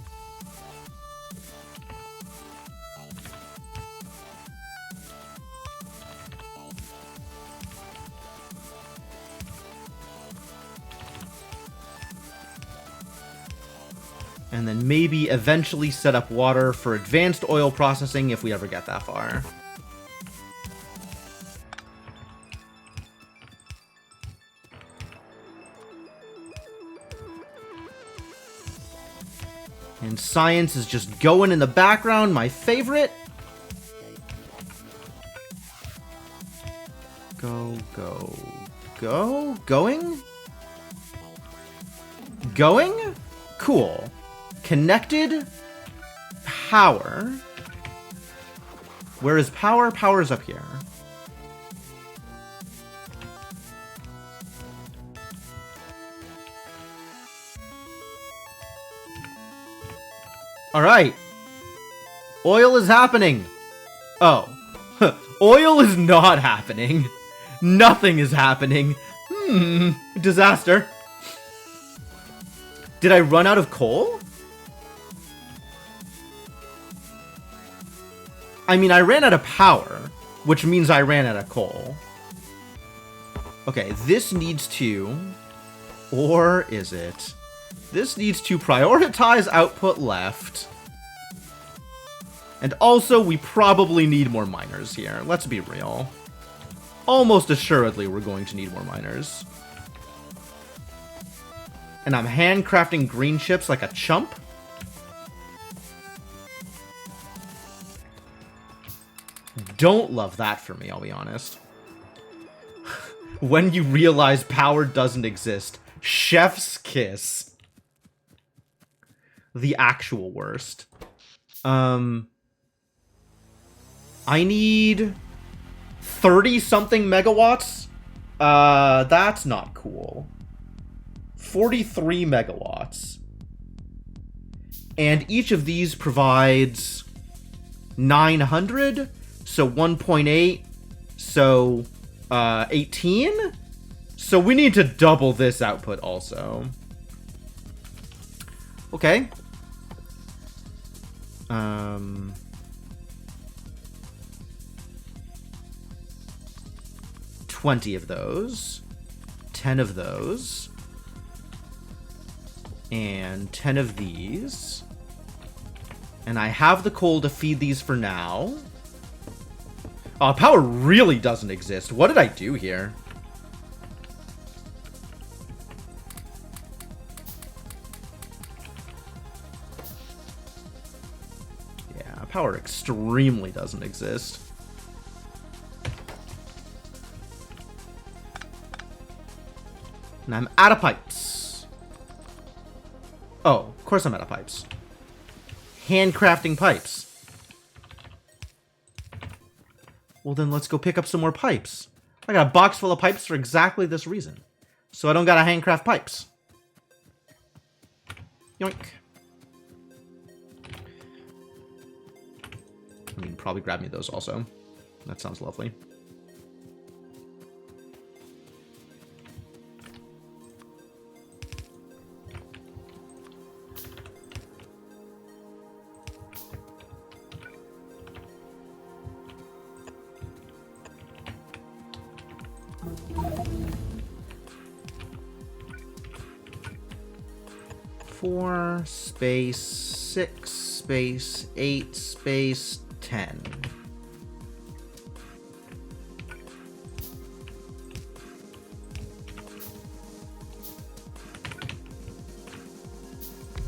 And then maybe eventually set up water for advanced oil processing if we ever get that far. And science is just going in the background, my favorite. Go, go, go. Going? Going? Cool. Connected. Power. Where is power? Power is up here. Alright. Oil is happening. Oh. Oil is not happening. Nothing is happening. Disaster. Did I run out of coal? I mean, I ran out of power, which means I ran out of coal. Okay, this needs to... Or is it? This needs to prioritize output left. And also, we probably need more miners here. Let's be real. Almost assuredly, we're going to need more miners. And I'm handcrafting green chips like a chump. Don't love that for me, I'll be honest. When you realize power doesn't exist. Chef's kiss. The actual worst. I need 30-something megawatts. That's not cool. 43 megawatts. And each of these provides 900. So 1.8. So 18. So we need to double this output also. Okay. 20 of those. 10 of those. And 10 of these. And I have the coal to feed these for now. Power really doesn't exist. What did I do here? Yeah, power extremely doesn't exist. And I'm out of pipes. Oh, of course I'm out of pipes. Handcrafting pipes. Well, then let's go pick up some more pipes. I got a box full of pipes for exactly this reason. So I don't gotta handcraft pipes. Yoink. I mean, probably grab me those also. That sounds lovely. Four space 6 space 8 space 10.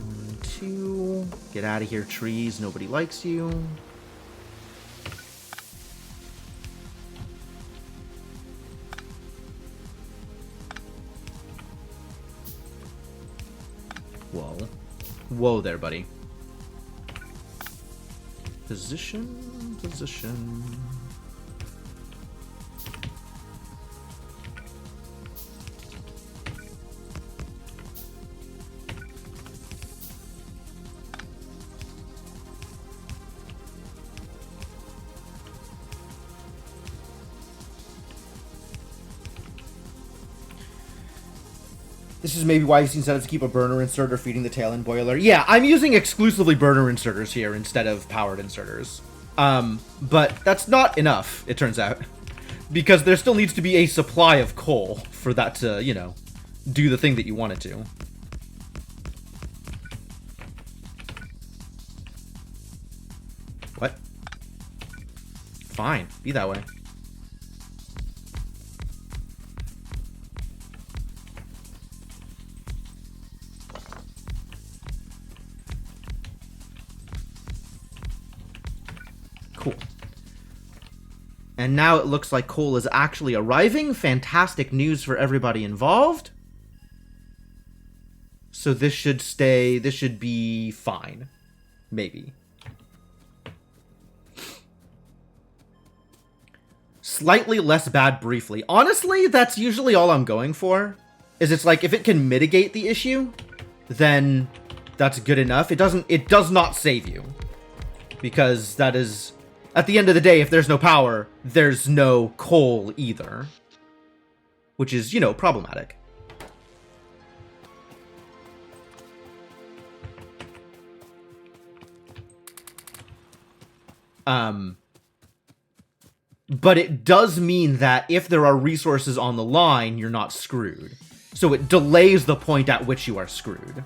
One, two. Get out of here, trees. Nobody likes you. Whoa. Whoa there, buddy. Position, position. This is maybe why you've seen setups to keep a burner inserter feeding the tail end boiler. Yeah, I'm using exclusively burner inserters here instead of powered inserters. But that's not enough, it turns out. Because there still needs to be a supply of coal for that to, you know, do the thing that you want it to. What? Fine, be that way. Cool. And now it looks like coal is actually arriving. Fantastic news for everybody involved. So this should stay, this should be fine. Maybe. Slightly less bad briefly. Honestly, that's usually all I'm going for. Is it's like, if it can mitigate the issue, then that's good enough. It does not save you. Because that is, at the end of the day, if there's no power, there's no coal either. Which is, you know, problematic. But it does mean that if there are resources on the line, you're not screwed. So it delays the point at which you are screwed.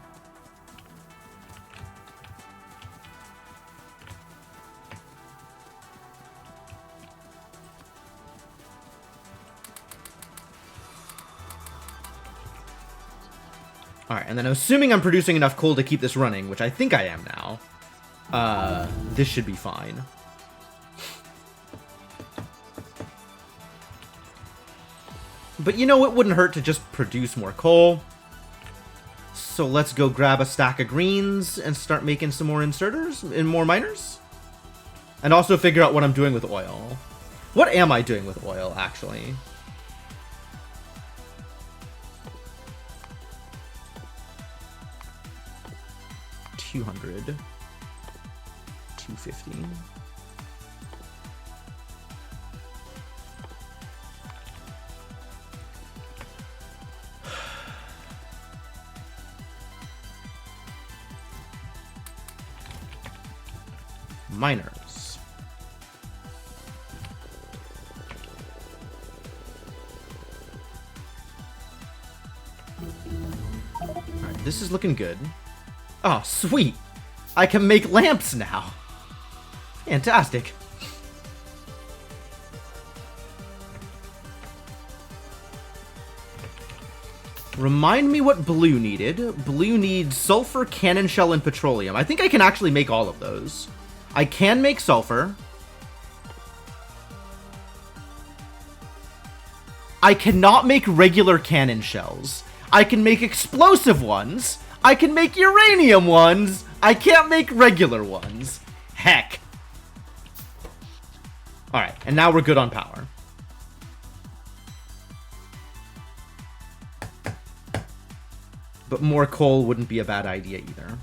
Alright, and then assuming I'm producing enough coal to keep this running, which I think I am now, this should be fine. But you know, it wouldn't hurt to just produce more coal. So let's go grab a stack of greens and start making some more inserters and more miners. And also figure out what I'm doing with oil. What am I doing with oil, actually? $200. $250. Miners. Alright, this is looking good. Oh, sweet! I can make lamps now! Fantastic. Remind me what blue needed. Blue needs sulfur, cannon shell, and petroleum. I think I can actually make all of those. I can make sulfur. I cannot make regular cannon shells. I can make explosive ones. I can make uranium ones. I can't make regular ones. Heck. Alright, and now we're good on power. But more coal wouldn't be a bad idea either.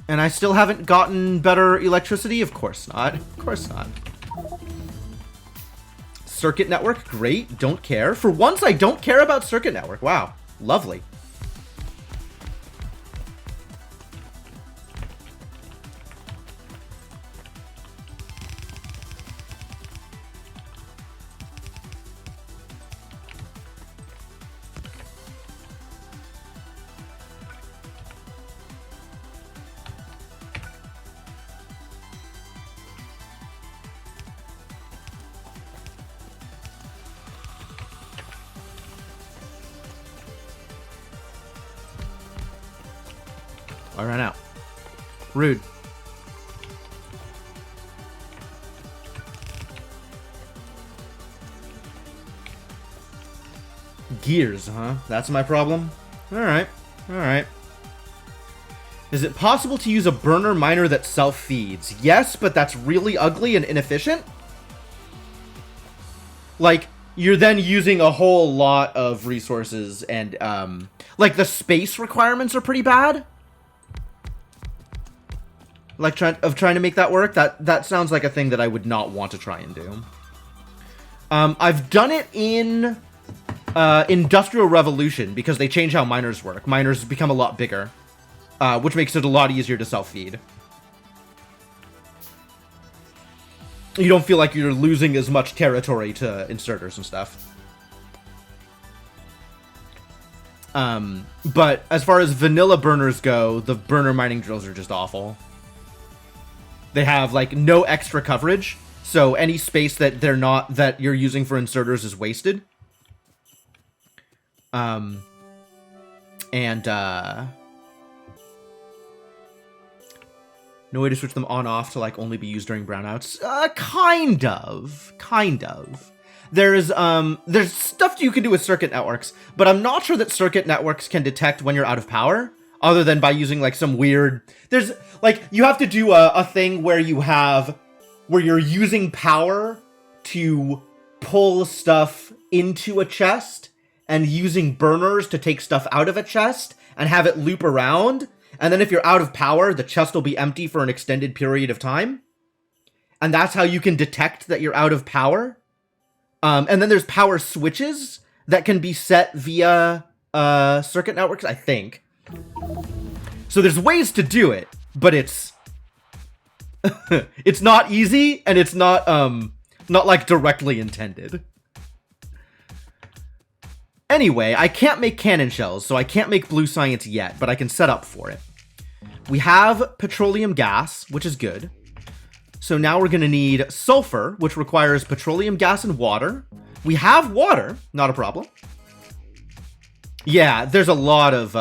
And I still haven't gotten better electricity? Of course not. Of course not. Circuit network? Great. Don't care. For once, I don't care about circuit network. Wow. Lovely. I ran out. Rude. Gears, huh? That's my problem? Alright. Alright. Is it possible to use a burner miner that self-feeds? Yes, but that's really ugly and inefficient. Like, you're then using a whole lot of resources and, like, the space requirements are pretty bad. Like, trying to make that work, that sounds like a thing that I would not want to try and do. I've done it in Industrial Revolution because they change how miners work. Miners become a lot bigger, which makes it a lot easier to self-feed. You don't feel like you're losing as much territory to inserters and stuff. But as far as vanilla burners go, the burner mining drills are just awful. They have, like, no extra coverage, so any space that that you're using for inserters is wasted. No way to switch them on-off to, like, only be used during brownouts? Kind of. There's stuff you can do with circuit networks, but I'm not sure that circuit networks can detect when you're out of power, other than by using, like, some weird... There's, like, you have to do a thing where you're using power to pull stuff into a chest, and using burners to take stuff out of a chest, and have it loop around. And then if you're out of power, the chest will be empty for an extended period of time. And that's how you can detect that you're out of power. And then there's power switches that can be set via circuit networks, I think. So there's ways to do it, but it's it's not easy, and it's not like directly intended. Anyway, I can't make cannon shells, so I can't make blue science yet, but I can set up for it. We have petroleum gas, which is good. So now we're going to need sulfur, which requires petroleum gas and water. We have water, not a problem. Yeah, there's a lot of...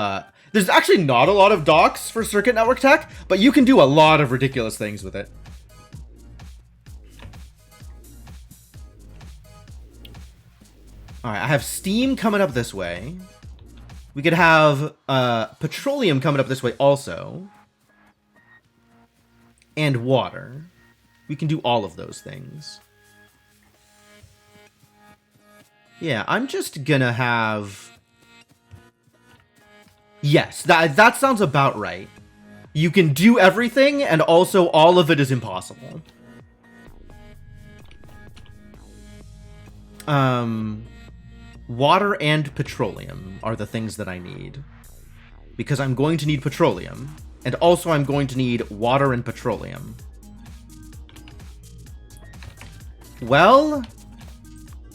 there's actually not a lot of docs for circuit network tech, but you can do a lot of ridiculous things with it. Alright, I have steam coming up this way. We could have petroleum coming up this way also. And water. We can do all of those things. Yeah, I'm just gonna have... Yes, that sounds about right. You can do everything, and also all of it is impossible. Water and petroleum are the things that I need. Because I'm going to need petroleum. And also I'm going to need water and petroleum. Well,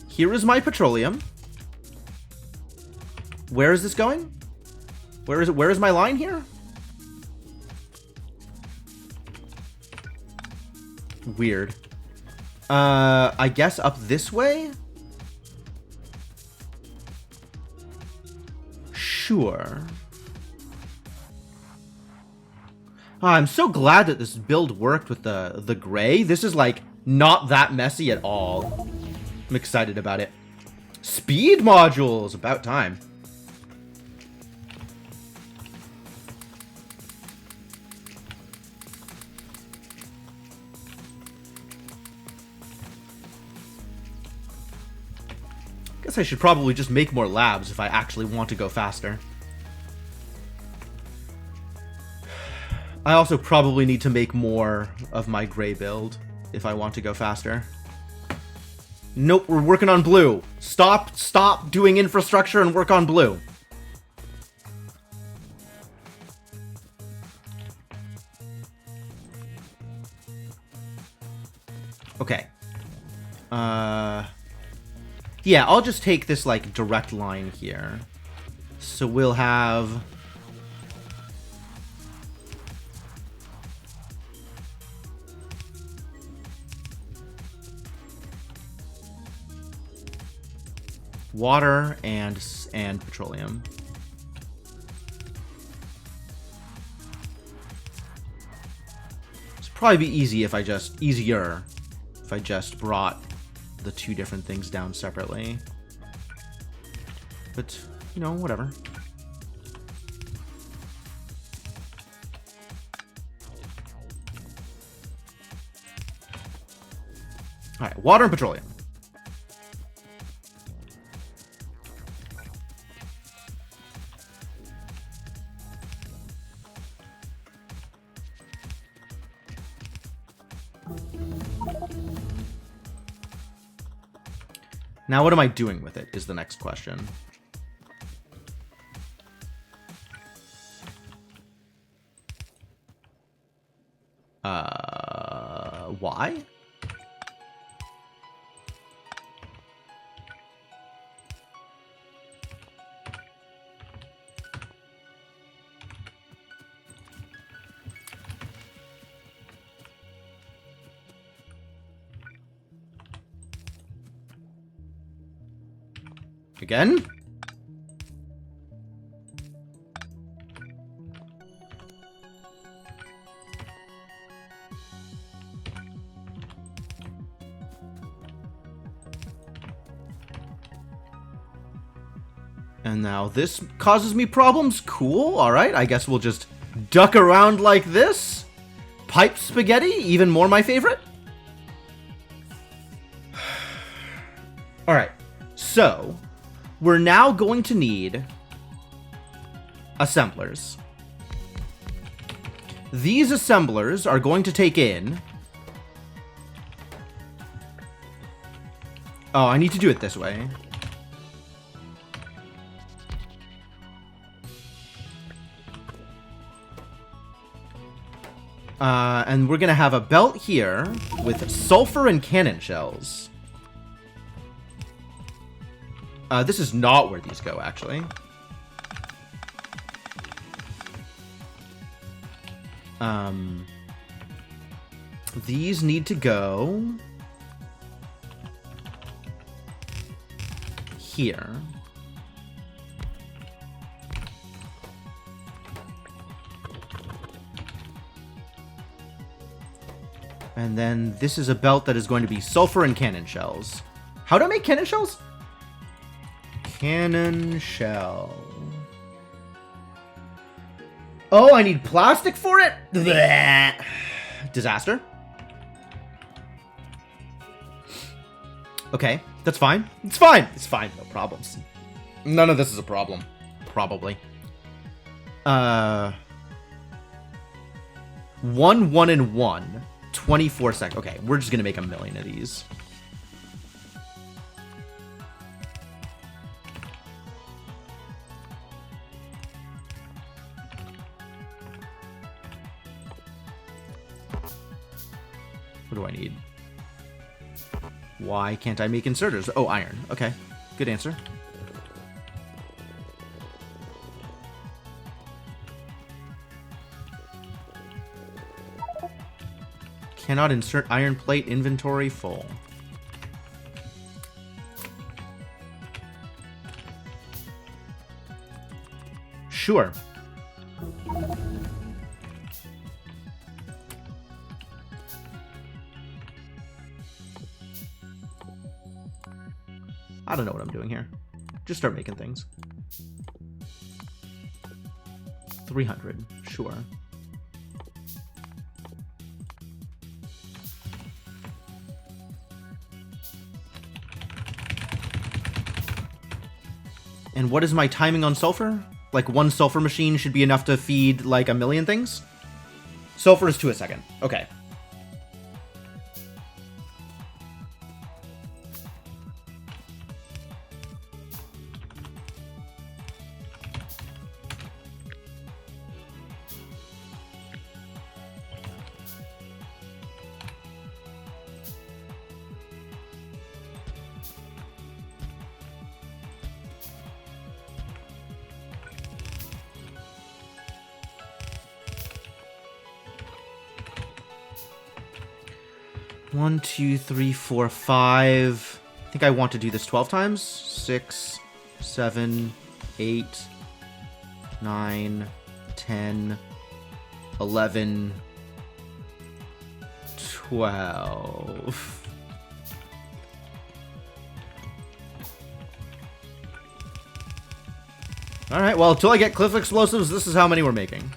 here is my petroleum. Where is this going? Where is it? Where is my line here? Weird. I guess up this way? Sure. Oh, I'm so glad that this build worked with the gray. This is, like, not that messy at all. I'm excited about it. Speed modules! About time. Guess I should probably just make more labs if I actually want to go faster. I also probably need to make more of my gray build if I want to go faster. Nope, we're working on blue. Stop doing infrastructure and work on blue. Okay. Yeah, I'll just take this, like, direct line here. So we'll have... water and petroleum. It's probably be easier if I just brought the two different things down separately. But, you know, whatever. Alright, water and petroleum. Now what am I doing with it, is the next question. Why? Again? And now this causes me problems? Cool, alright, I guess we'll just duck around like this. Pipe spaghetti, even more my favorite. Alright, so... we're now going to need assemblers. These assemblers are going to take in... Oh, I need to do it this way. And we're going to have a belt here with sulfur and cannon shells. This is not where these go, actually. These need to go here. And then this is a belt that is going to be sulfur and cannon shells. How do I make cannon shells? Cannon shell. Oh, I need plastic for it? Blech. Disaster. Okay, that's fine. It's fine. It's fine. No problems. None of this is a problem. Probably. 1, 1, and 1. 24 seconds. Okay, we're just gonna make a million of these. What do I need? Why can't I make inserters? Oh, iron. Okay, good answer. Cannot insert iron plate, inventory full. Sure. I don't know what I'm doing here. Just start making things. 300, sure. And what is my timing on sulfur? Like, one sulfur machine should be enough to feed, like, a million things? Sulfur is 2 a second. Okay. One, two, three, four, 5. I think I want to do this 12 times. 6, 7, 8, 9, 10, 11, 12. Alright, well, until I get cliff explosives, this is how many we're making.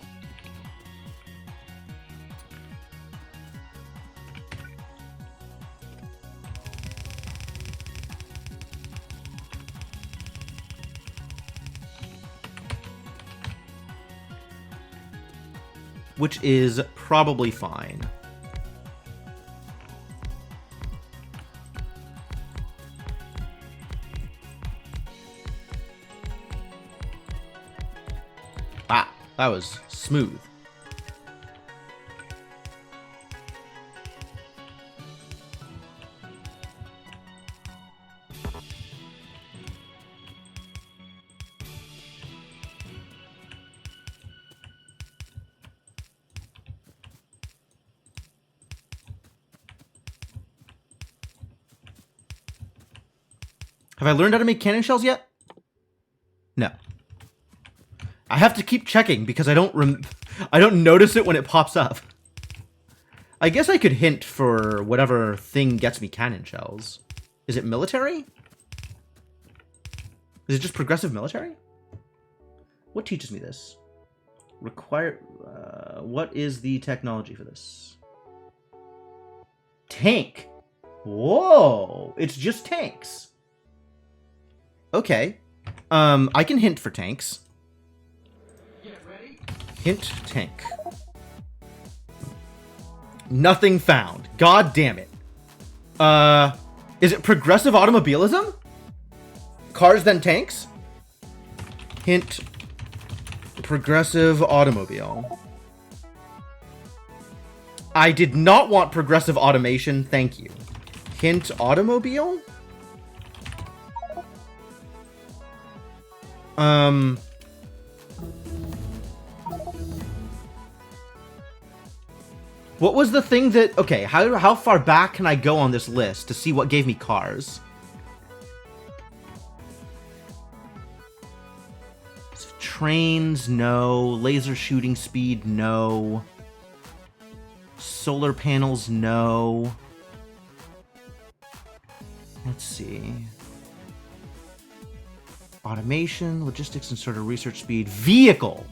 Which is probably fine. Ah, that was smooth. Have I learned how to make cannon shells yet? No. I have to keep checking because I don't notice it when it pops up. I guess I could hint for whatever thing gets me cannon shells. Is it military? Is it just progressive military? What teaches me this? What is the technology for this? Tank. Whoa, it's just tanks. Okay. I can hint for tanks. Hint tank. Nothing found. God damn it. Is it progressive automobilism? Cars then tanks? Hint. Progressive automobile. I did not want progressive automation. Thank you. Hint automobile? What was the thing that... Okay, how far back can I go on this list to see what gave me cars? So trains, no. Laser shooting speed, no. Solar panels, no. Let's see. Automation, logistics, and sort of research speed. Vehicle.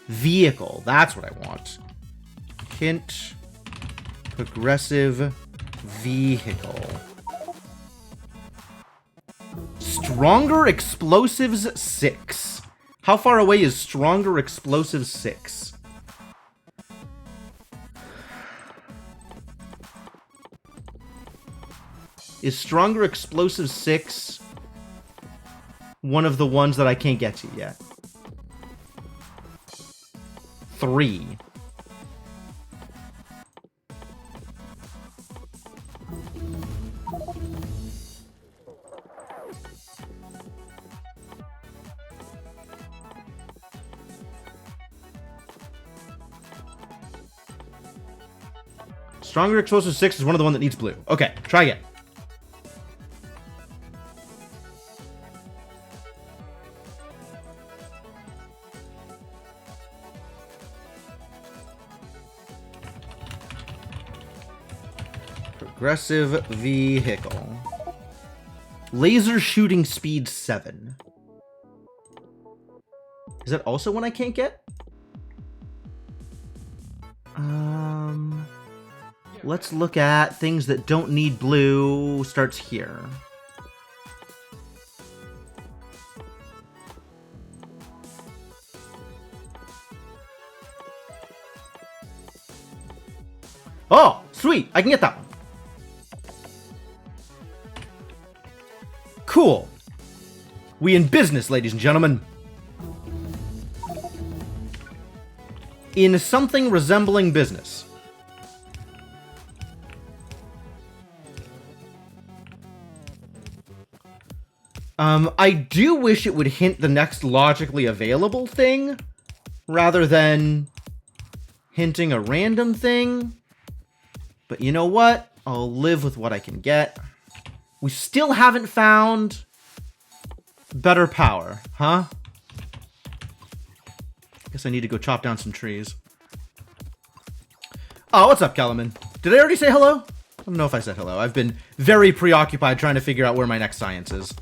Vehicle. That's what I want. Hint. Progressive vehicle. Stronger explosives 6. How far away is stronger explosives 6? Is stronger explosives 6 one of the ones that I can't get to yet? 3. Stronger explosive 6 is one of the one that needs blue. Okay, try again. Progressive vehicle. Laser shooting speed 7. Is that also one I can't get? Let's look at things that don't need blue. Starts here. Oh, sweet. I can get that one. Cool. We in business, ladies and gentlemen. In something resembling business. I do wish it would hint the next logically available thing, rather than hinting a random thing. But you know what? I'll live with what I can get. We still haven't found better power, huh? Guess I need to go chop down some trees. Oh, what's up, Kellerman? Did I already say hello? I don't know if I said hello. I've been very preoccupied trying to figure out where my next science is.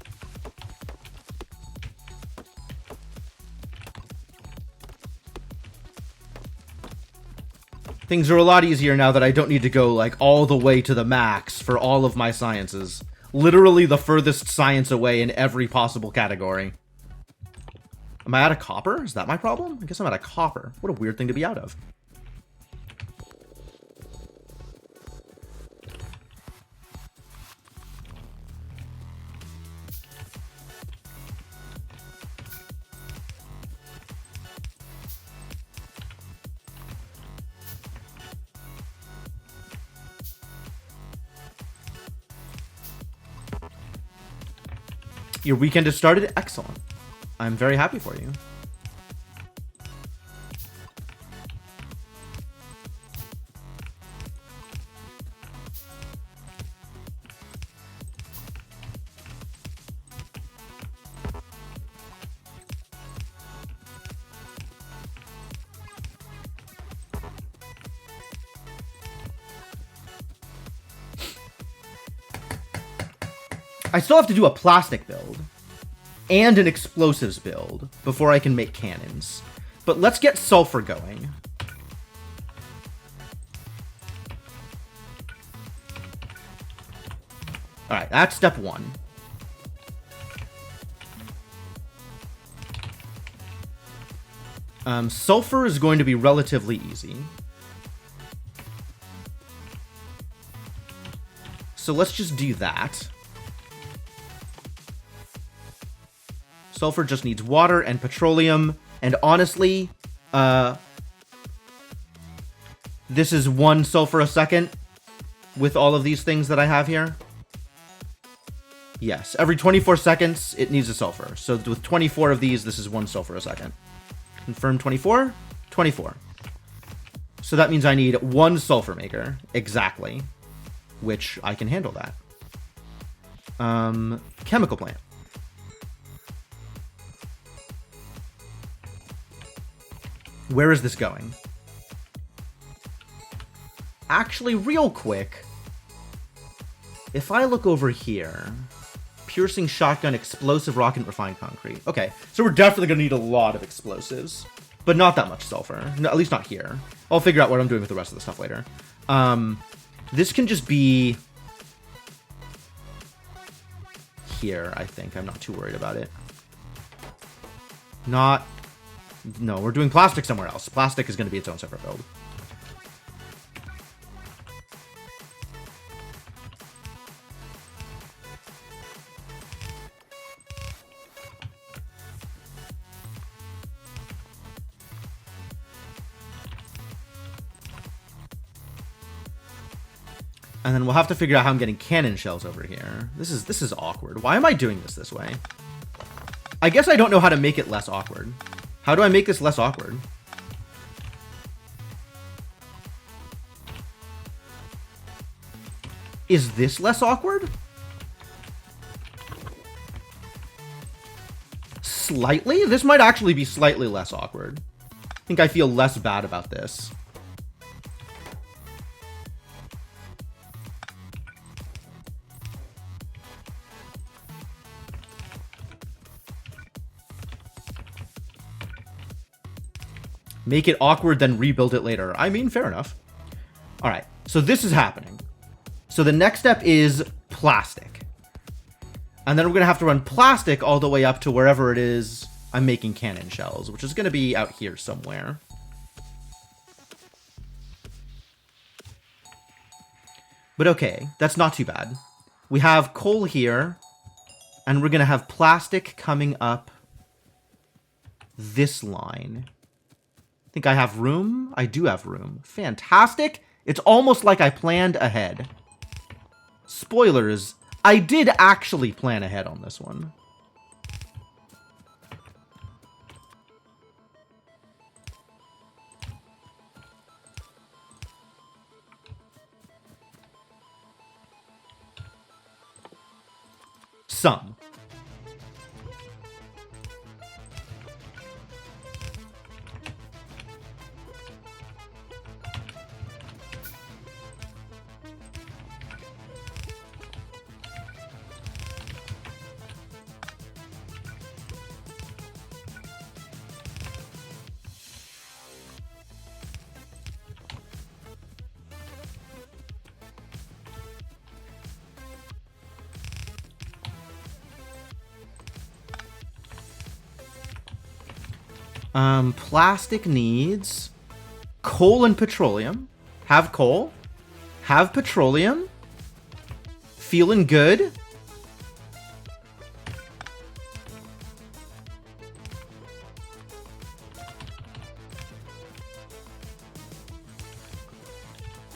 Things are a lot easier now that I don't need to go, like, all the way to the max for all of my sciences. Literally the furthest science away in every possible category. Am I out of copper? Is that my problem? I guess I'm out of copper. What a weird thing to be out of. Your weekend has started? Excellent. I'm very happy for you. I still have to do a plastic build and an explosives build before I can make cannons. But let's get sulfur going. Alright, that's step 1. Sulfur is going to be relatively easy. So let's just do that. Sulfur just needs water and petroleum. And honestly, this is 1 sulfur a second with all of these things that I have here. Yes, every 24 seconds, it needs a sulfur. So with 24 of these, this is 1 sulfur a second. Confirm 24? 24. So that means I need 1 sulfur maker, exactly, which I can handle that. Chemical plant. Where is this going? Actually, real quick, if I look over here, piercing shotgun, explosive rocket, refined concrete. Okay, so we're definitely going to need a lot of explosives, but not that much sulfur. No, at least not here. I'll figure out what I'm doing with the rest of the stuff later. This can just be here, I think. I'm not too worried about it. No, we're doing plastic somewhere else. Plastic is going to be its own separate build. And then we'll have to figure out how I'm getting cannon shells over here. This is awkward. Why am I doing this way? I guess I don't know how to make it less awkward. How do I make this less awkward? Is this less awkward? Slightly? This might actually be slightly less awkward. I think I feel less bad about this. Make it awkward, then rebuild it later. I mean, fair enough. All right, so this is happening. So the next step is plastic. And then we're going to have to run plastic all the way up to wherever it is I'm making cannon shells, which is going to be out here somewhere. But okay, that's not too bad. We have coal here, and we're going to have plastic coming up this line. I think I have room. I do have room. Fantastic. It's almost like I planned ahead. Spoilers, I did actually plan ahead on this one. Some. Plastic needs coal and petroleum. Have coal. Have petroleum. Feeling good.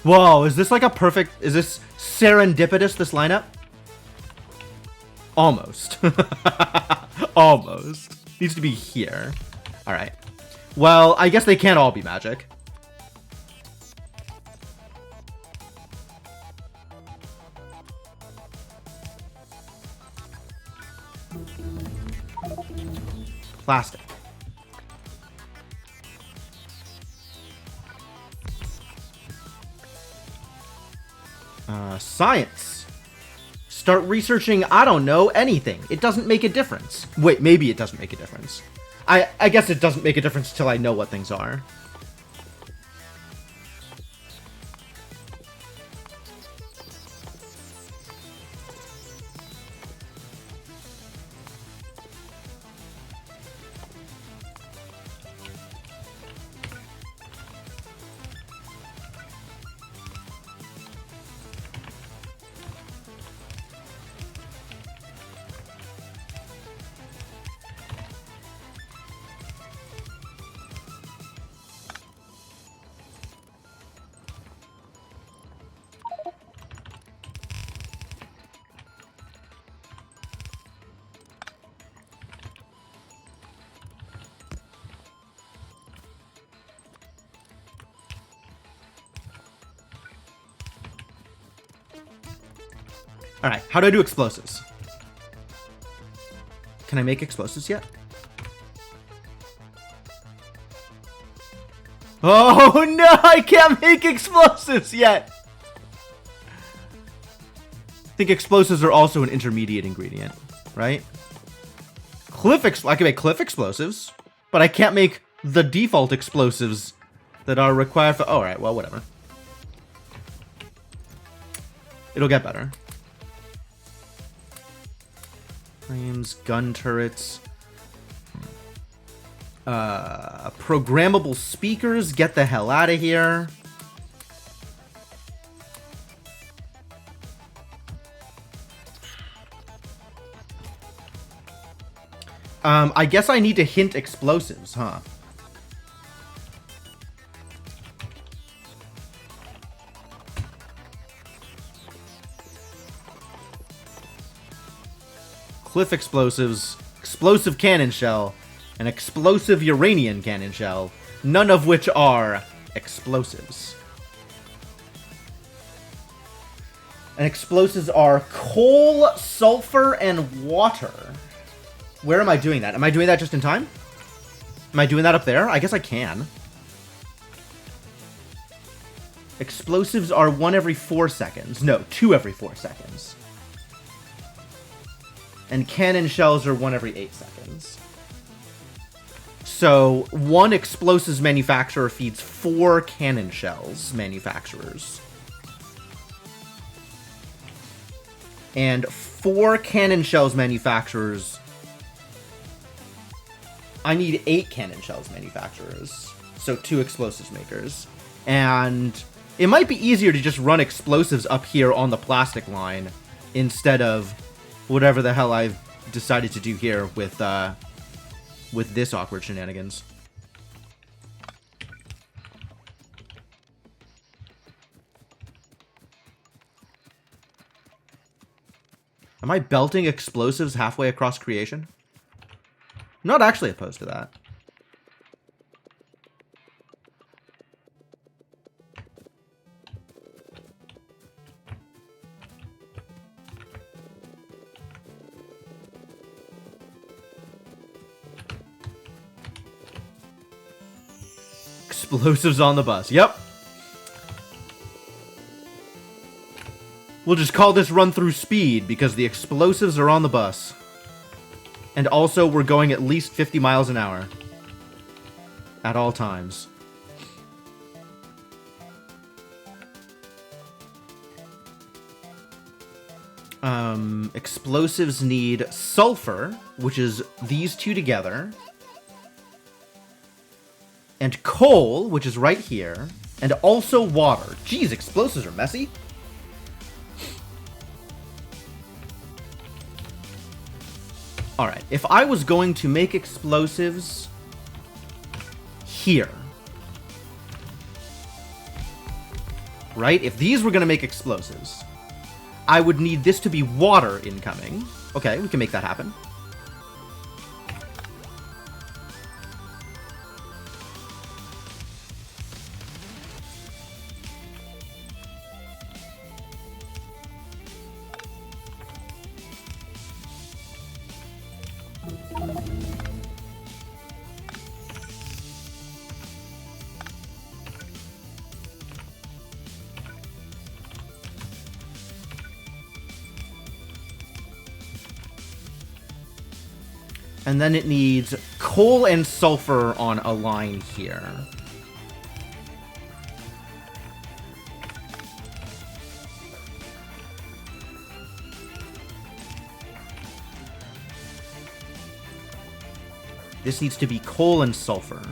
Whoa, is this like a perfect... Is this serendipitous, this lineup? Almost. Almost. Needs to be here. Alright. Well, I guess they can't all be magic. Plastic. Science. Start researching, I don't know, anything. It doesn't make a difference. Wait, maybe it doesn't make a difference. I guess it doesn't make a difference until I know what things are. Alright, how do I do explosives? Can I make explosives yet? Oh no, I can't make explosives yet! I think explosives are also an intermediate ingredient, right? I can make cliff explosives, but I can't make the default explosives that are required for... Oh, alright, well, whatever. It'll get better. Frames, gun turrets. Programmable speakers, get the hell out of here. I guess I need to hint explosives, huh? Cliff explosives, explosive cannon shell, and explosive uranium cannon shell, none of which are explosives. And explosives are coal, sulfur, and water. Where am I doing that? Am I doing that just in time? Am I doing that up there? I guess I can. Explosives are 1 every 4 seconds. No, 2 every 4 seconds. And cannon shells are 1 every 8 seconds. So, 1 explosives manufacturer feeds 4 cannon shells manufacturers. And 4 cannon shells manufacturers... I need 8 cannon shells manufacturers. So 2 explosives makers. And it might be easier to just run explosives up here on the plastic line instead of whatever the hell I've decided to do here with this awkward shenanigans. Am I belting explosives halfway across creation? I'm not actually opposed to that. Explosives on the bus. Yep. We'll just call this run through speed because the explosives are on the bus. And also, we're going at least 50 miles an hour. At all times. Explosives need sulfur, which is these two together. And coal, which is right here. And also water. Jeez, explosives are messy. Alright, if I was going to make explosives here, right? If these were going to make explosives, I would need this to be water incoming. Okay, we can make that happen. And then it needs coal and sulfur on a line here. This needs to be coal and sulfur.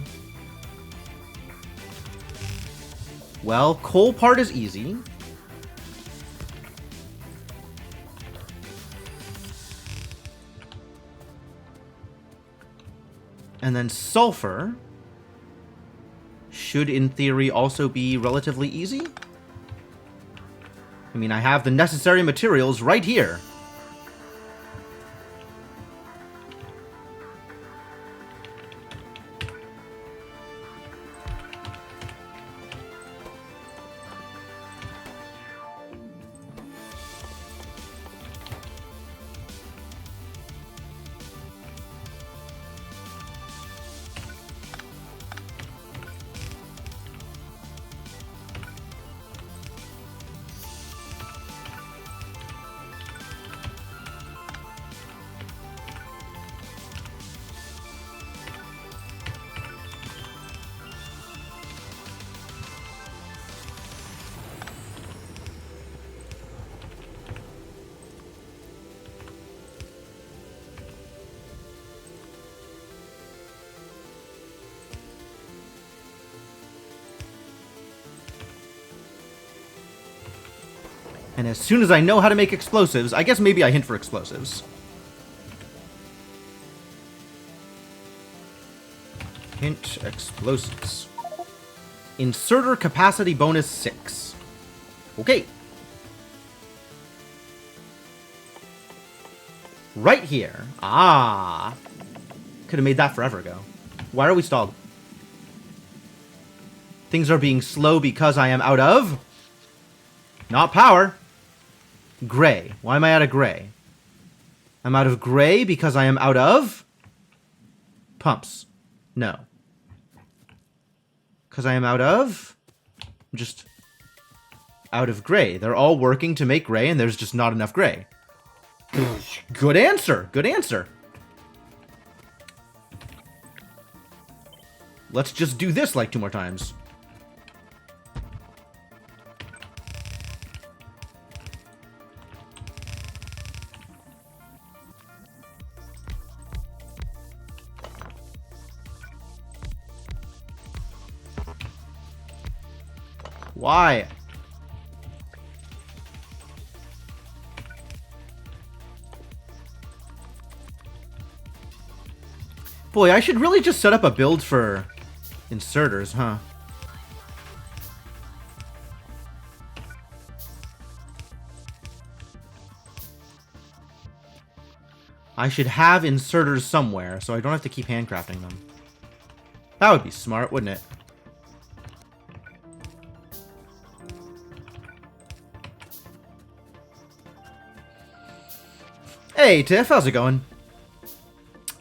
Well, coal part is easy. And then sulfur should, in theory, also be relatively easy. I mean, I have the necessary materials right here. And as soon as I know how to make explosives, I guess maybe I hint for explosives. Hint explosives. Inserter capacity bonus 6. Okay. Right here. Ah. Could have made that forever ago. Why are we stalled? Things are being slow because I am out of... Not power. Gray. Why am I out of gray? I'm out of gray because I am out of... Pumps. No. Because I am out of... I'm just... out of gray. They're all working to make gray, and there's just not enough gray. Good answer. Good answer. Let's just do this like 2 more times. Why? Boy, I should really just set up a build for inserters, huh? I should have inserters somewhere, so I don't have to keep handcrafting them. That would be smart, wouldn't it? Hey, Tiff, how's it going?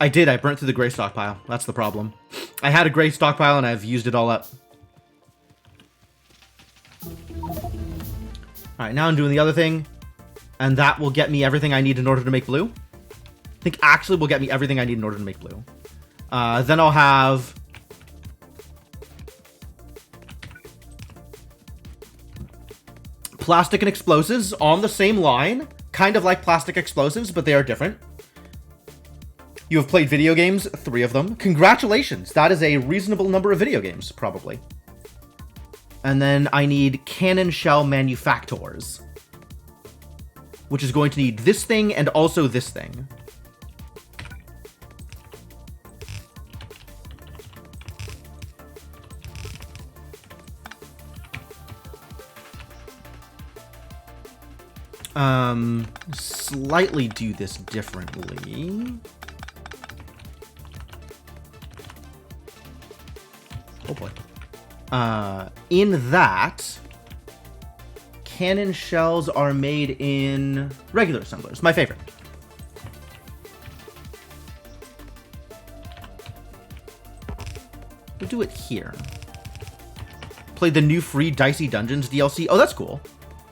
I did, I burnt through the gray stockpile. That's the problem. I had a gray stockpile and I've used it all up. Alright, now I'm doing the other thing. And that will get me everything I need in order to make blue. I think actually will get me everything I need in order to make blue. Then I'll have... plastic and explosives on the same line. Kind of like plastic explosives, but they are different. You have played video games, 3 of them. Congratulations, that is a reasonable number of video games, probably. And then I need cannon shell manufactors, which is going to need this thing and also this thing. Slightly do this differently. Oh boy. In that, cannon shells are made in regular assemblers. My favorite. We'll do it here. Played the new free Dicey Dungeons DLC. Oh, that's cool.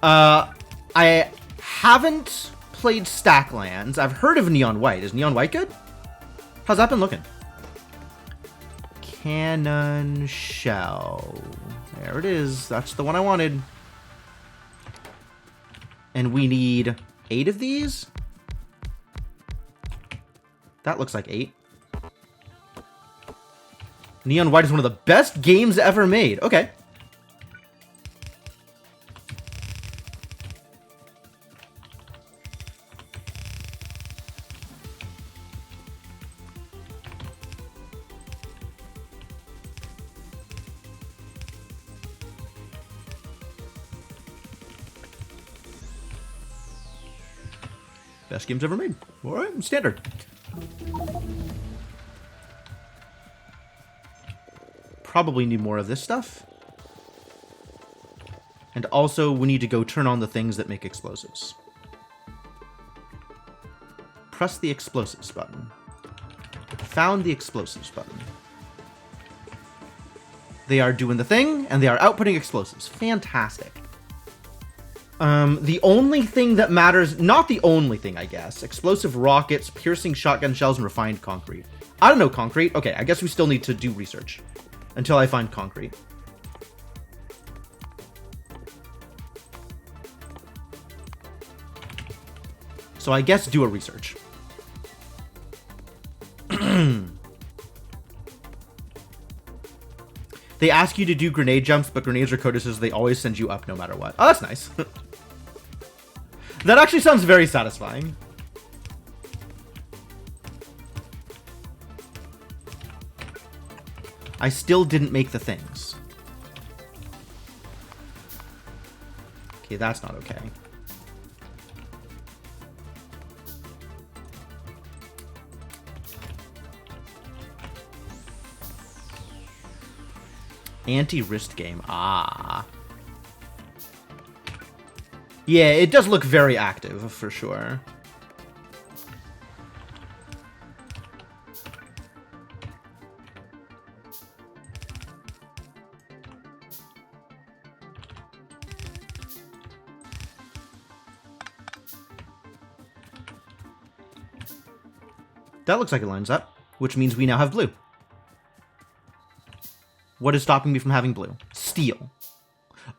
I haven't played Stacklands. I've heard of Neon White. Is Neon White good? How's that been looking? Cannon shell. There it is. That's the one I wanted. And we need 8 of these? That looks like 8. Neon White is one of the best games ever made. Okay. Best games ever made. Alright, standard. Probably need more of this stuff. And also, we need to go turn on the things that make explosives. Press the explosives button. Found the explosives button. They are doing the thing, and they are outputting explosives. Fantastic. The only thing that matters, not the only thing, I guess. Explosive rockets, piercing shotgun shells, and refined concrete. I don't know concrete. Okay, I guess we still need to do research until I find concrete. So I guess do a research. They ask you to do grenade jumps, but grenades are coded so they always send you up no matter what. Oh, that's nice. That actually sounds very satisfying. I still didn't make the things. Okay, that's not okay. Anti-wrist game. Ah. Yeah, it does look very active, for sure. That looks like it lines up, which means we now have blue. What is stopping me from having blue? Steel.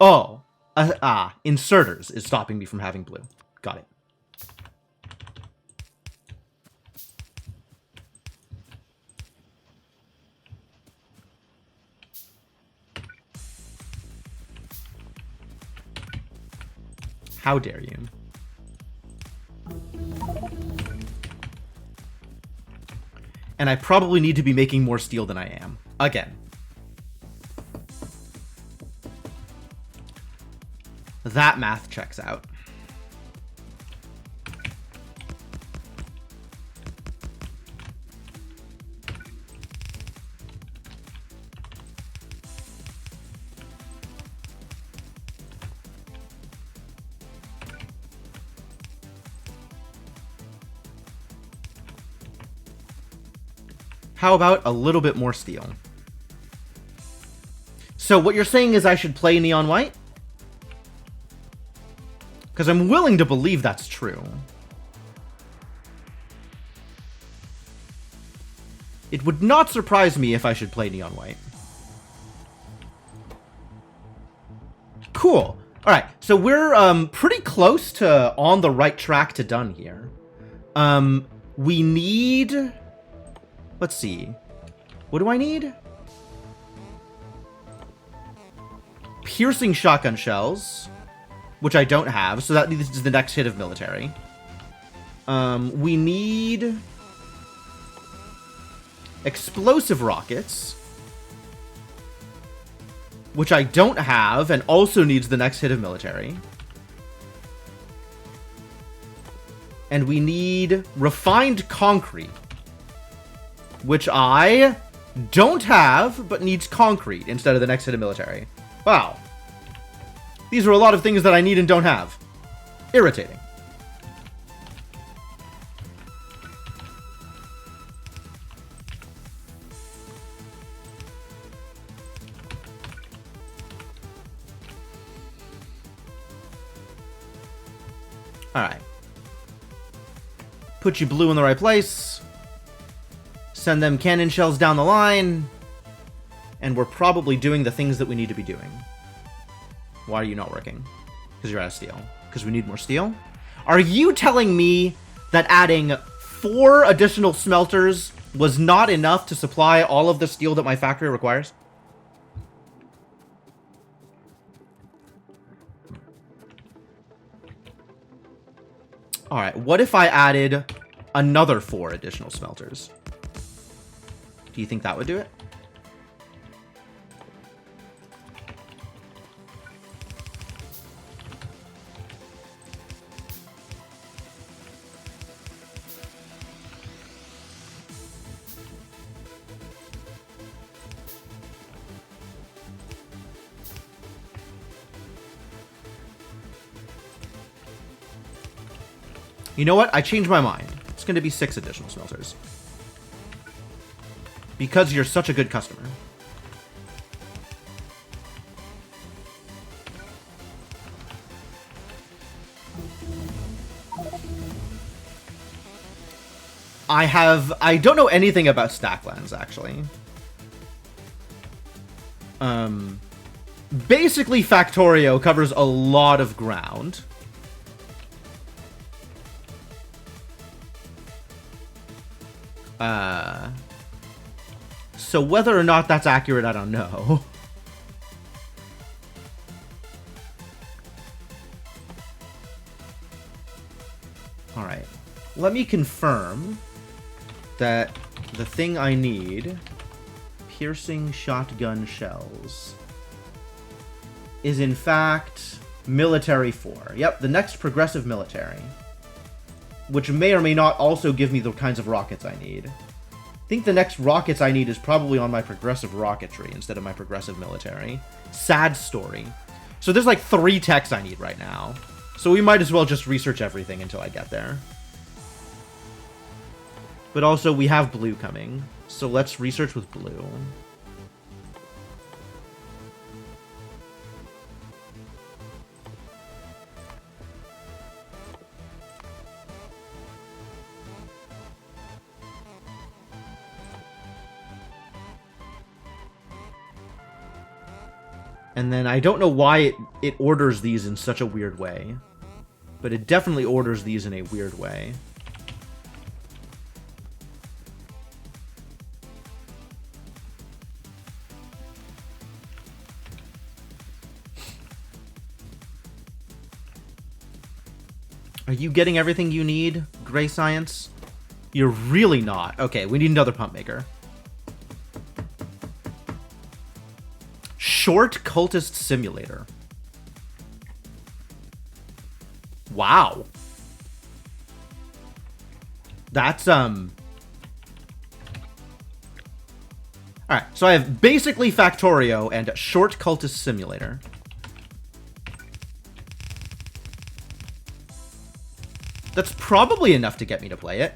Oh. Inserters is stopping me from having blue. Got it. How dare you? And I probably need to be making more steel than I am. Again. That math checks out. How about a little bit more steel? So what you're saying is I should play neon white? Because I'm willing to believe that's true. It would not surprise me if I should play neon white. Cool. Alright, so we're pretty close to on the right track to done here. We need... Let's see. What do I need? Piercing shotgun shells, which I don't have, so that is the next hit of military. We need explosive rockets, which I don't have, and also needs the next hit of military. And we need refined concrete, which I don't have, but needs concrete instead of the next hit of military. Wow. These are a lot of things that I need and don't have. Irritating. Alright. Put you blue in the right place. Send them cannon shells down the line. And we're probably doing the things that we need to be doing. Why are you not working? Because you're out of steel. Because we need more steel? Are you telling me that adding 4 additional smelters was not enough to supply all of the steel that my factory requires? Alright, what if I added another 4 additional smelters? Do you think that would do it? You know what? I changed my mind. It's going to be 6 additional smelters. Because you're such a good customer. I don't know anything about Stacklands, actually. Basically, Factorio covers a lot of ground. So whether or not that's accurate, I don't know. Alright. Let me confirm that the thing I need, piercing shotgun shells, is in fact military 4. Yep, the next progressive military. Which may or may not also give me the kinds of rockets I need. I think the next rockets I need is probably on my progressive rocketry instead of my progressive military. Sad story. So there's like 3 techs I need right now. So we might as well just research everything until I get there. But also, we have blue coming. So let's research with blue. And then I don't know why it orders these in such a weird way. But it definitely orders these in a weird way. Are you getting everything you need, Gray Science? You're really not. Okay, we need another pump maker. Short Cultist Simulator. Wow. That's, Alright, so I have basically Factorio and Short Cultist Simulator. That's probably enough to get me to play it.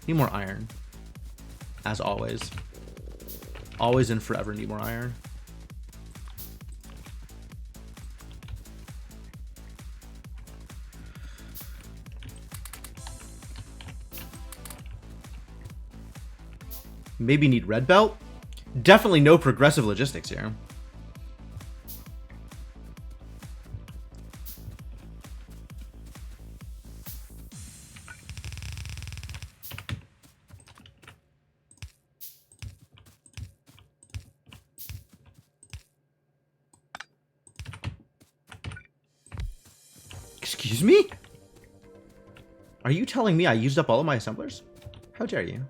Need more iron. As always. Always and forever need more iron. Maybe need red belt? Definitely no progressive logistics here. Excuse me? Are you telling me I used up all of my assemblers? How dare you?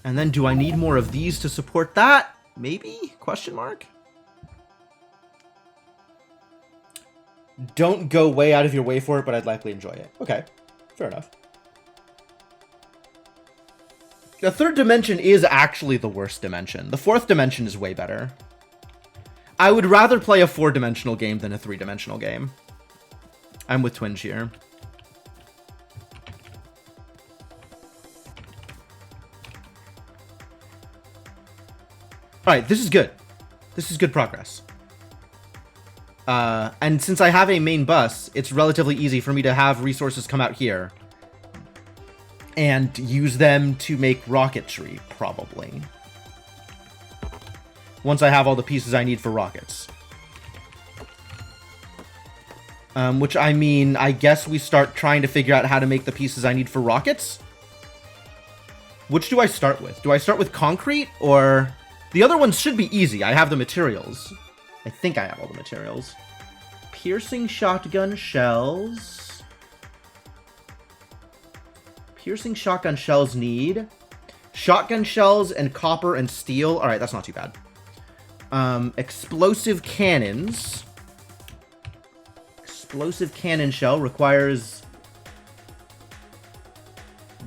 And then do I need more of these to support that? Maybe? Question mark? Don't go way out of your way for it, but I'd likely enjoy it. Okay, fair enough. The third dimension is actually the worst dimension. The fourth dimension is way better. I would rather play a 4-dimensional game than a 3-dimensional game. I'm with Twinge here. Alright, this is good. This is good progress. And since I have a main bus, it's relatively easy for me to have resources come out here. And use them to make rocketry, probably. Once I have all the pieces I need for rockets. Which, I mean, I guess we start trying to figure out how to make the pieces I need for rockets? Which do I start with? Do I start with concrete, or... The other ones should be easy. I have the materials. I think I have all the materials. Piercing shotgun shells. Piercing shotgun shells need. Shotgun shells and copper and steel. Alright, that's not too bad. Explosive cannons. Explosive cannon shell requires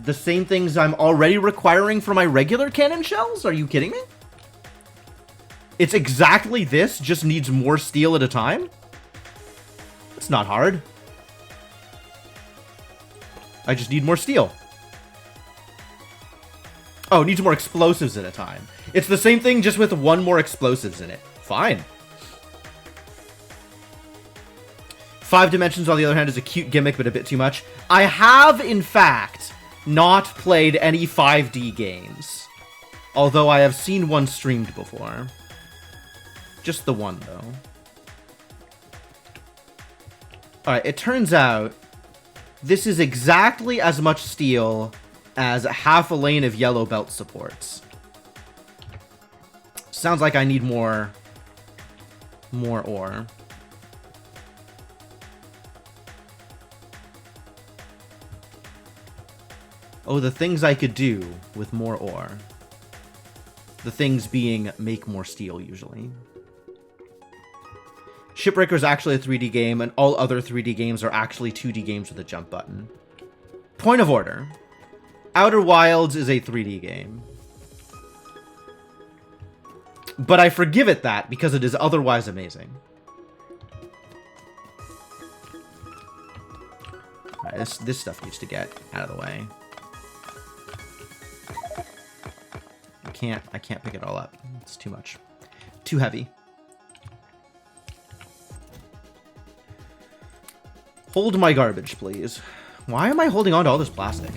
the same things I'm already requiring for my regular cannon shells? Are you kidding me? It's exactly this, just needs more steel at a time? It's not hard. I just need more steel. Oh, needs more explosives at a time. It's the same thing, just with one more explosives in it. Fine. 5 Dimensions, on the other hand, is a cute gimmick, but a bit too much. I have, in fact, not played any 5D games. Although I have seen one streamed before. Just the one, though. Alright, it turns out this is exactly as much steel as half a lane of yellow belt supports. Sounds like I need more ore. Oh, the things I could do with more ore. The things being make more steel, usually. Shipbreaker is actually a 3D game, and all other 3D games are actually 2D games with a jump button. Point of order. Outer Wilds is a 3D game. But I forgive it that, because it is otherwise amazing. Alright, this stuff needs to get out of the way. I can't pick it all up. It's too much. Too heavy. Hold my garbage, please. Why am I holding on to all this plastic?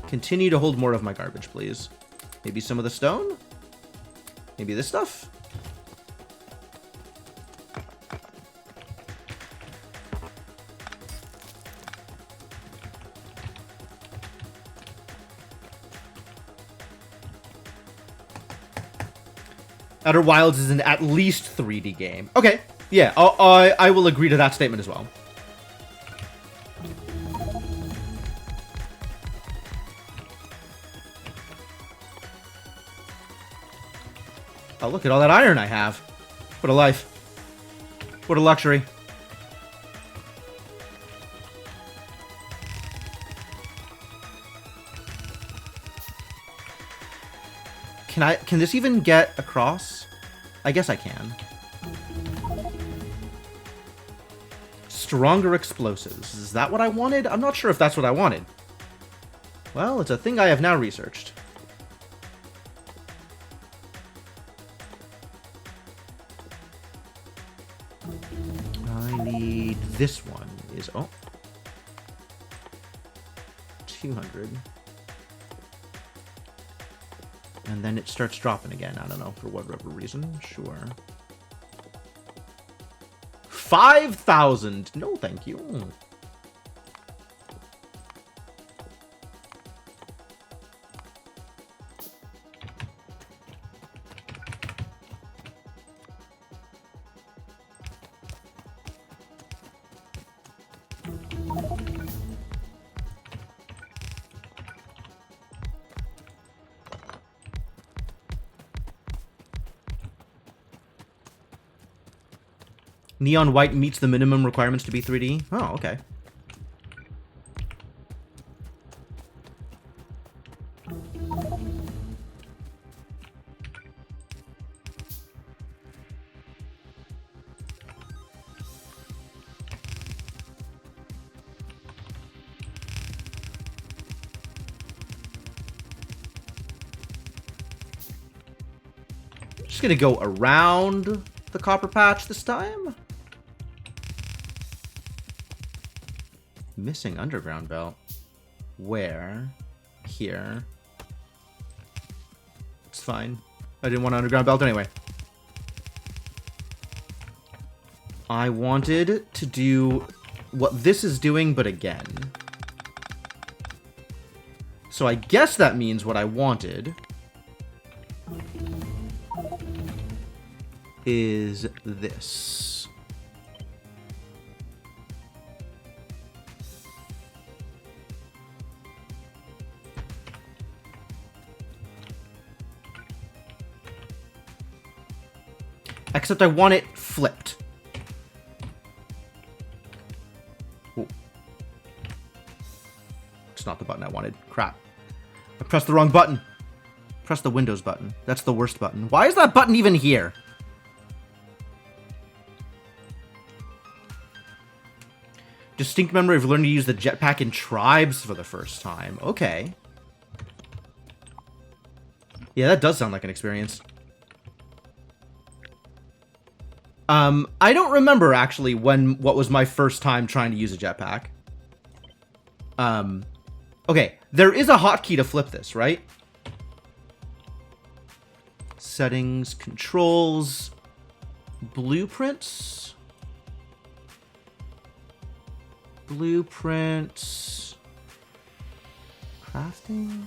Continue to hold more of my garbage, please. Maybe some of the stone? Maybe this stuff? Outer Wilds is an at least 3D game. Okay, yeah, I will agree to that statement as well. Oh, look at all that iron I have. What a life. What a luxury. Can this even get across? I guess I can. Stronger explosives. Is that what I wanted? I'm not sure if that's what I wanted. Well, it's a thing I have now researched. I need this one. Is 200. And then it starts dropping again. I don't know, for whatever reason. Sure. 5,000! No, thank you. Neon white meets the minimum requirements to be 3D? Oh, okay. Just gonna go around the copper patch this time. Missing underground belt. Where? Here. It's fine. I didn't want an underground belt anyway. I wanted to do what this is doing, but again. So I guess that means what I wanted is this. Except I want it flipped. Ooh. It's not the button I wanted. Crap. I pressed the wrong button. Press the Windows button. That's the worst button. Why is that button even here? Distinct memory of learning to use the jetpack in tribes for the first time. Okay. Yeah, that does sound like an experience. I don't remember, actually, what was my first time trying to use a jetpack. Okay, there is a hotkey to flip this, right? Settings, controls, blueprints. Blueprints. Crafting.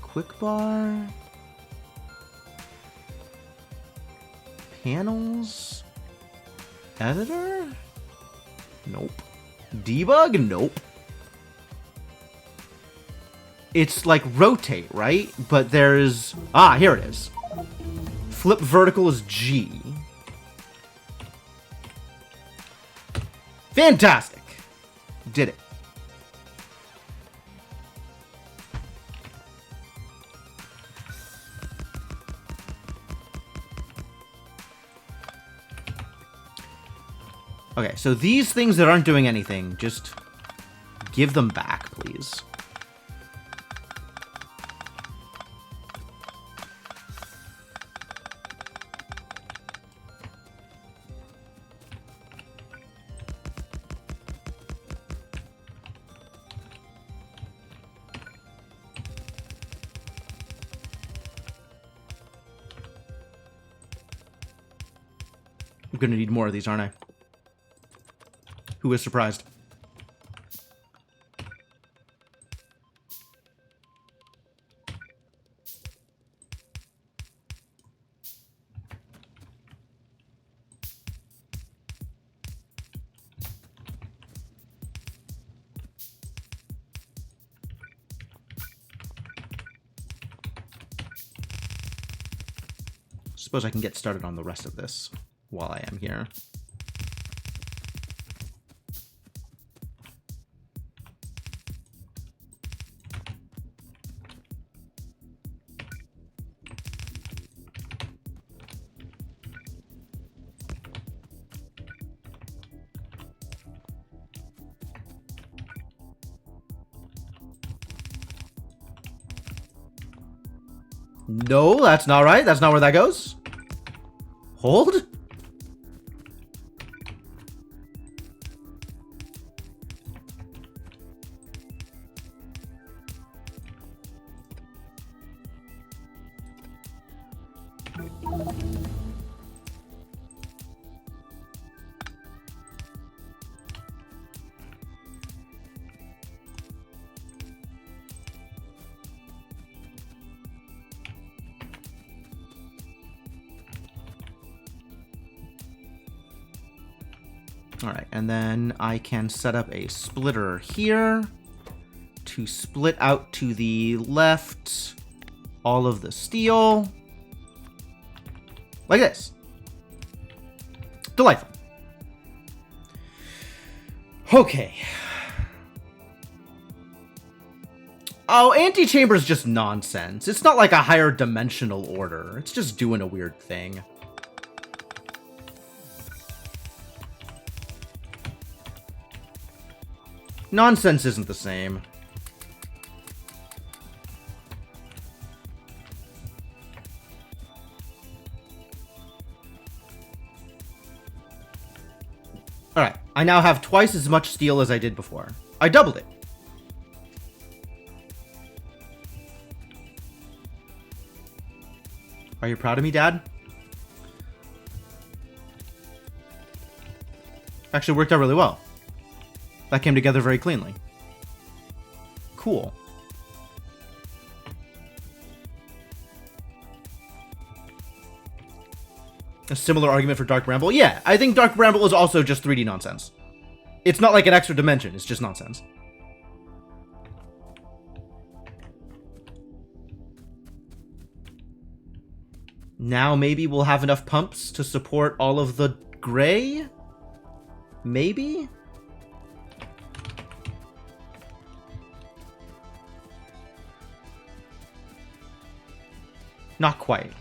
Quick bar. Panels. Editor? Nope. Debug? Nope. It's like rotate, right? But there's... Ah, here it is. Flip vertical is G. Fantastic. Did it. Okay, so these things that aren't doing anything, just give them back, please. I'm gonna need more of these, aren't I? Who was surprised? Suppose I can get started on the rest of this while I am here. No, that's not right. That's not where that goes. Hold? All right, and then I can set up a splitter here to split out to the left all of the steel. Like this. Delightful. Okay. Oh, antechamber is just nonsense. It's not like a higher dimensional order. It's just doing a weird thing. Nonsense isn't the same. Alright, I now have twice as much steel as I did before. I doubled it. Are you proud of me, Dad? Actually worked out really well. That came together very cleanly. Cool. A similar argument for Dark Bramble? Yeah, I think Dark Bramble is also just 3D nonsense. It's not like an extra dimension, it's just nonsense. Now maybe we'll have enough pumps to support all of the gray? Maybe? Not quite.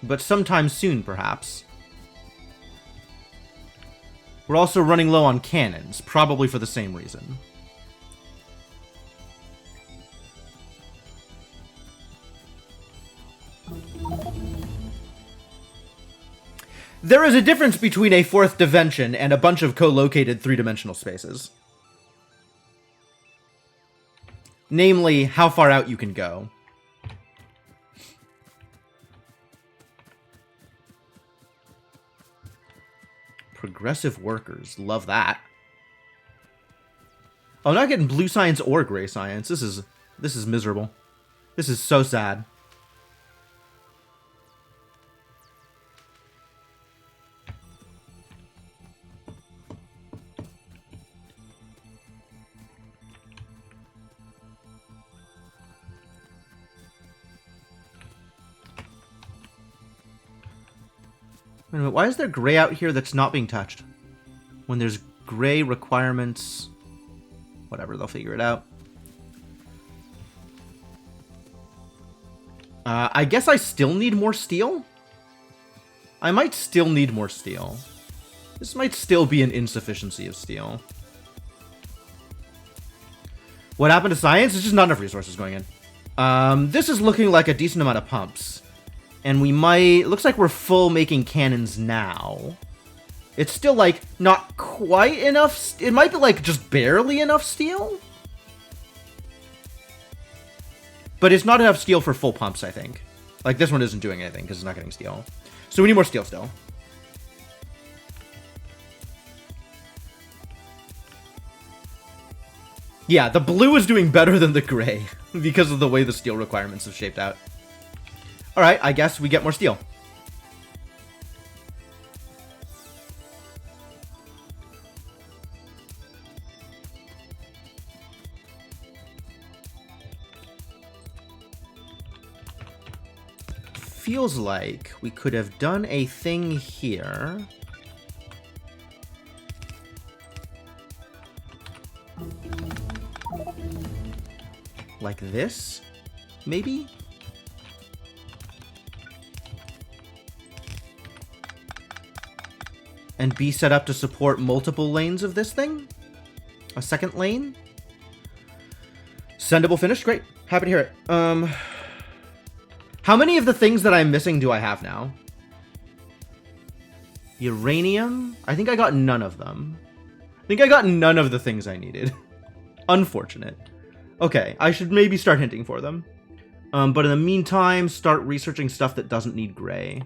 But sometime soon, perhaps. We're also running low on cannons, probably for the same reason. There is a difference between a fourth dimension and a bunch of co-located three-dimensional spaces. Namely, how far out you can go. Progressive workers. Love that. Oh, I'm not getting blue science or gray science. This is miserable. This is so sad. Wait a minute, why is there gray out here that's not being touched? When there's gray requirements... Whatever, they'll figure it out. I guess I still need more steel? I might still need more steel. This might still be an insufficiency of steel. What happened to science? There's just not enough resources going in. This is looking like a decent amount of pumps. And we might... Looks like we're full making cannons now. It's still, like, not quite enough... It might be, like, just barely enough steel? But it's not enough steel for full pumps, I think. Like, this one isn't doing anything, because it's not getting steel. So we need more steel still. Yeah, the blue is doing better than the gray, because of the way the steel requirements have shaped out. Alright, I guess we get more steel. Feels like we could have done a thing here. Like this, maybe? And be set up to support multiple lanes of this thing? A second lane? Sendable finished? Great. Happy to hear it. How many of the things that I'm missing do I have now? Uranium? I think I got none of them. I think I got none of the things I needed. Unfortunate. Okay, I should maybe start hinting for them. But in the meantime, start researching stuff that doesn't need gray.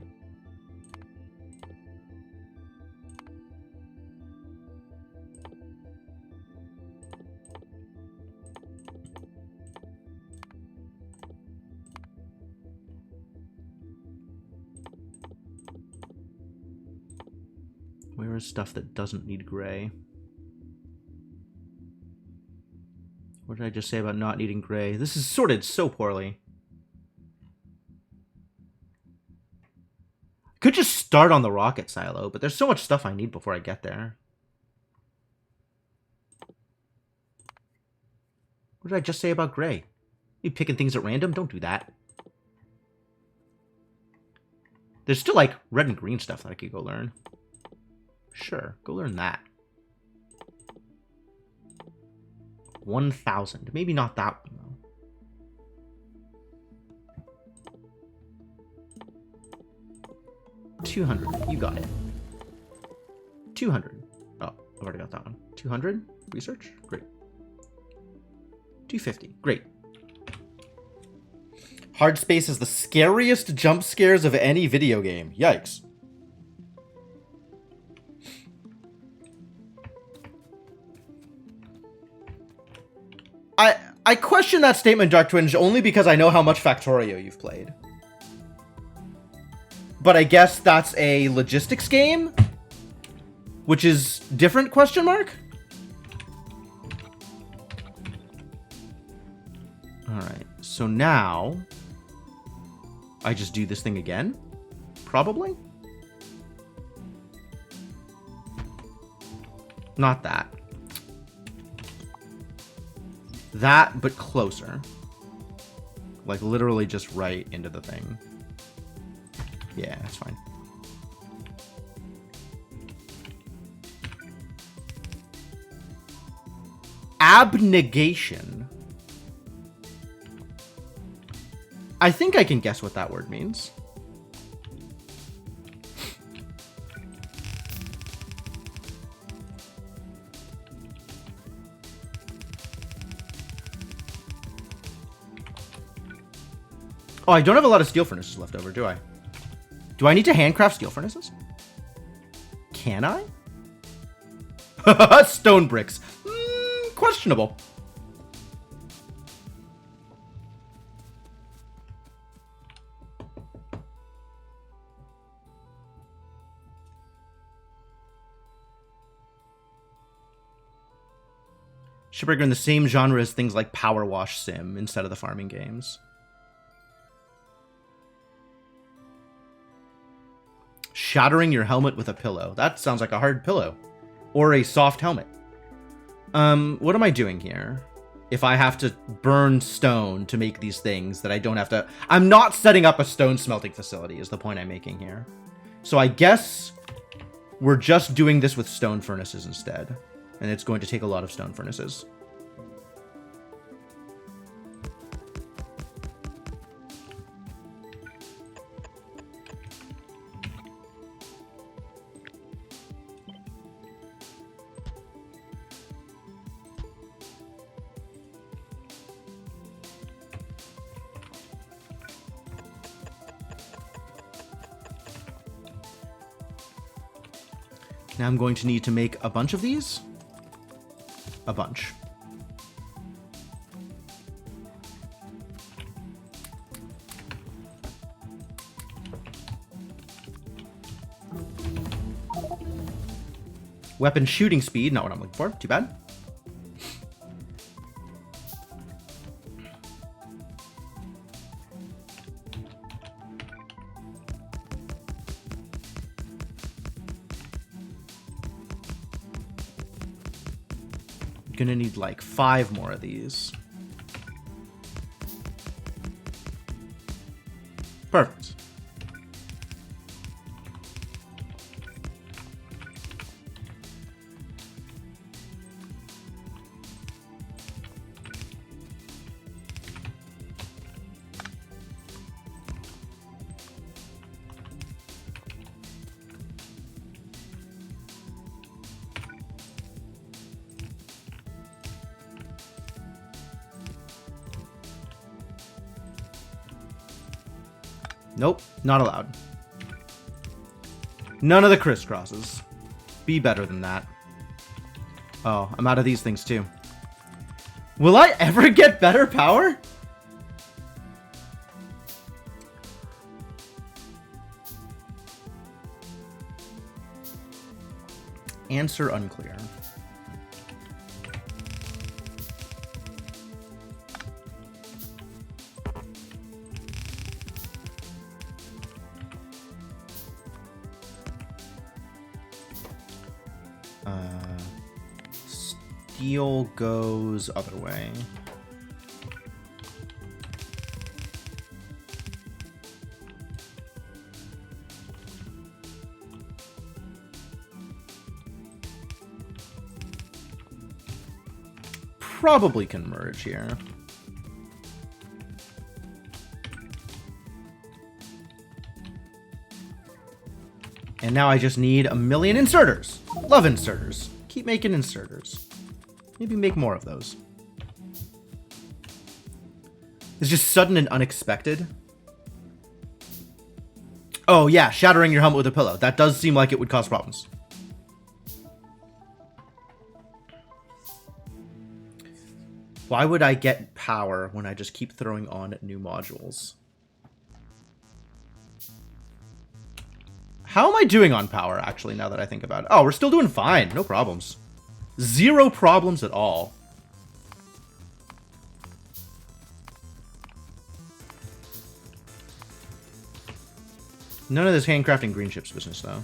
Where is stuff that doesn't need gray? What did I just say about not needing gray? This is sorted so poorly. Could just start on the rocket silo, but there's so much stuff I need before I get there. What did I just say about gray? You picking things at random? Don't do that. There's still, like, red and green stuff that I could go learn. Sure, go learn that. 1,000. Maybe not that one, though. 200. You got it. 200. Oh, I've already got that one. 200? Research? Great. 250. Great. Hard space is the scariest jump scares of any video game. Yikes. I question that statement, Dark Twinge, only because I know how much Factorio you've played. But I guess that's a logistics game? Which is different, question mark? Alright, so now... I just do this thing again? Probably? Not that. That, but closer. Like, literally just right into the thing. Yeah, that's fine. Abnegation. I think I can guess what that word means. Oh, I don't have a lot of steel furnaces left over, do I? Do I need to handcraft steel furnaces? Can I? Stone bricks. Questionable. Shipbreaker in the same genre as things like Power Wash Sim instead of the farming games. Shattering your helmet with a pillow. That sounds like a hard pillow. Or a soft helmet. What am I doing here? If I have to burn stone to make these things that I don't have to... I'm not setting up a stone smelting facility is the point I'm making here. So I guess we're just doing this with stone furnaces instead. And it's going to take a lot of stone furnaces. Now I'm going to need to make a bunch of these. A bunch. Weapon shooting speed, not what I'm looking for. Too bad. Gonna need like 5 more of these. Perfect. Nope, not allowed. None of the crisscrosses. Be better than that. Oh, I'm out of these things too. Will I ever get better power? Answer unclear. Steel goes other way. Probably can merge here. And now I just need 1,000,000 inserters. Love inserters. Keep making inserters. Maybe make more of those. It's just sudden and unexpected. Oh yeah, shattering your helmet with a pillow. That does seem like it would cause problems. Why would I get power when I just keep throwing on new modules? How am I doing on power, actually, now that I think about it? Oh, we're still doing fine. No problems. 0 problems at all. None of this handcrafting green chips business, though.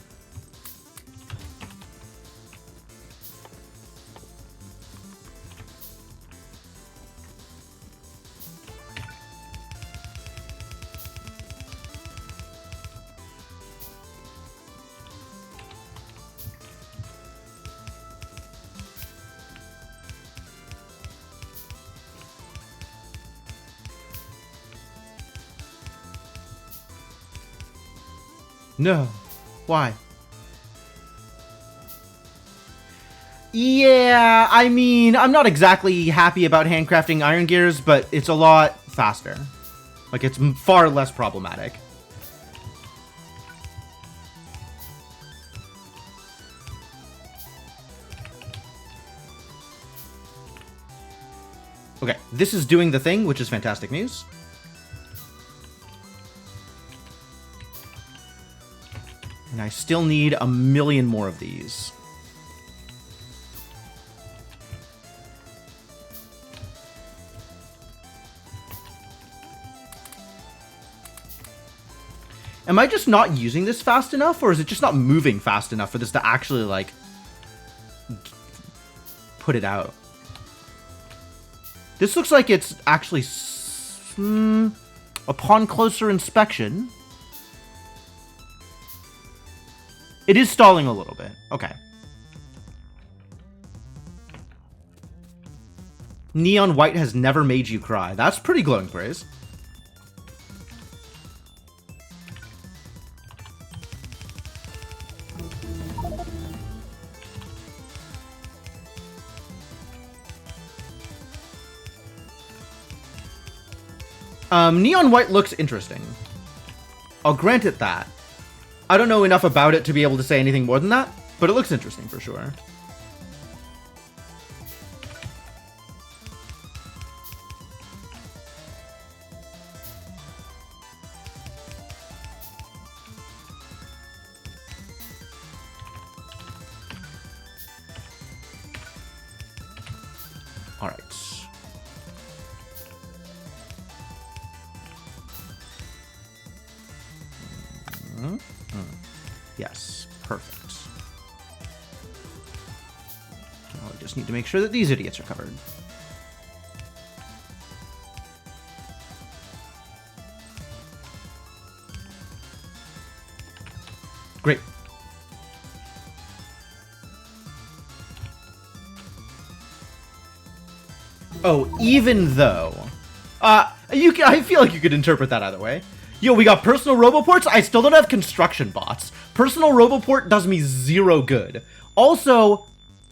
No. Why? Yeah, I mean, I'm not exactly happy about handcrafting iron gears, but it's a lot faster. Like, it's far less problematic. Okay, this is doing the thing, which is fantastic news. And I still need a million more of these. Am I just not using this fast enough, or is it just not moving fast enough for this to actually, like, put it out? This looks like it's actually, upon closer inspection, it is stalling a little bit. Okay. Neon white has never made you cry. That's pretty glowing praise. Neon white looks interesting. I'll grant it that. I don't know enough about it to be able to say anything more than that, but it looks interesting for sure. All right. Yes, perfect. Now we just need to make sure that these idiots are covered. Great. Oh, even though... I feel like you could interpret that either way. Yo, we got personal roboports. I still don't have construction bots. Personal roboport does me zero good. Also,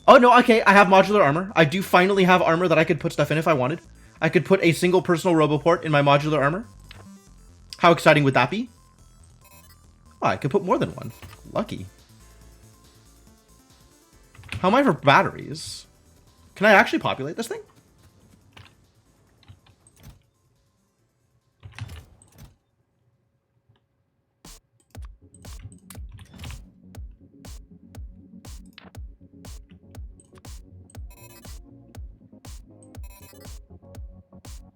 oh no, okay, I have modular armor. I do finally have armor that I could put stuff in if I wanted. I could put a single personal roboport in my modular armor. How exciting would that be? Oh, I could put more than one. Lucky. How am I for batteries? Can I actually populate this thing?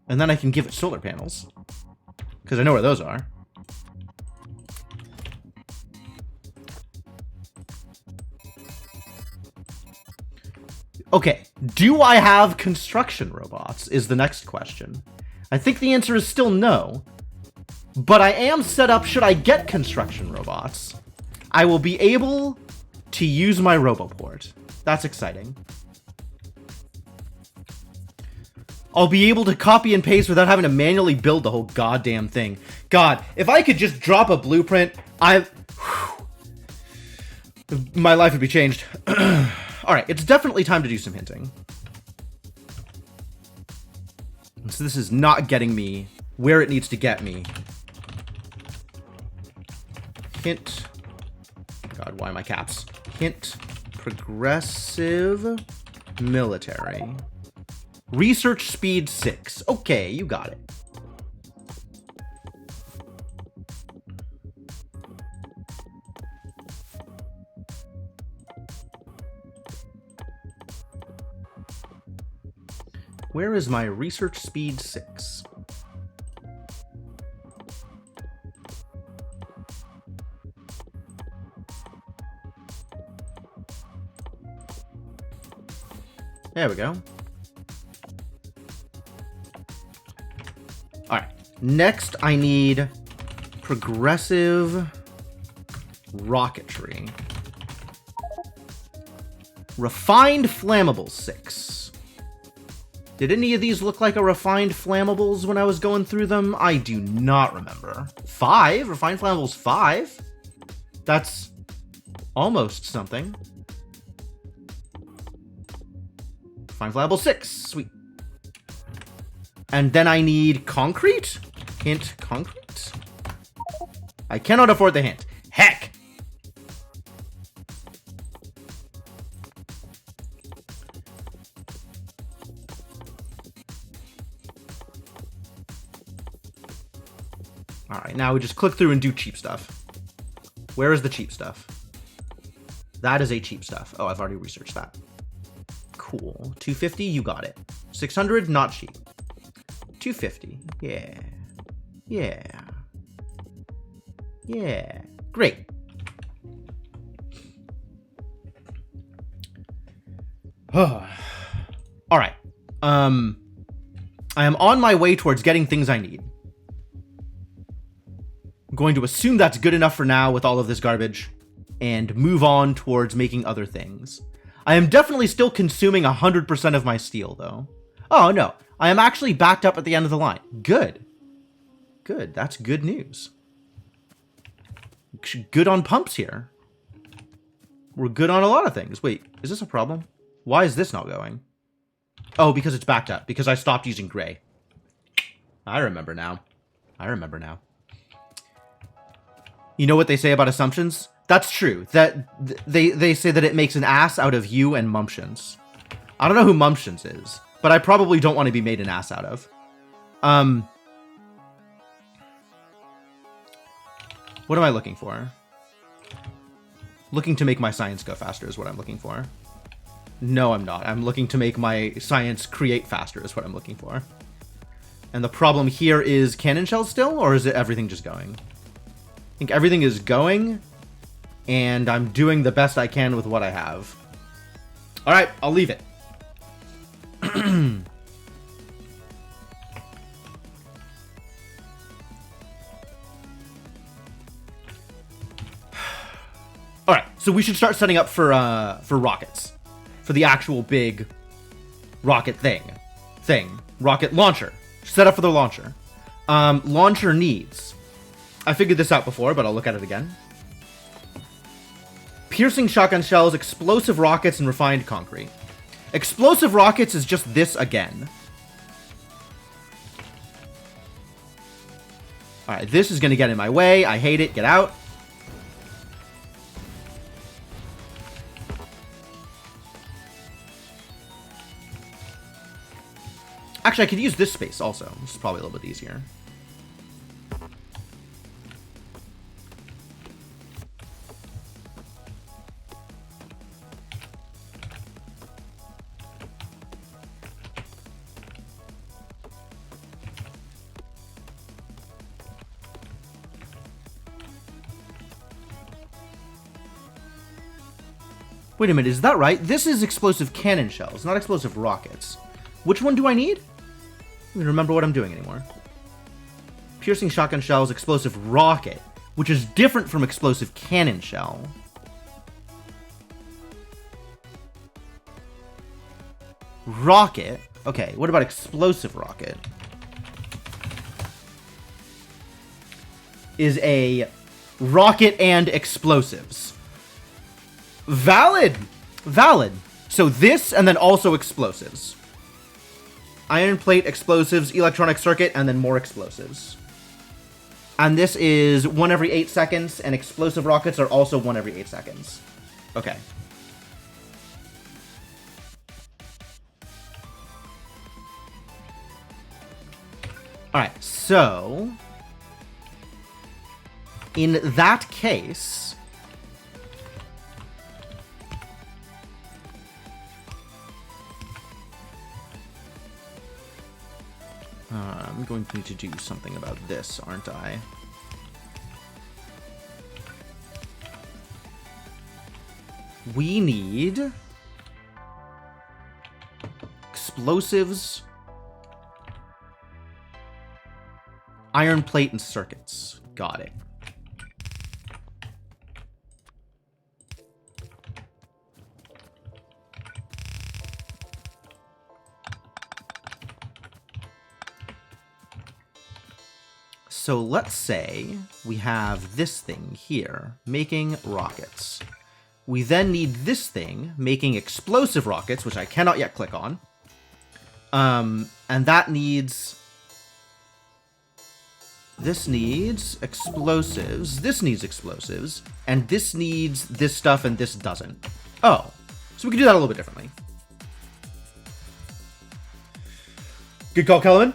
And then I can give it solar panels. Because I know where those are. Okay, do I have construction robots is the next question. I think the answer is still no. But I am set up, should I get construction robots, I will be able to use my roboport. That's exciting. I'll be able to copy and paste without having to manually build the whole goddamn thing. God, if I could just drop a blueprint, my life would be changed. Alright, it's definitely time to do some hinting. So this is not getting me where it needs to get me. Hint. God, why am I caps? Hint. Progressive military. Research speed 6. Okay, you got it. Where is my research speed 6? There we go. Alright, next I need progressive rocketry. Refined flammable 6. Did any of these look like a refined flammables when I was going through them? I do not remember. 5? Refined flammables 5? That's almost something. Fine flammable 6. Sweet. And then I need concrete? Hint concrete? I cannot afford the hint. Heck! Alright, now we just click through and do cheap stuff. Where is the cheap stuff? That is a cheap stuff. Oh, I've already researched that. Cool. 250, you got it. 600, not cheap. 250, yeah. Yeah. Yeah. Great. Alright. I am on my way towards getting things I need. I'm going to assume that's good enough for now with all of this garbage and move on towards making other things. I am definitely still consuming 100% of my steel, though. Oh, no. I am actually backed up at the end of the line. Good. Good. That's good news. Good on pumps here. We're good on a lot of things. Wait, is this a problem? Why is this not going? Oh, because it's backed up. Because I stopped using gray. I remember now. I remember now. You know what they say about assumptions? That's true. That they say that it makes an ass out of you and Mumptions. I don't know who Mumptions is, but I probably don't want to be made an ass out of. What am I looking for? Looking to make my science go faster is what I'm looking for. No, I'm not. I'm looking to make my science create faster is what I'm looking for. And the problem here is cannon shells still, or is it everything just going? I think everything is going, and I'm doing the best I can with what I have. Alright, I'll leave it. Alright, so we should start setting up for rockets. For the actual big rocket thing. Rocket launcher. Set up for the launcher. Launcher needs. I figured this out before, but I'll look at it again. Piercing shotgun shells, explosive rockets, and refined concrete. Explosive rockets is just this again. Alright, this is going to get in my way. I hate it. Get out. Actually, I could use this space also. This is probably a little bit easier. Wait a minute, is that right? This is explosive cannon shells, not explosive rockets. Which one do I need? I don't even remember what I'm doing anymore. Piercing shotgun shells, explosive rocket, which is different from explosive cannon shell. Rocket. Okay, what about explosive rocket? Is a rocket and explosives. Valid. Valid. So this and then also explosives. Iron plate, explosives, electronic circuit, and then more explosives. And this is 1 every 8 seconds, and explosive rockets are also 1 every 8 seconds. Okay. Alright, so in that case, I'm going to need to do something about this, aren't I? We need explosives, iron plate, and circuits. Got it. so let's say we have this thing here, making rockets. We then need this thing, making explosive rockets, which I cannot yet click on. And that needs... This needs explosives, this needs explosives, and this needs this stuff and this doesn't. Oh, so we can do that a little bit differently. Good call, Kellerman.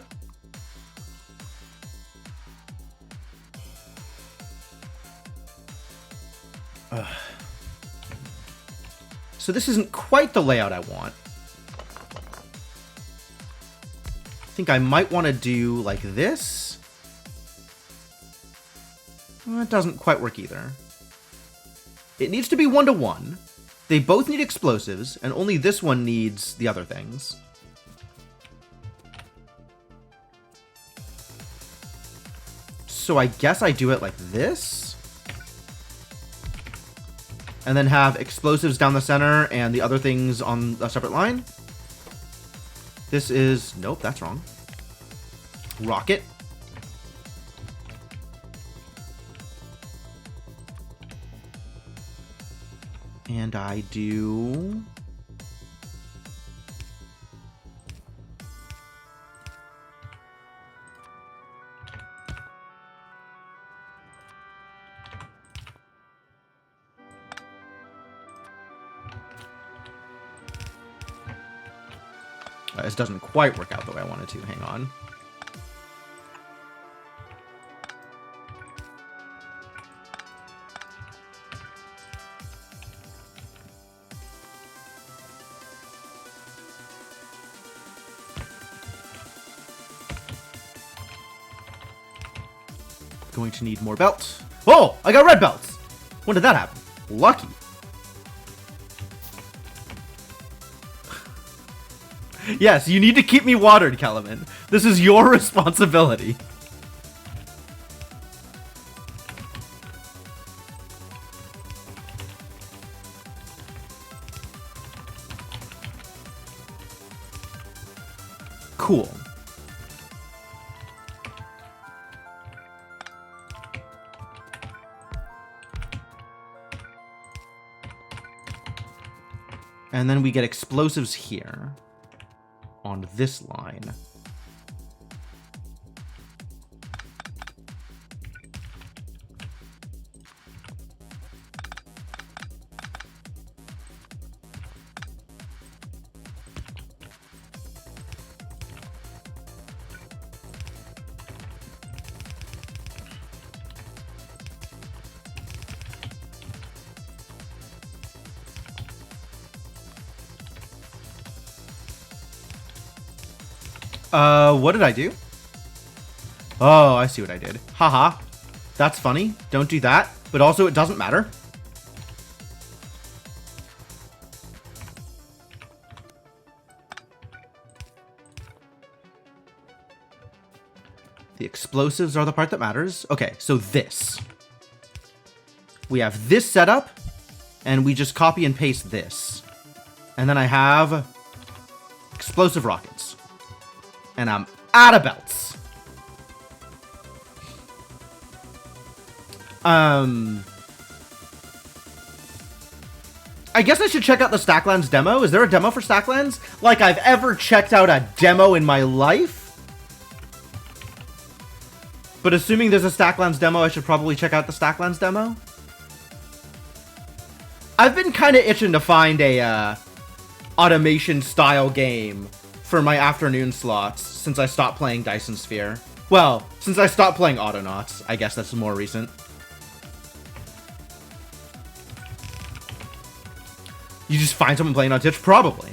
So this isn't quite the layout I want. I think I might want to do like this. Well, that doesn't quite work either. It needs to be 1-to-1. They both need explosives, and only this one needs the other things. So I guess I do it like this. And then have explosives down the center and the other things on a separate line. This is... Nope, that's wrong. Rocket. And I do... This doesn't quite work out the way I wanted to. Hang on. Going to need more belts. Oh, I got red belts. When did that happen? Lucky. Yes, you need to keep me watered, Kellerman. This is your responsibility. Cool. And then we get explosives here. On this line. What did I do? Oh, I see what I did. Haha. That's funny. Don't do that. But also, it doesn't matter. The explosives are the part that matters. Okay, so this. We have this set up, and we just copy and paste this. And then I have explosive rockets. And I'm out of belts. I guess I should check out the Stacklands demo. Is there a demo for Stacklands? Like I've ever checked out a demo in my life? But assuming there's a Stacklands demo, I should probably check out the Stacklands demo. I've been kind of itching to find a automation style game for my afternoon slots since I stopped playing Dyson Sphere. Well, since I stopped playing Autonauts, I guess that's more recent. You just find someone playing on Twitch? Probably.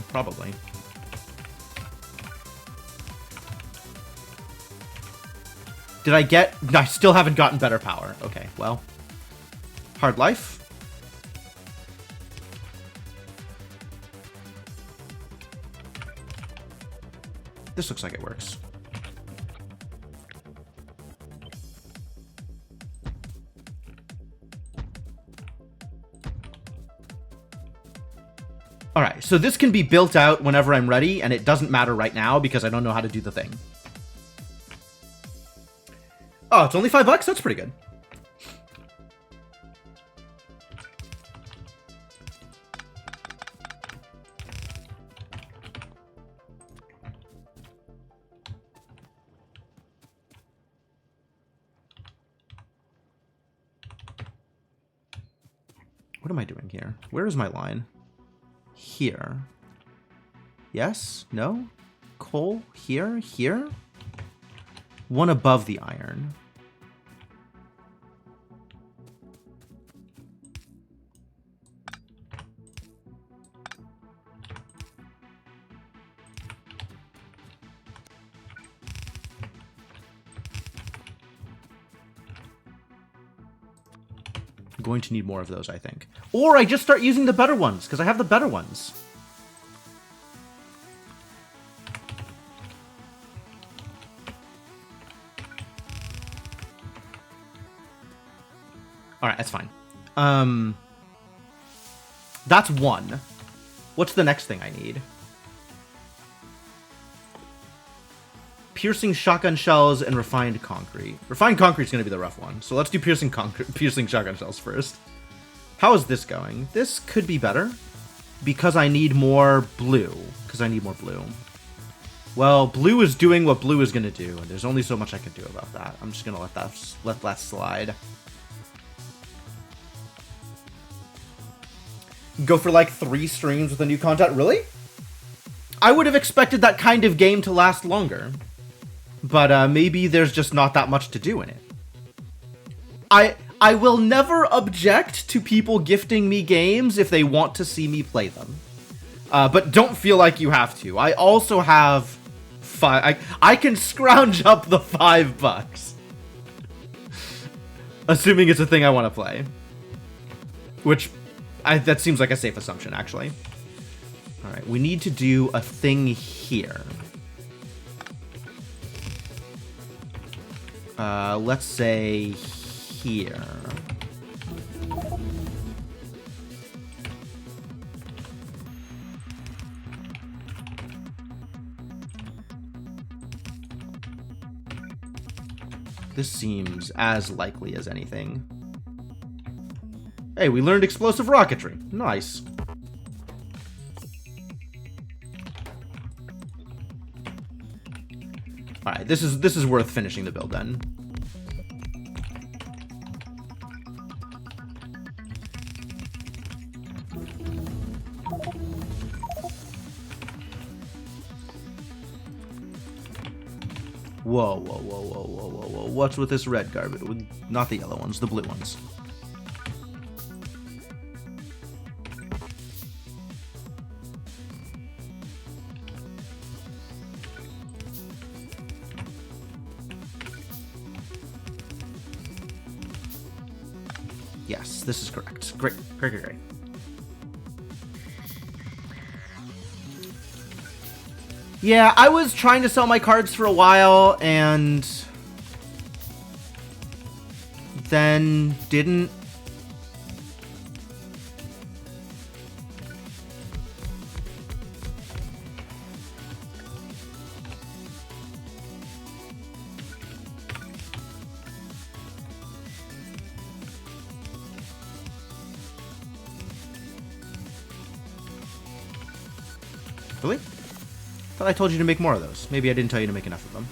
Did I get... I still haven't gotten better power. Okay, well. Hard life. This looks like it works. Alright, so this can be built out whenever I'm ready, and it doesn't matter right now because I don't know how to do the thing. Oh, it's only $5? That's pretty good. What am I doing here? Where is my line? Here. Yes? No? Coal? Here? Here? One above the iron. I'm going to need more of those, I think. Or I just start using the better ones, because I have the better ones. Alright, that's fine. That's one. What's the next thing I need? Piercing shotgun shells and refined concrete. Refined concrete is going to be the rough one. So let's do piercing shotgun shells first. How is this going? This could be better. Because I need more blue. Well, blue is doing what blue is going to do. And there's only so much I can do about that. I'm just going to let that slide. Go for like 3 streams with the new content? Really? I would have expected that kind of game to last longer. But maybe there's just not that much to do in it. I will never object to people gifting me games if they want to see me play them. But don't feel like you have to. I also have I can scrounge up the $5. Assuming it's a thing I want to play. Which, that seems like a safe assumption, actually. Alright, we need to do a thing here. Let's say here. This seems as likely as anything. Hey, we learned explosive rocketry. Nice. Alright, this is worth finishing the build then. Whoa, whoa, whoa, whoa, whoa, whoa, whoa. What's with this red garbage? Not the yellow ones, the blue ones. Yes, this is correct. Great, great, great, great. Yeah, I was trying to sell my cards for a while, and then didn't. Really? Thought I told you to make more of those. Maybe I didn't tell you to make enough of them.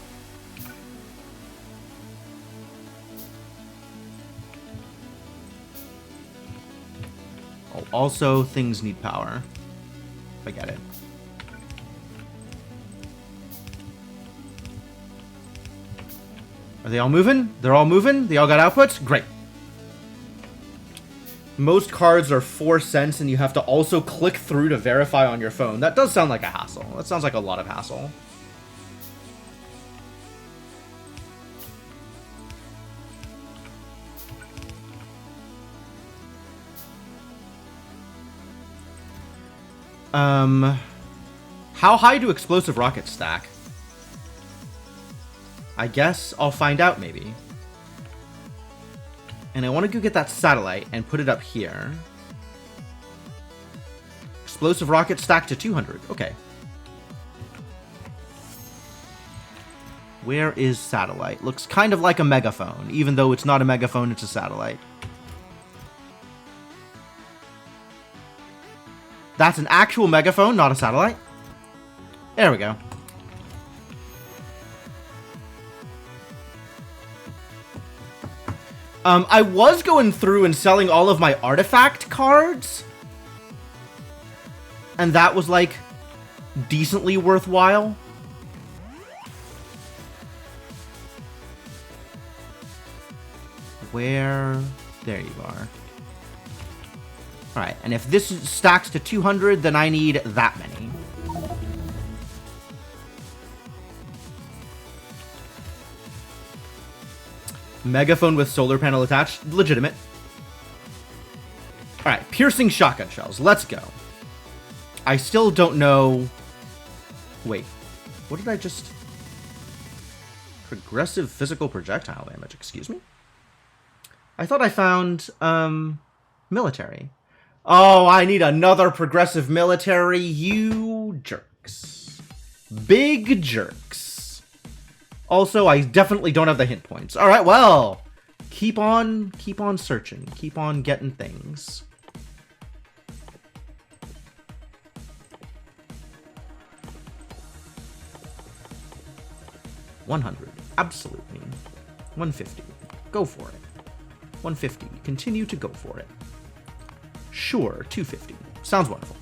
Oh, also, things need power. I get it. Are they all moving? They're all moving? They all got outputs? Great. Most cards are 4 cents, and you have to also click through to verify on your phone. That does sound like a hassle. That sounds like a lot of hassle. How high do explosive rockets stack? I guess I'll find out, maybe. And I want to go get that satellite and put it up here. Explosive rocket stacked to 200. Okay. Where is satellite? Looks kind of like a megaphone. Even though it's not a megaphone, it's a satellite. That's an actual megaphone, not a satellite. There we go. I was going through and selling all of my artifact cards. And that was, like, decently worthwhile. Where? There you are. Alright, and if this stacks to 200, then I need that many. Megaphone with solar panel attached. Legitimate. Alright, piercing shotgun shells. Let's go. I still don't know... Wait. What did I just... Progressive physical projectile damage. Excuse me? I thought I found, military. Oh, I need another progressive military. You jerks. Big jerks. Also, I definitely don't have the hint points. All right, well, keep on searching. Keep on getting things. $100. Absolutely. $150. Go for it. $150. Continue to go for it. Sure, $250. Sounds wonderful.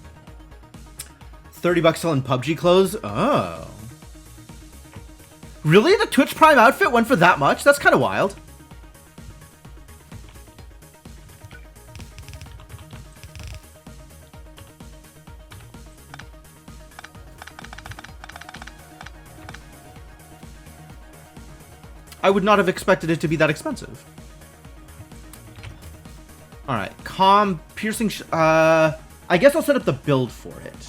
$30 selling PUBG clothes? Oh. Really? The Twitch Prime outfit went for that much? That's kind of wild. I would not have expected it to be that expensive. Alright, piercing, I guess I'll set up the build for it.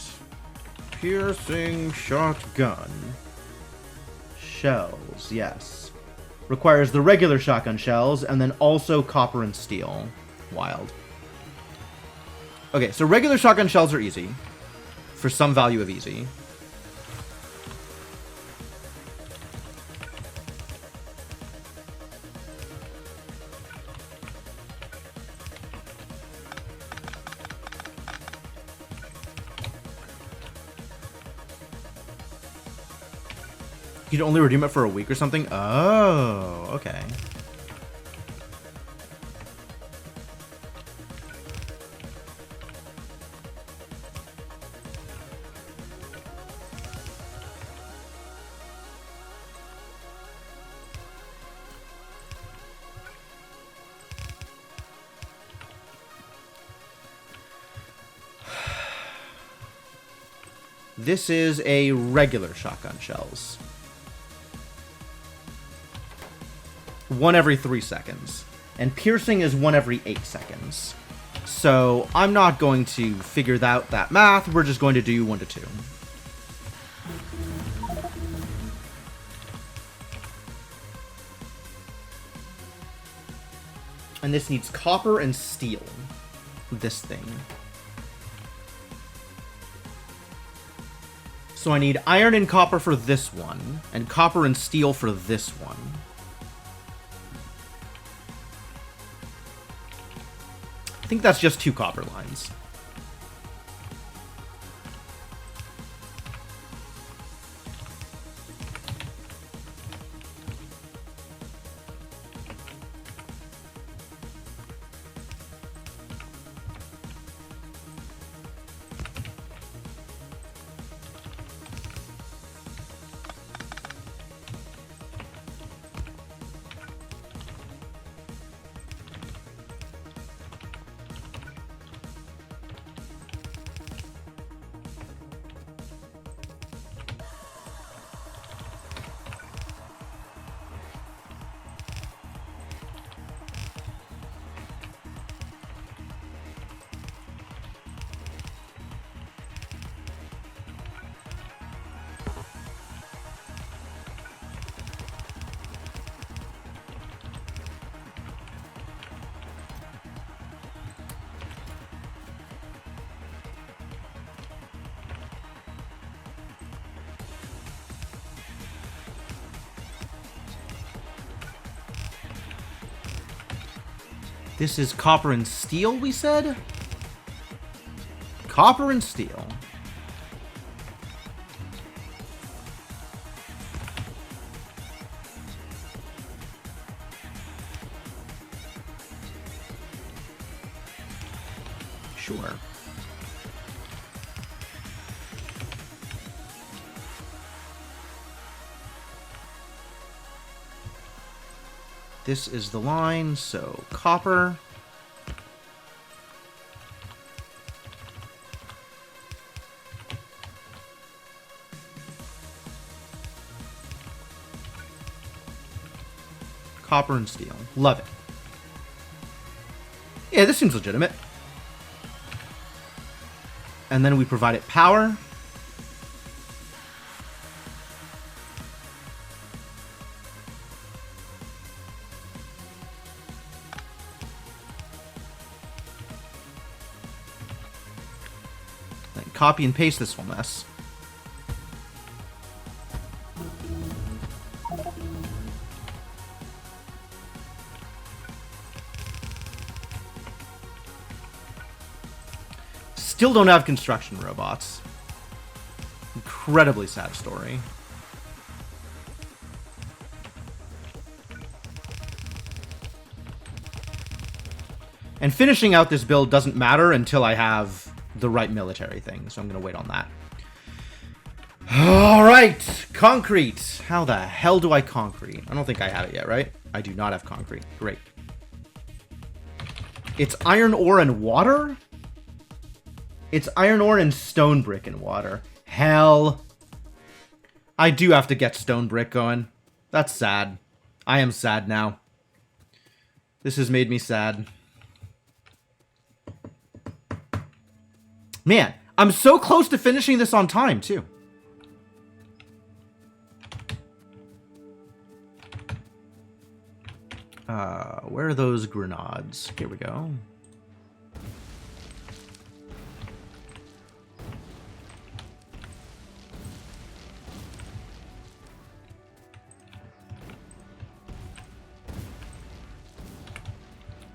Piercing shotgun. Shells, yes. Requires the regular shotgun shells, and then also copper and steel. Wild. Okay, so regular shotgun shells are easy. For some value of easy. You can only redeem it for a week or something? Oh, okay. This is a regular shotgun shells. 1 every 3 seconds. And piercing is 1 every 8 seconds. So I'm not going to figure out that math. We're just going to do 1 to 2. And this needs copper and steel. This thing. So I need iron and copper for this one. And copper and steel for this one. I think that's just 2 copper lines. This is copper and steel, we said? Copper and steel. Sure. This is the line, so copper. Copper and steel. Love it. Yeah, this seems legitimate. And then we provide it power. Then copy and paste this whole mess. Still don't have construction robots. Incredibly sad story. And finishing out this build doesn't matter until I have the right military thing, so I'm going to wait on that. Alright, concrete. How the hell do I concrete? I don't think I have it yet, right? I do not have concrete. Great. It's iron ore and water? It's iron ore and stone brick and water. Hell. I do have to get stone brick going. That's sad. I am sad now. This has made me sad. Man, I'm so close to finishing this on time, too. Where are those grenades? Here we go.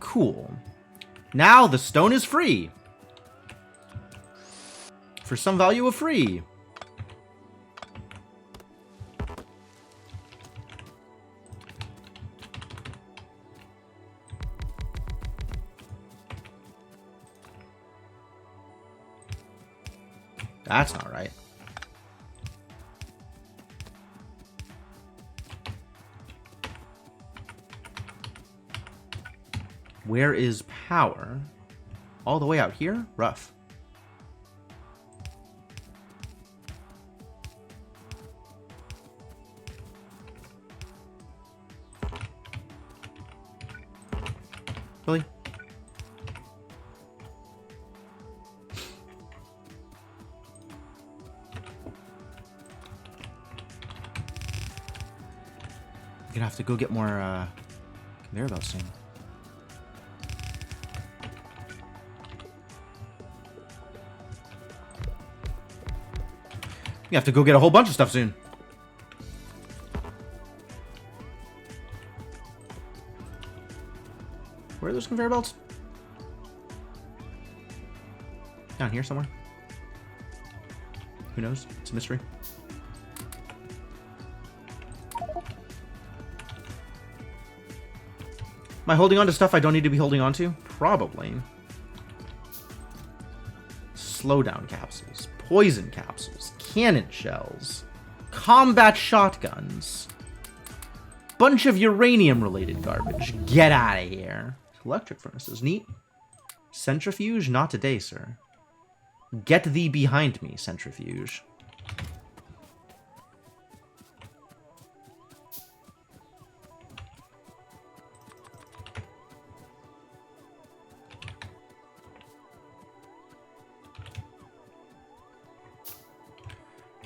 Cool. Now the stone is free. For some value of free. That's not right. Where is power? All the way out here? Rough. Really? I'm gonna have to go get more conveyor belts soon. You have to go get a whole bunch of stuff soon. Where are those conveyor belts? Down here somewhere. Who knows? It's a mystery. Am I holding on to stuff I don't need to be holding on to? Probably. Slowdown capsules. Poison capsules. Cannon shells. Combat shotguns. Bunch of uranium-related garbage. Get out of here. Electric furnaces. Neat. Centrifuge? Not today, sir. Get thee behind me, centrifuge.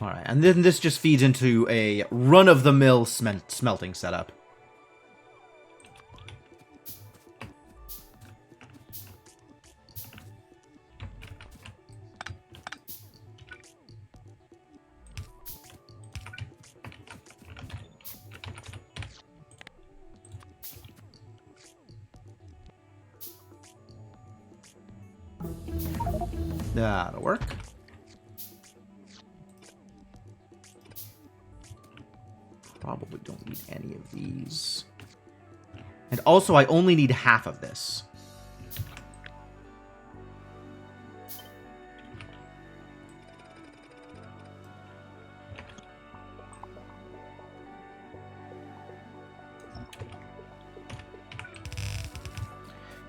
Alright, and then this just feeds into a run-of-the-mill smelting setup. That'll work. Probably don't need any of these. And also, I only need half of this.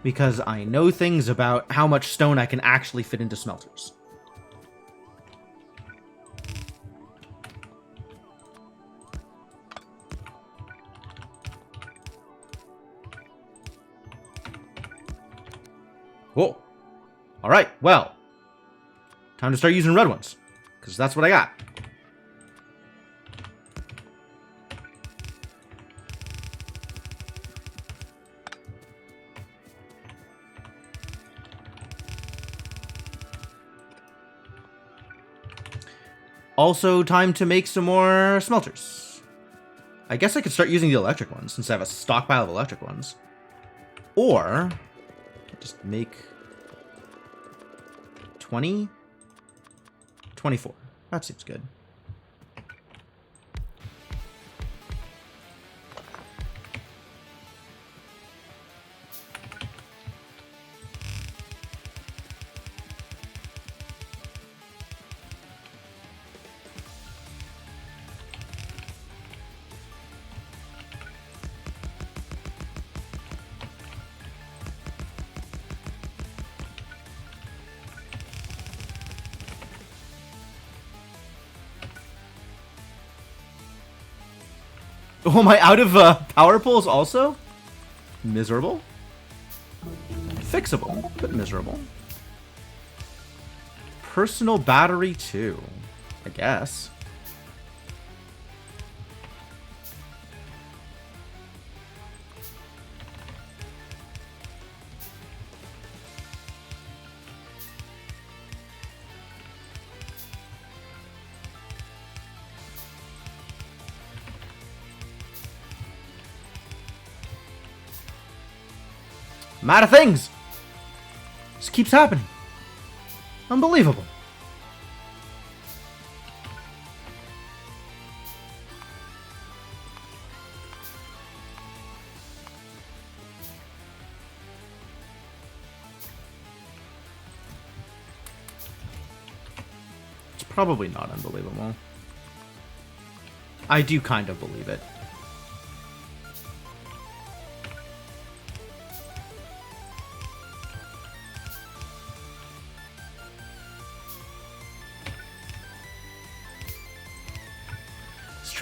Because I know things about how much stone I can actually fit into smelters. Whoa. Alright, well. Time to start using red ones. Because that's what I got. Also, time to make some more smelters. I guess I could start using the electric ones since I have a stockpile of electric ones. Or, just make 20? 24. That seems good. Oh, am I out of power poles also? Miserable. Fixable, but miserable. Personal battery 2, I guess. I'm out of things! This keeps happening. Unbelievable. It's probably not unbelievable. I do kind of believe it.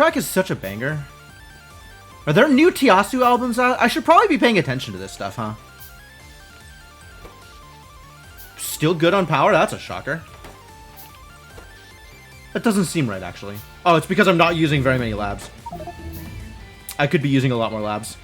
Track is such a banger. Are there new Tiasu albums out? I should probably be paying attention to this stuff, huh? Still good on power? That's a shocker. That doesn't seem right, actually. Oh, it's because I'm not using very many labs. I could be using a lot more labs.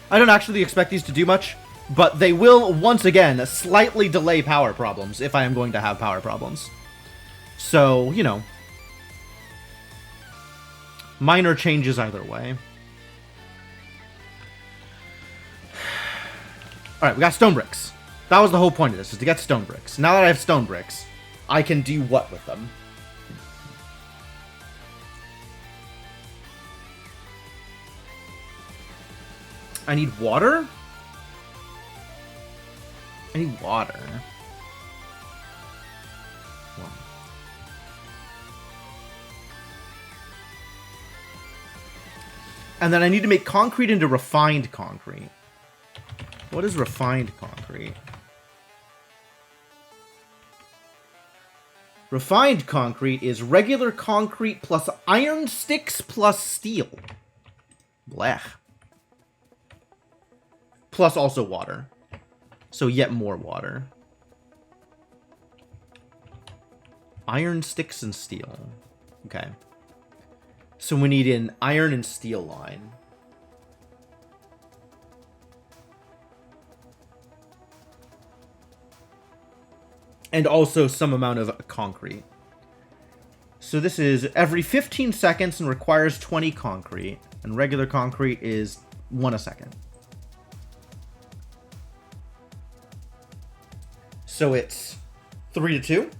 I don't actually expect these to do much, but they will, once again, slightly delay power problems if I am going to have power problems. So, you know, minor changes either way. Alright, we got stone bricks. That was the whole point of this, is to get stone bricks. Now that I have stone bricks, I can do what with them? I need water? I need water. Well. And then I need to make concrete into refined concrete. What is refined concrete? Refined concrete is regular concrete plus iron sticks plus steel. Blech. plus also water. So yet more water. Iron, sticks, and steel. Okay. So we need an iron and steel line. And also some amount of concrete. So this is every 15 seconds and requires 20 concrete. And regular concrete is 1 a second. So it's 3 to 2.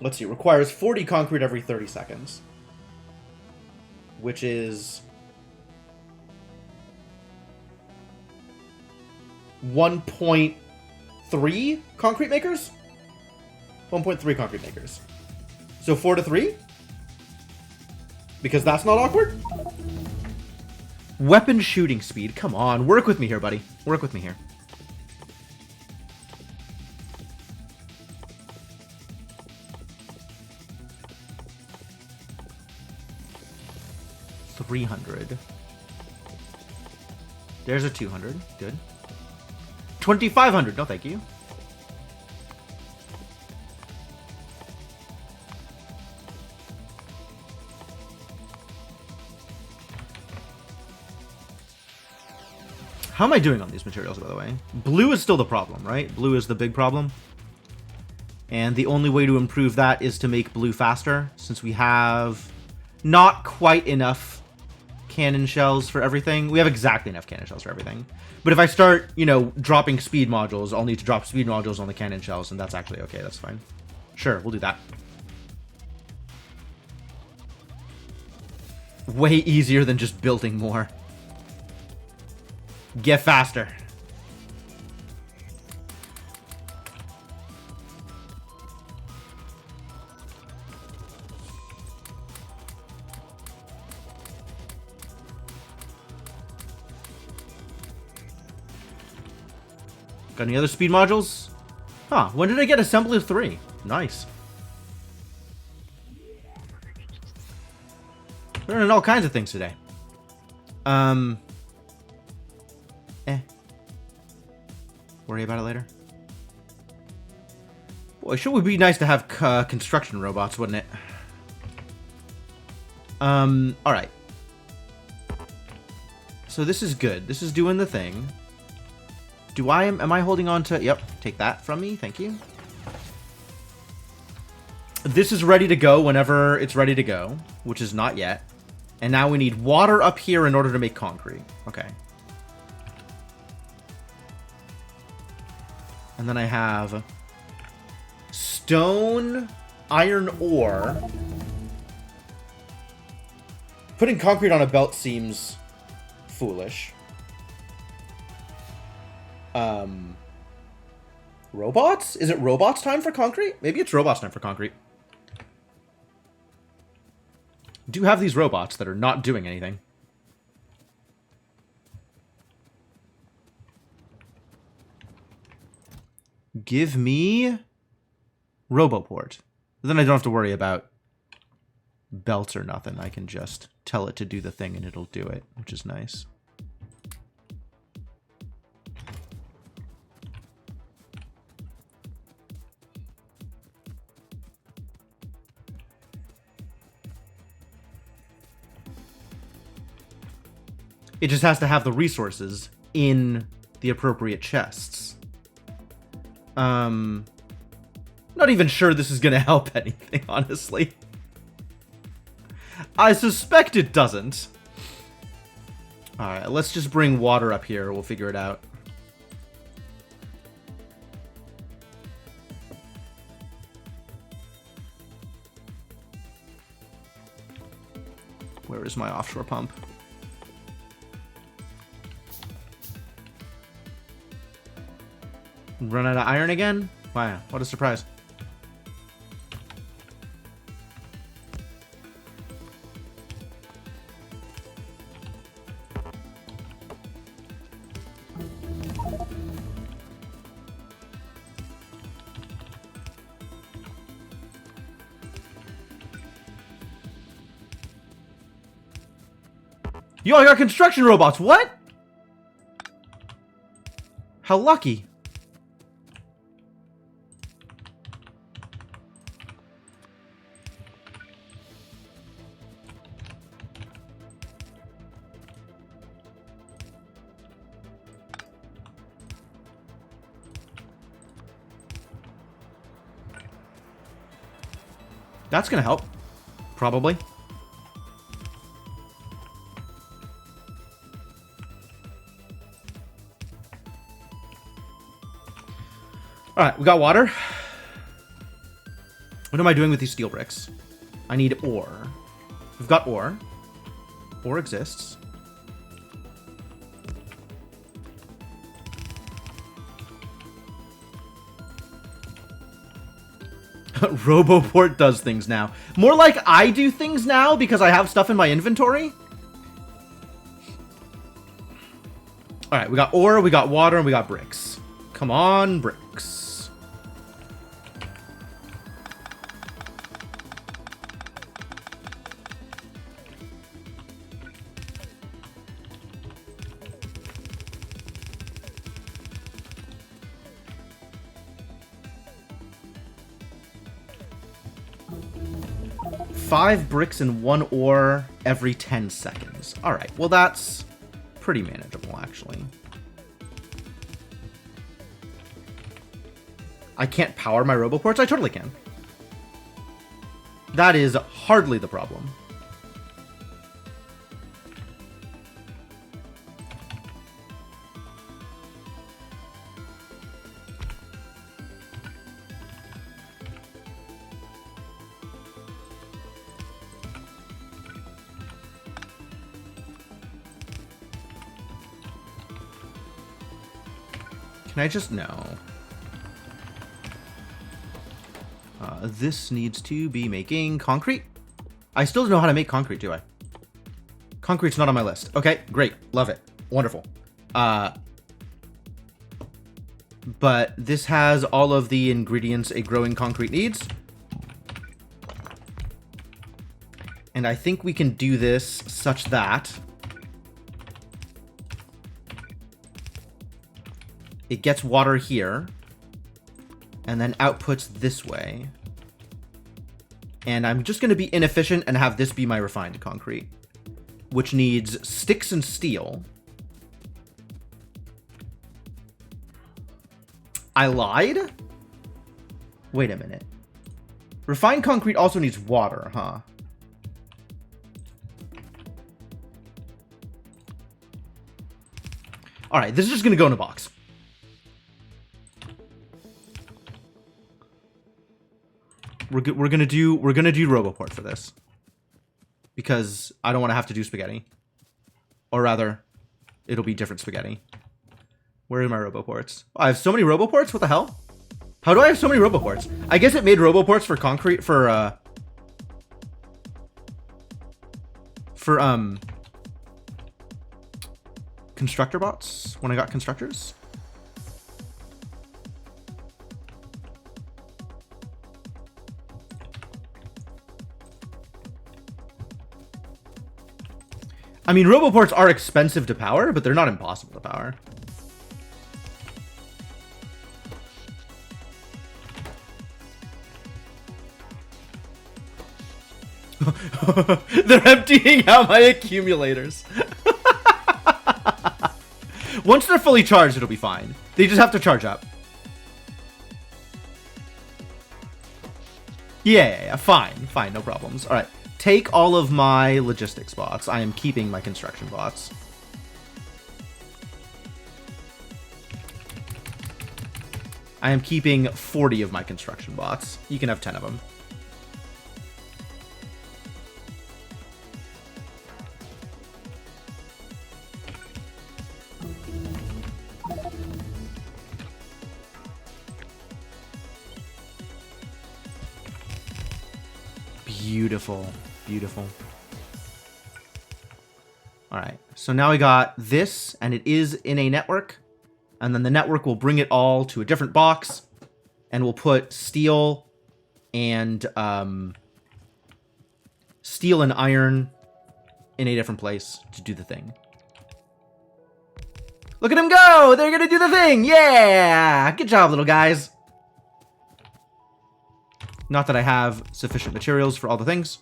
Let's see, it requires 40 concrete every 30 seconds. Which is 1.3 concrete makers? 1.3 concrete makers. So 4 to 3? Because that's not awkward? Weapon shooting speed. Come on, work with me here, buddy. Work with me here. $300. There's a 200. Good. 2,500. No, thank you. How am I doing on these materials, by the way? Blue is still the problem, right? Blue is the big problem. And the only way to improve that is to make blue faster, since we have not quite enough cannon shells for everything. We have exactly enough cannon shells for everything. But if I start, you know, dropping speed modules, I'll need to drop speed modules on the cannon shells, and that's actually okay. That's fine. Sure, we'll do that. Way easier than just building more. Get faster. Got any other speed modules? Huh, when did I get assembly of 3? Nice. Learning all kinds of things today. Worry about it later. Boy, sure would be nice to have construction robots, wouldn't it? Alright. So this is good. This is doing the thing. Am I holding on to... Yep, take that from me. Thank you. This is ready to go whenever it's ready to go, which is not yet. And now we need water up here in order to make concrete. Okay. And then I have stone, iron ore. Putting concrete on a belt seems foolish. Robots? Is it robots time for concrete? Maybe it's robots time for concrete. Do have these robots that are not doing anything. Give me Roboport. Then I don't have to worry about belts or nothing. I can just tell it to do the thing and it'll do it, which is nice. It just has to have the resources in the appropriate chests. Not even sure this is gonna help anything, honestly. I suspect it doesn't. Alright, let's just bring water up here. We'll figure it out. Where is my offshore pump? Run out of iron again? Wow, what a surprise. Yo, I got construction robots. What? How lucky. That's gonna help. Probably. Alright, we got water. What am I doing with these steel bricks? I need ore. We've got ore. Ore exists. Roboport does things now. More like I do things now because I have stuff in my inventory. Alright, we got ore, we got water, and we got bricks. Come on, bricks. Five bricks and 1 ore every 10 seconds. Alright, well that's pretty manageable, actually. I can't power my roboports? I totally can. That is hardly the problem. Can I just... No. This needs to be making concrete. I still don't know how to make concrete, do I? Concrete's not on my list. Okay, great. Love it. Wonderful. But this has all of the ingredients a growing concrete needs. And I think we can do this such that it gets water here, and then outputs this way. And I'm just going to be inefficient and have this be my refined concrete, which needs sticks and steel. I lied? Wait a minute. Refined concrete also needs water, huh? Alright, this is just going to go in a box. We're gonna do Roboport for this, because I don't want to have to do spaghetti, or rather, it'll be different spaghetti. Where are my Roboports? Oh, I have so many Roboports. What the hell? How do I have so many Roboports? I guess it made Roboports for concrete for constructor bots when I got constructors. I mean, Roboports are expensive to power, but they're not impossible to power. They're emptying out my accumulators. Once they're fully charged, it'll be fine. They just have to charge up. Yeah, fine, no problems. All right. Take all of my logistics bots. I am keeping my construction bots. I am keeping 40 of my construction bots. You can have 10 of them. Beautiful. Beautiful. Alright, so now we got this, and it is in a network. And then the network will bring it all to a different box. And we'll put steel and iron in a different place to do the thing. Look at them go! They're gonna do the thing! Yeah! Good job, little guys. Not that I have sufficient materials for all the things.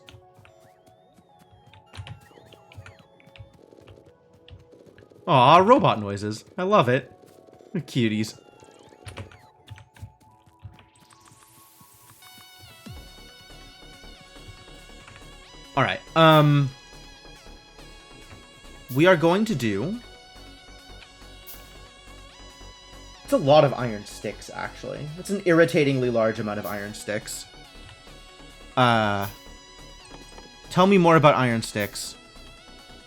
Aw, robot noises. I love it. They're cuties. Alright, we are going to do... It's a lot of iron sticks, actually. It's an irritatingly large amount of iron sticks. Tell me more about iron sticks.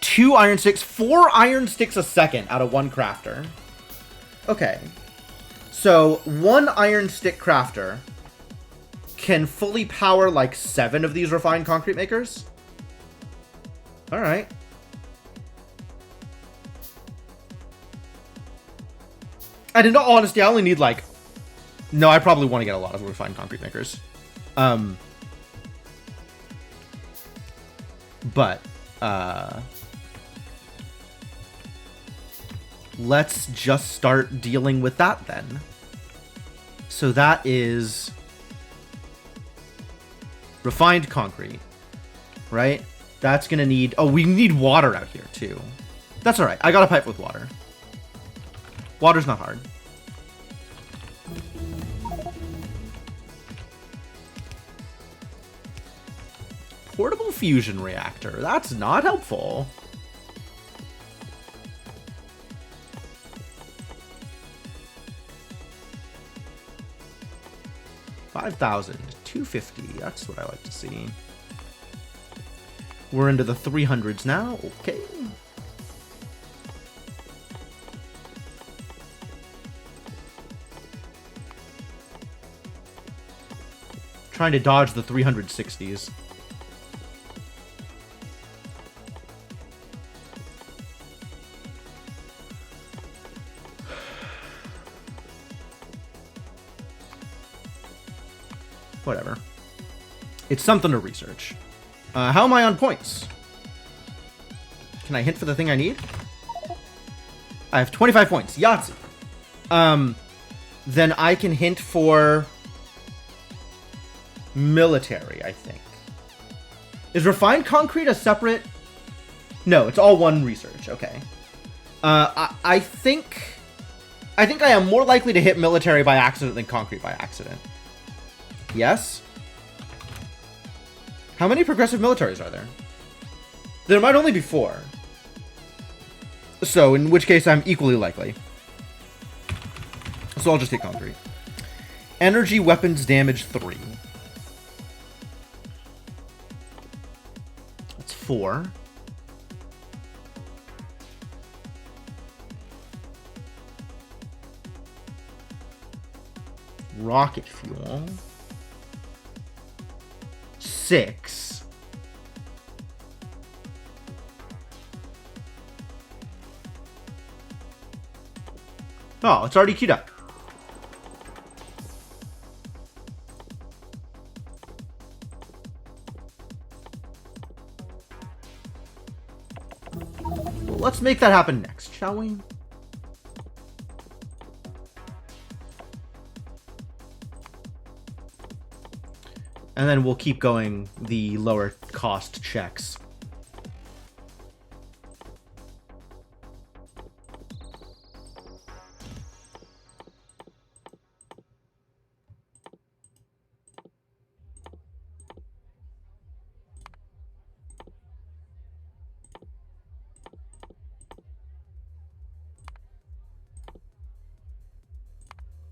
2 iron sticks, 4 iron sticks a second out of 1 crafter. Okay. So, 1 iron stick crafter can fully power like 7 of these refined concrete makers. Alright. And in all honesty, I only need like... No, I probably want to get a lot of refined concrete makers. But, let's just start dealing with that then. So that is refined concrete, right? That's gonna need... Oh, we need water out here too. That's alright. I got a pipe with water. Water's not hard. Portable fusion reactor. That's not helpful. $5,000. $250. That's what I like to see. We're into the 300s now. Okay. Trying to dodge the 360s. Whatever. It's something to research. How am I on points? Can I hint for the thing I need? I have 25 points. Yahtzee. Then I can hint for... military, I think. Is refined concrete a separate... No, it's all one research. Okay. I think I am more likely to hit military by accident than concrete by accident. Yes? How many progressive militaries are there? There might only be 4. So, in which case I'm equally likely. So I'll just hit concrete. Energy weapons damage 3. That's 4. Rocket fuel. 6. Oh, it's already queued up. Well, let's make that happen next, shall we? And then we'll keep going the lower cost checks.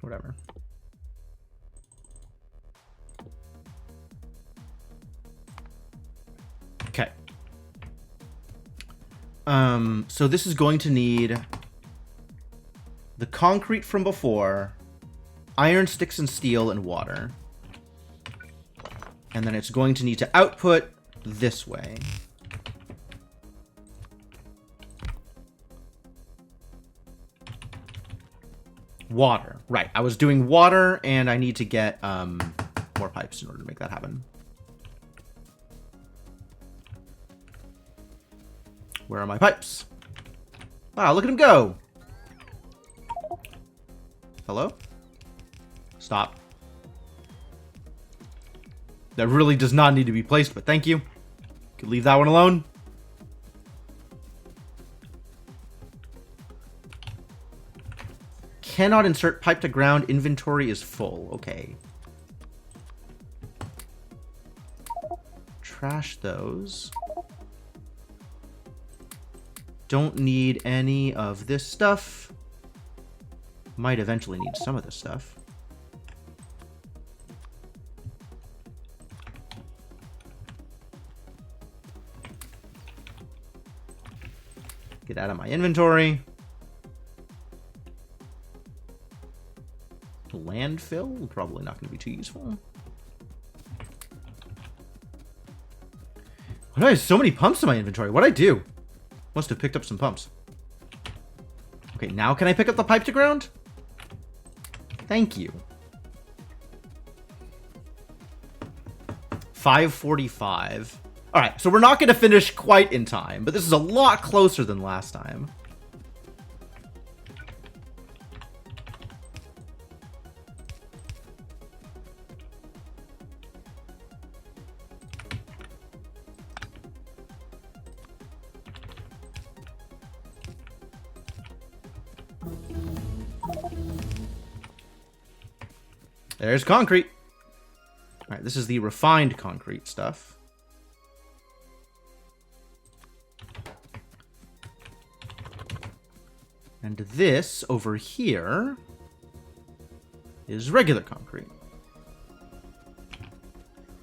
Whatever. Okay. So this is going to need the concrete from before, iron sticks and steel and water. And then it's going to need to output this way. Water. Right. I was doing water and I need to get more pipes in order to make that happen. Where are my pipes? Wow, look at him go! Hello? Stop. That really does not need to be placed, but thank you. Could leave that one alone. Cannot insert pipe to ground. Inventory is full. Okay. Trash those. Don't need any of this stuff. Might eventually need some of this stuff. Get out of my inventory. Landfill? Probably not going to be too useful. Why do I have so many pumps in my inventory? What'd I do? Must have picked up some pumps. Okay, now can I pick up the pipe to ground? Thank you. 5:45. Alright, so we're not going to finish quite in time, but this is a lot closer than last time. There's concrete. Alright, this is the refined concrete stuff. And this over here is regular concrete.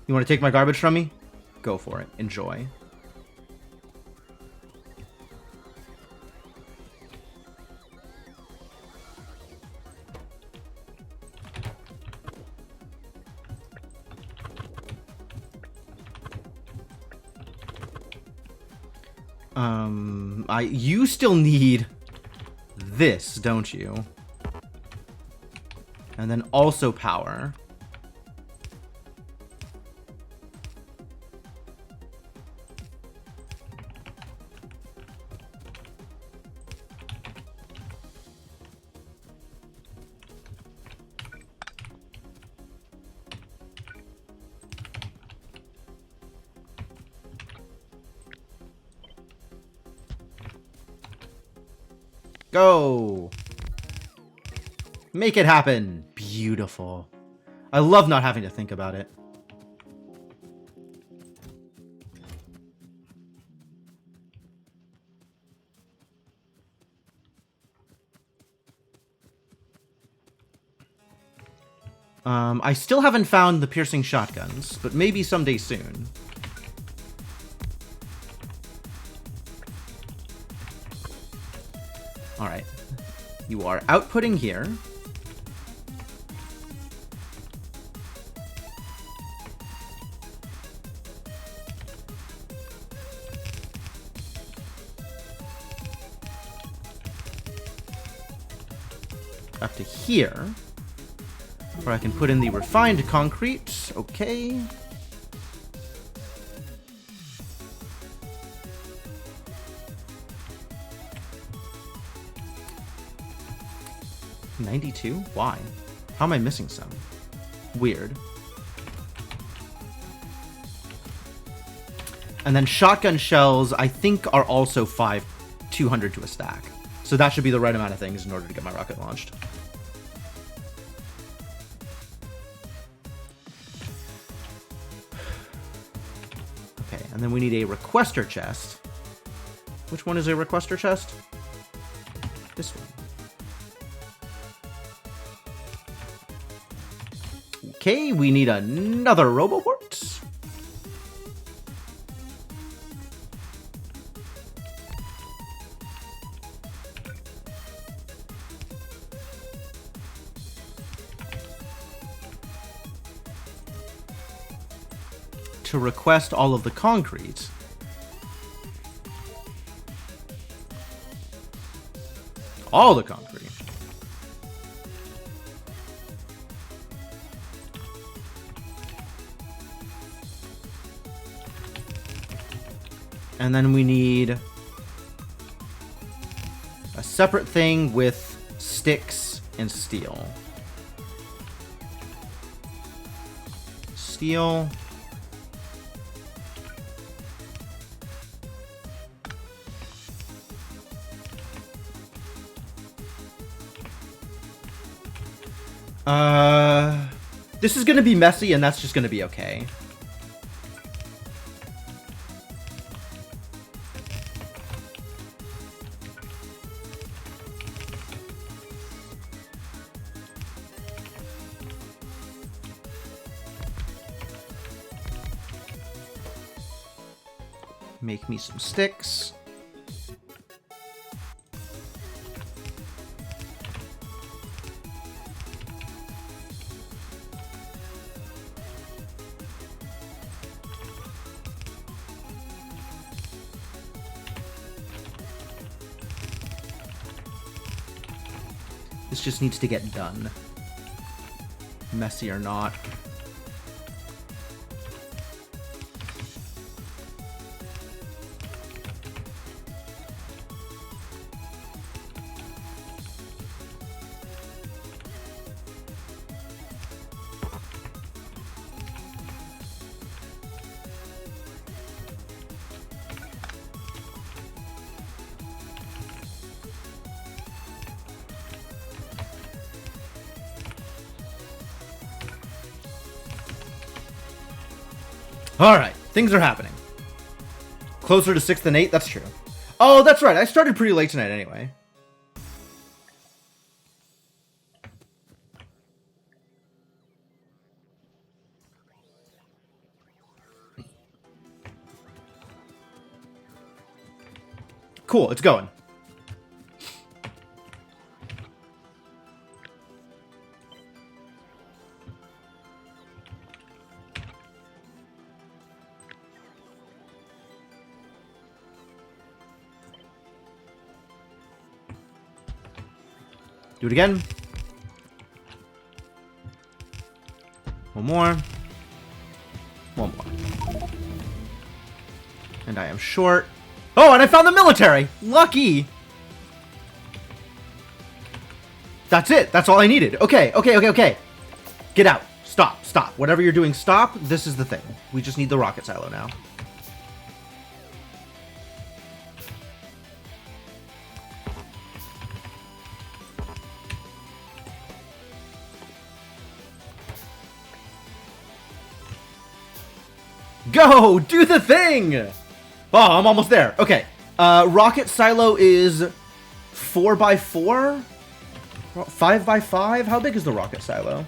You want to take my garbage from me? Go for it. Enjoy. You still need this, don't you? And then also power. Go! Make it happen! Beautiful. I love not having to think about it. I still haven't found the piercing shotguns, but maybe someday soon. Alright. You are outputting here. Up to here. Where I can put in the refined concrete. Okay. $92? Why? How am I missing some? Weird. And then shotgun shells, I think, are also 200 to a stack. So that should be the right amount of things in order to get my rocket launched. Okay, and then we need a requester chest. Which one is a requester chest? This one. Okay, we need another Roboport. To request all of the concrete. All the concrete. And then we need a separate thing with sticks and steel. Steel. This is gonna be messy, and that's just gonna be okay. Make me some sticks. This just needs to get done. Messy or not. Alright, things are happening. Closer to 6th than 8th, that's true. Oh, that's right, I started pretty late tonight anyway. Cool, it's going. Do it again. One more. One more. And I am short. Oh, and I found the military! Lucky! That's it. That's all I needed. Okay, okay, okay, okay. Get out. Stop, stop. Whatever you're doing, stop. This is the thing. We just need the rocket silo now. Go! Do the thing! Oh, I'm almost there. Okay. Rocket silo is 4x4? 5x5? How big is the rocket silo?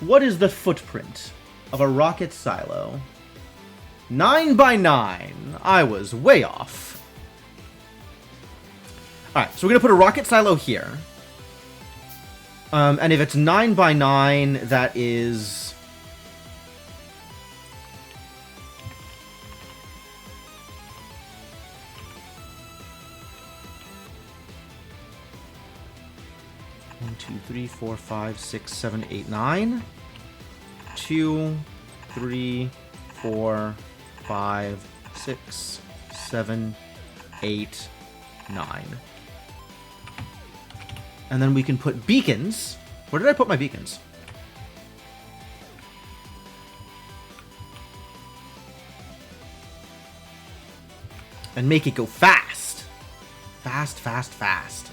What is the footprint of a rocket silo? 9x9. I was way off. Alright, so we're going to put a rocket silo here. And if it's 9x9, that is... One, 2, 3, 4, 5, 6, 7, 8, 9. 2, 3, 4, 5, 6, 7, 8, 9. And then we can put beacons. Where did I put my beacons? And make it go fast. Fast, fast, fast.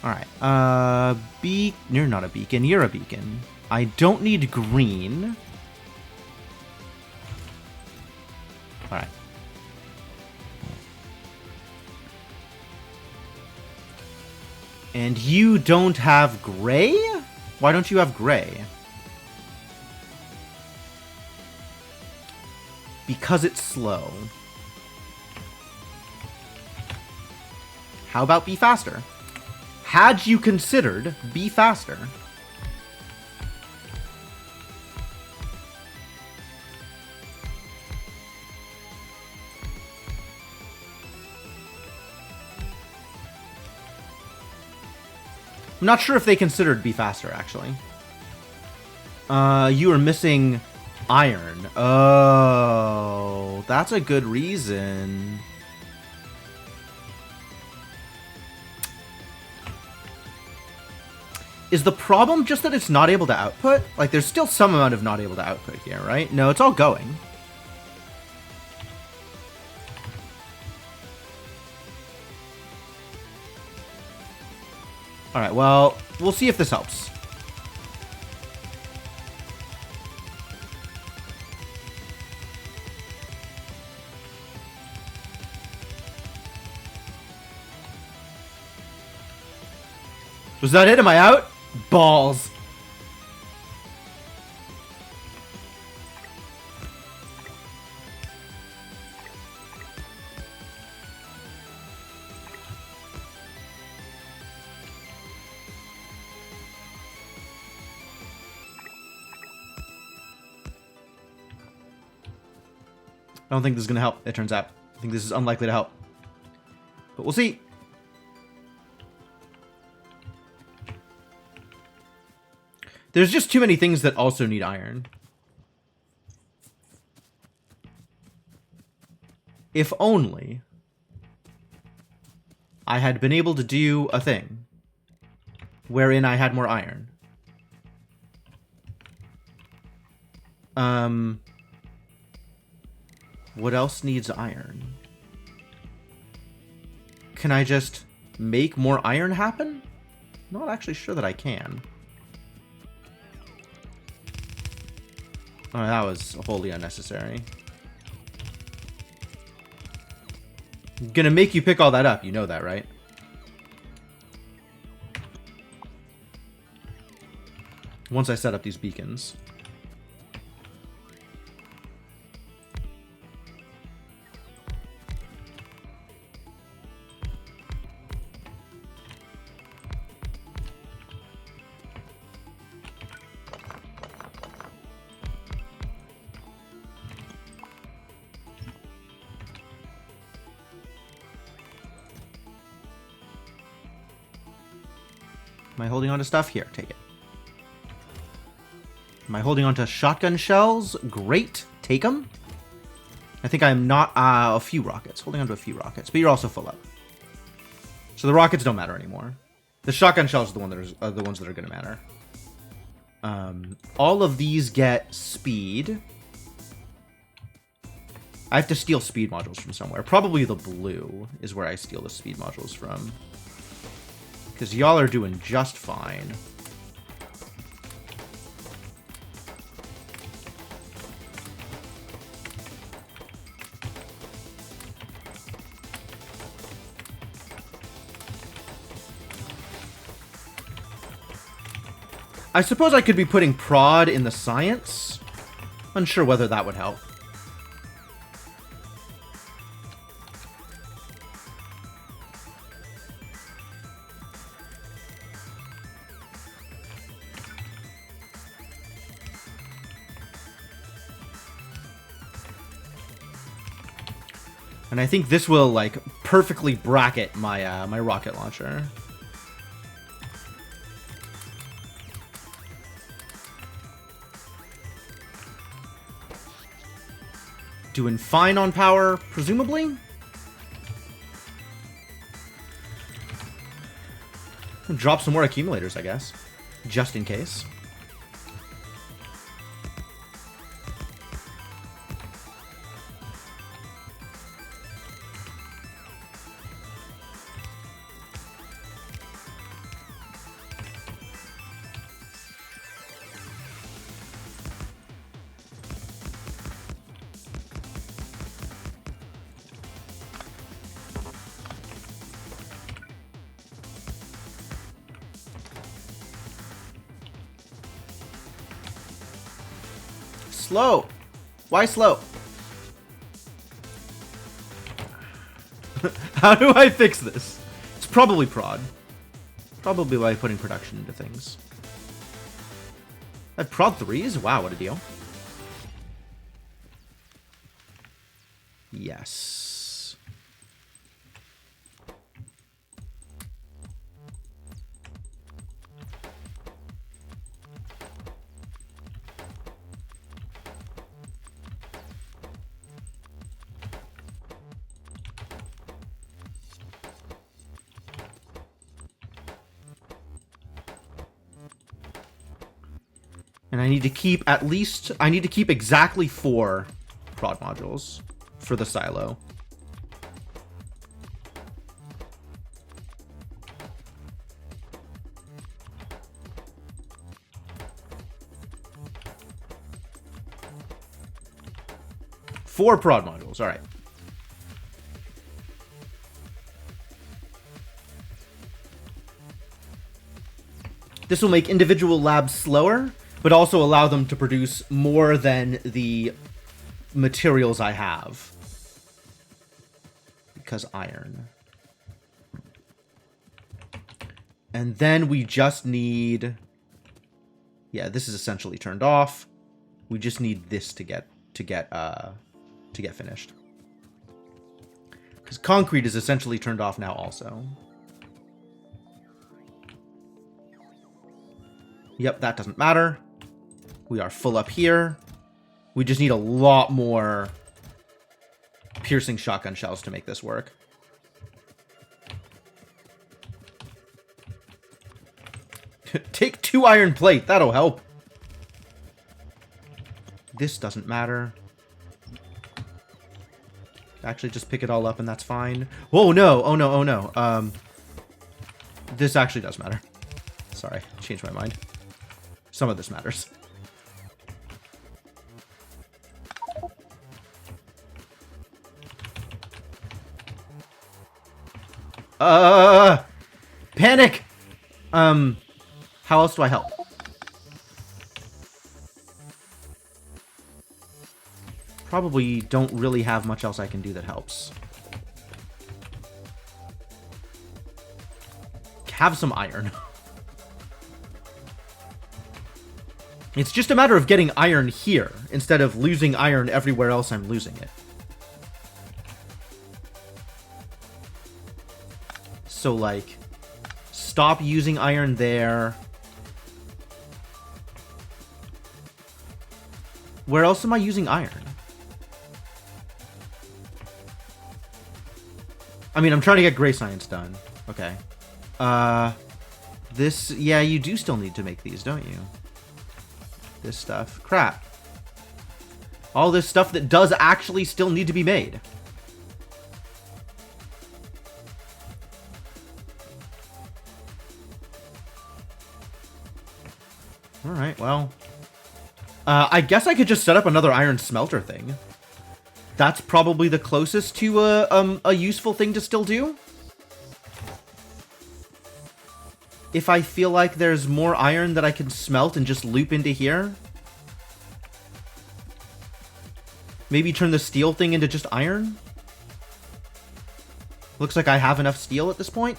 Alright, you're not a beacon, you're a beacon. I don't need green. Alright. And you don't have gray? Why don't you have gray? Because it's slow. How about be faster? Had you considered be faster? I'm not sure if they considered be faster, actually. You are missing Iron. Oh, that's a good reason. Is the problem just that it's not able to output? Like, there's still some amount of not able to output here, right? No, it's all going. Alright, well, we'll see if this helps. Was that it? Am I out? Balls. I don't think this is going to help, it turns out. I think this is unlikely to help. But we'll see. There's just too many things that also need iron. If only I had been able to do a thing wherein I had more iron. What else needs iron? Can I just make more iron happen? Not actually sure that I can. Oh, that was wholly unnecessary. I'm gonna make you pick all that up, you know that, right? Once I set up these beacons. Am I holding on to stuff? Here, take it. Am I holding on to shotgun shells? Great. Take them. I think I'm not... a few rockets. Holding on to a few rockets. But you're also full up. So the rockets don't matter anymore. The shotgun shells are the ones that are going to matter. All of these get speed. I have to steal speed modules from somewhere. Probably the blue is where I steal the speed modules from. Because y'all are doing just fine. I suppose I could be putting prod in the science. Unsure whether that would help. And I think this will, like, perfectly bracket my my rocket launcher. Doing fine on power, presumably? Drop some more accumulators, I guess. Just in case. Slow. Why slow? How do I fix this? It's probably prod. Probably by putting production into things. I have prod 3s? Wow, what a deal. Yes. And I need to keep at least... I need to keep exactly 4 prod modules for the silo. Four prod modules, all right. This will make individual labs slower, but also allow them to produce more than the materials I have. Because iron. And then we just need... Yeah, this is essentially turned off. We just need this to get finished. Because concrete is essentially turned off now also. Yep, that doesn't matter. We are full up here. We just need a lot more piercing shotgun shells to make this work. Take 2 iron plate. That'll help. This doesn't matter. Actually, just pick it all up and that's fine. Oh, no. Oh, no. Oh, no. This actually does matter. Sorry. Changed my mind. Some of this matters. Panic! How else do I help? Probably don't really have much else I can do that helps. Have some iron. It's just a matter of getting iron here, instead of losing iron everywhere else I'm losing it. So, like, stop using iron there. Where else am I using iron? I mean, I'm trying to get gray science done. Okay. This... Yeah, you do still need to make these, don't you? This stuff. Crap. All this stuff that does actually still need to be made. Alright, well... I guess I could just set up another iron smelter thing. That's probably the closest to a useful thing to still do. If I feel like there's more iron that I can smelt and just loop into here. Maybe turn the steel thing into just iron. Looks like I have enough steel at this point.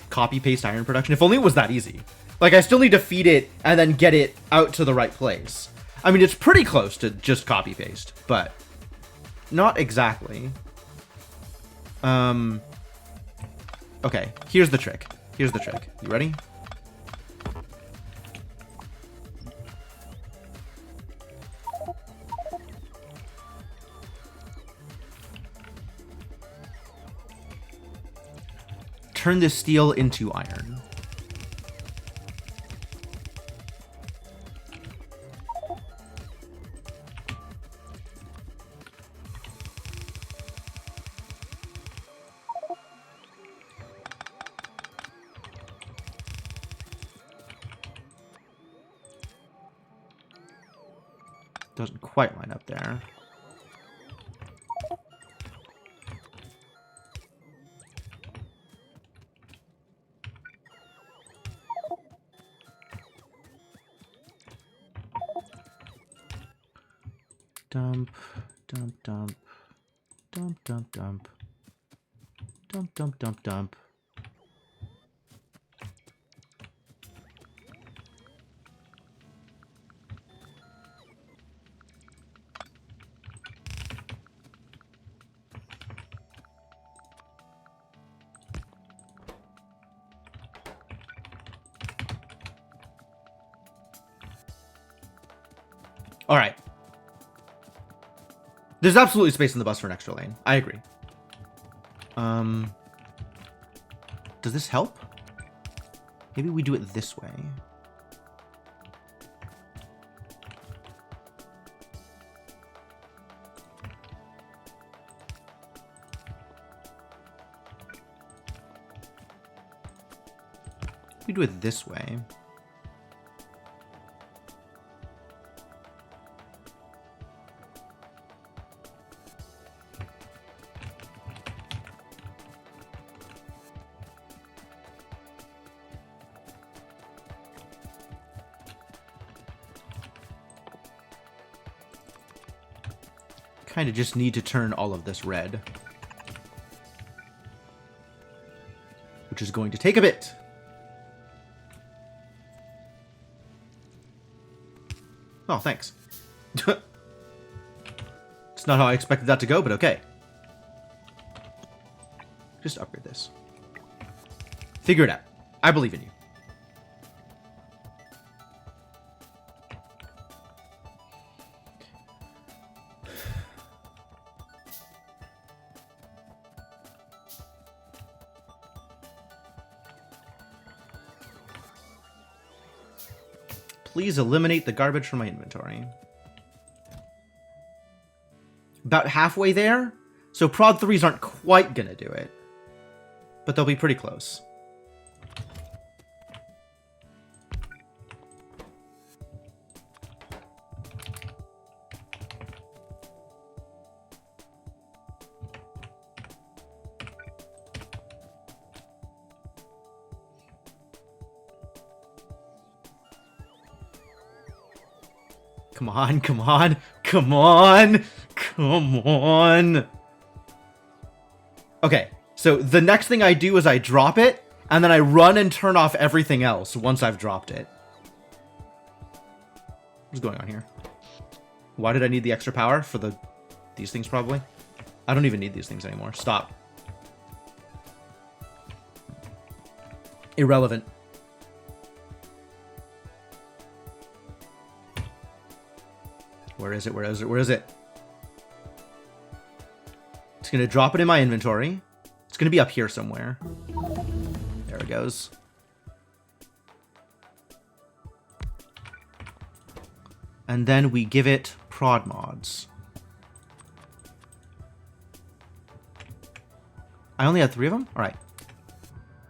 Copy-paste iron production. If only it was that easy. Like, I still need to feed it and then get it out to the right place. I mean, it's pretty close to just copy-paste, but not exactly. Okay, here's the trick. Here's the trick. You ready? Turn this steel into iron. Doesn't quite line up there. Dump, dump, dump, dump, dump, dump, dump, dump, dump, dump. All right. There's absolutely space in the bus for an extra lane. I agree. Does this help? Maybe we do it this way. We do it this way. Kind of just need to turn all of this red, which is going to take a bit. Oh, thanks. It's not how I expected that to go, but okay. Just upgrade this. Figure it out. I believe in you. Please eliminate the garbage from my inventory. About halfway there. So prod 3s aren't quite gonna do it. But they'll be pretty close. Come on, come on, come on, come on. Okay, so the next thing I do is I drop it, and then I run and turn off everything else once I've dropped it. What's going on here? Why did I need the extra power for these things probably? I don't even need these things anymore. Stop. Irrelevant. Where is it? Where is it? Where is it? It's going to drop it in my inventory. It's going to be up here somewhere. There it goes. And then we give it prod mods. I only had 3 of them? Alright.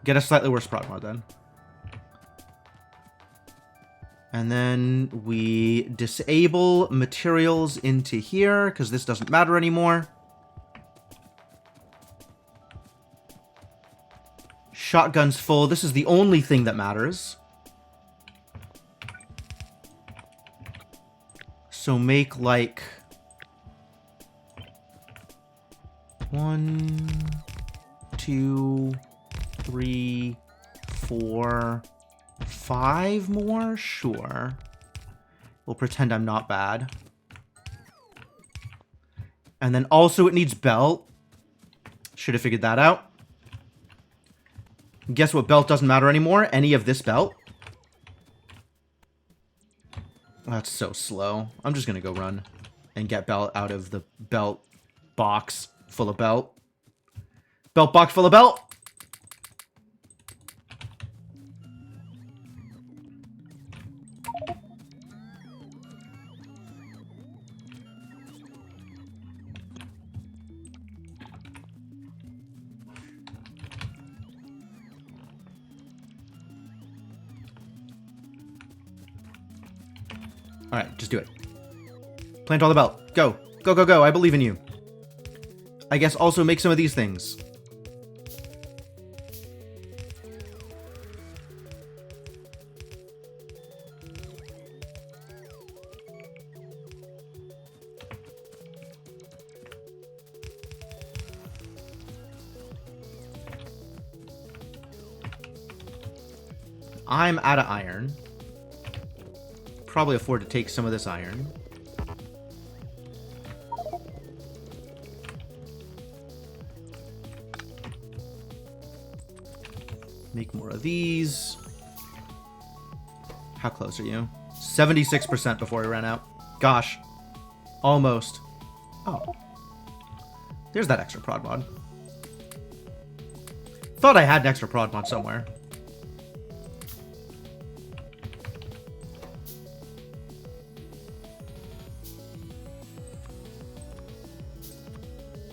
Get a slightly worse prod mod then. And then we disable materials into here, because this doesn't matter anymore. Shotgun's full. This is the only thing that matters. So make like 1, 2, 3, 4, 5 more? Sure. We'll pretend I'm not bad. And then also it needs belt. Should have figured that out. Guess what belt doesn't matter anymore? Any of this belt. That's so slow. I'm just gonna go run and get belt out of the belt box full of belt. Belt box full of belt! Alright, just do it. Plant all the belt. Go. Go, go, go. I believe in you. I guess also make some of these things. I'm out of iron. Probably afford to take some of this iron. Make more of these. How close are you? 76% before we ran out. Gosh. Almost. Oh. There's that extra prod mod. Thought I had an extra prod mod somewhere.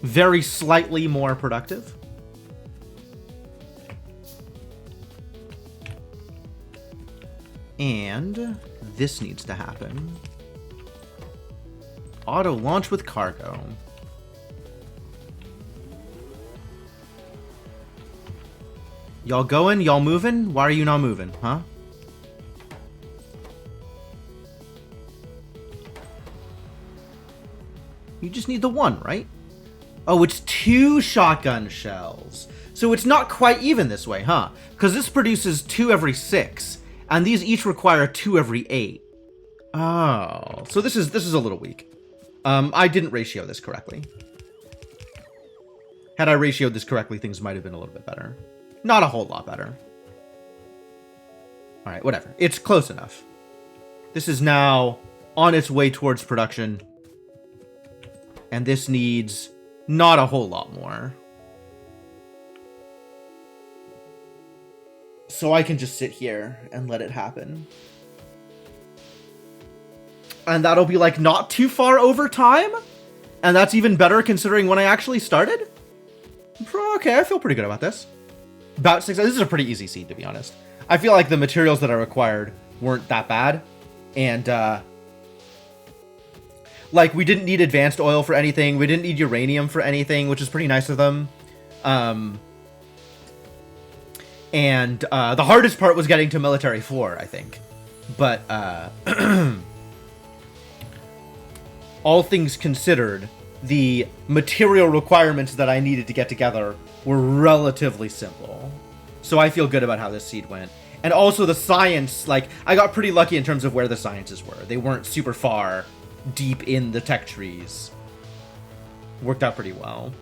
very slightly more productive. And this needs to happen. Auto launch with cargo. Y'all going? Y'all moving? Why are you not moving, huh? You just need the one, right? Oh, it's 2 shotgun shells. So it's not quite even this way, huh? Because this produces 2 every 6, and these each require 2 every 8. Oh, so this is a little weak. I didn't ratio this correctly. Had I ratioed this correctly, things might have been a little bit better. Not a whole lot better. All right, whatever. It's close enough. This is now on its way towards production. And this needs not a whole lot more. So I can just sit here and let it happen. And that'll be like not too far over time. And that's even better considering when I actually started. Okay, I feel pretty good about this. About 6. This is a pretty easy seed, to be honest. I feel like the materials that I required weren't that bad. And, like, we didn't need advanced oil for anything. We didn't need uranium for anything, which is pretty nice of them. And the hardest part was getting to military 4, I think. But, all things considered, the material requirements that I needed to get together were relatively simple. So I feel good about how this seed went. And also the science, like, I got pretty lucky in terms of where the sciences were. They weren't super far deep in the tech trees. Worked out pretty well.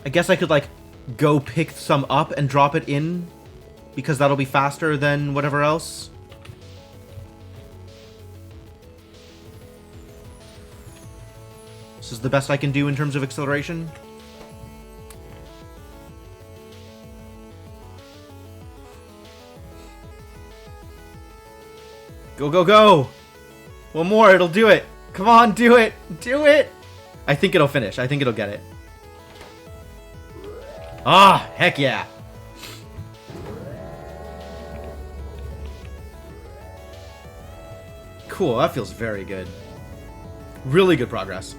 I guess I could, like, go pick some up and drop it in, because that'll be faster than whatever else. This is the best I can do in terms of acceleration. Go, go, go! One more, it'll do it! Come on, do it! Do it! I think it'll finish. I think it'll get it. Ah, heck yeah! Cool, that feels very good. Really good progress.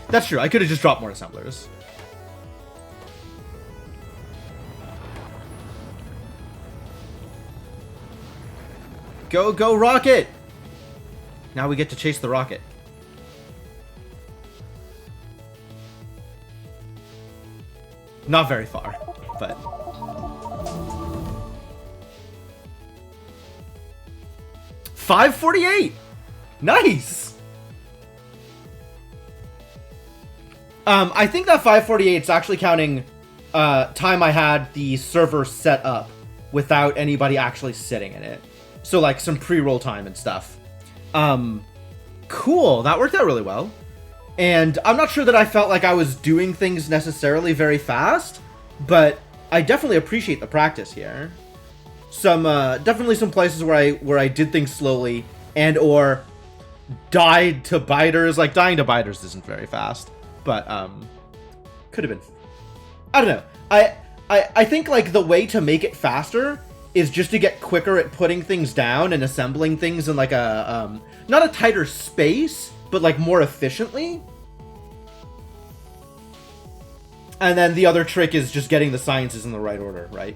That's true, I could have just dropped more assemblers. Go, go, rocket! Now we get to chase the rocket. Not very far, but... $548! Nice! I think that 548 is actually counting time I had the server set up without anybody actually sitting in it. So, like, some pre-roll time and stuff. Cool. That worked out really well. And I'm not sure that I felt like I was doing things necessarily very fast, but I definitely appreciate the practice here. Definitely some places where I did things slowly and or died to biters. Like, dying to biters isn't very fast, but could have been. I don't know. I think, like, the way to make it faster is just to get quicker at putting things down and assembling things in, like, a not a tighter space, but, like, more efficiently. And then the other trick is just getting the sciences in the right order, right?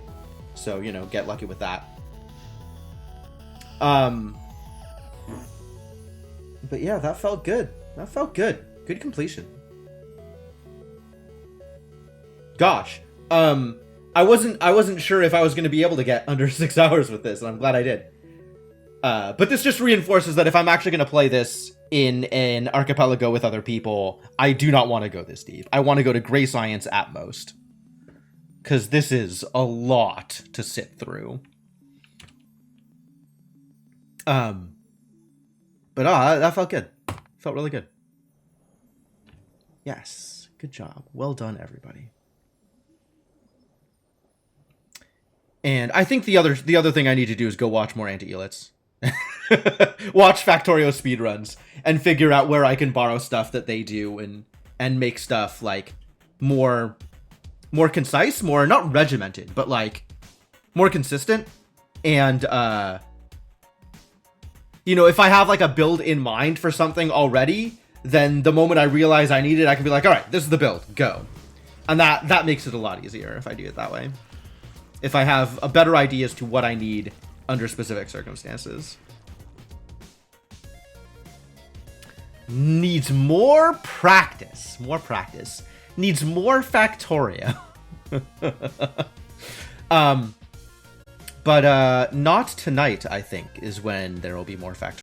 So, you know, get lucky with that. But yeah, that felt good. That felt good. Good completion. Gosh. I wasn't sure if I was going to be able to get under 6 hours with this, and I'm glad I did. But this just reinforces that if I'm actually going to play this in an archipelago with other people, I do not want to go this deep. I want to go to gray science at most. Because this is a lot to sit through. But that felt good. Felt really good. Yes. Good job. Well done, everybody. And I think the other thing I need to do is go watch more anti-elits. Watch Factorio speedruns and figure out where I can borrow stuff that they do and make stuff like more concise, more not regimented, but like more consistent. And you know, if I have like a build in mind for something already, then the moment I realize I need it, I can be like, all right, this is the build, go. And that makes it a lot easier if I do it that way. If I have a better idea as to what I need under specific circumstances. Needs more practice. More practice. Needs more Factorio. But not tonight, I think, is when there will be more Factorio.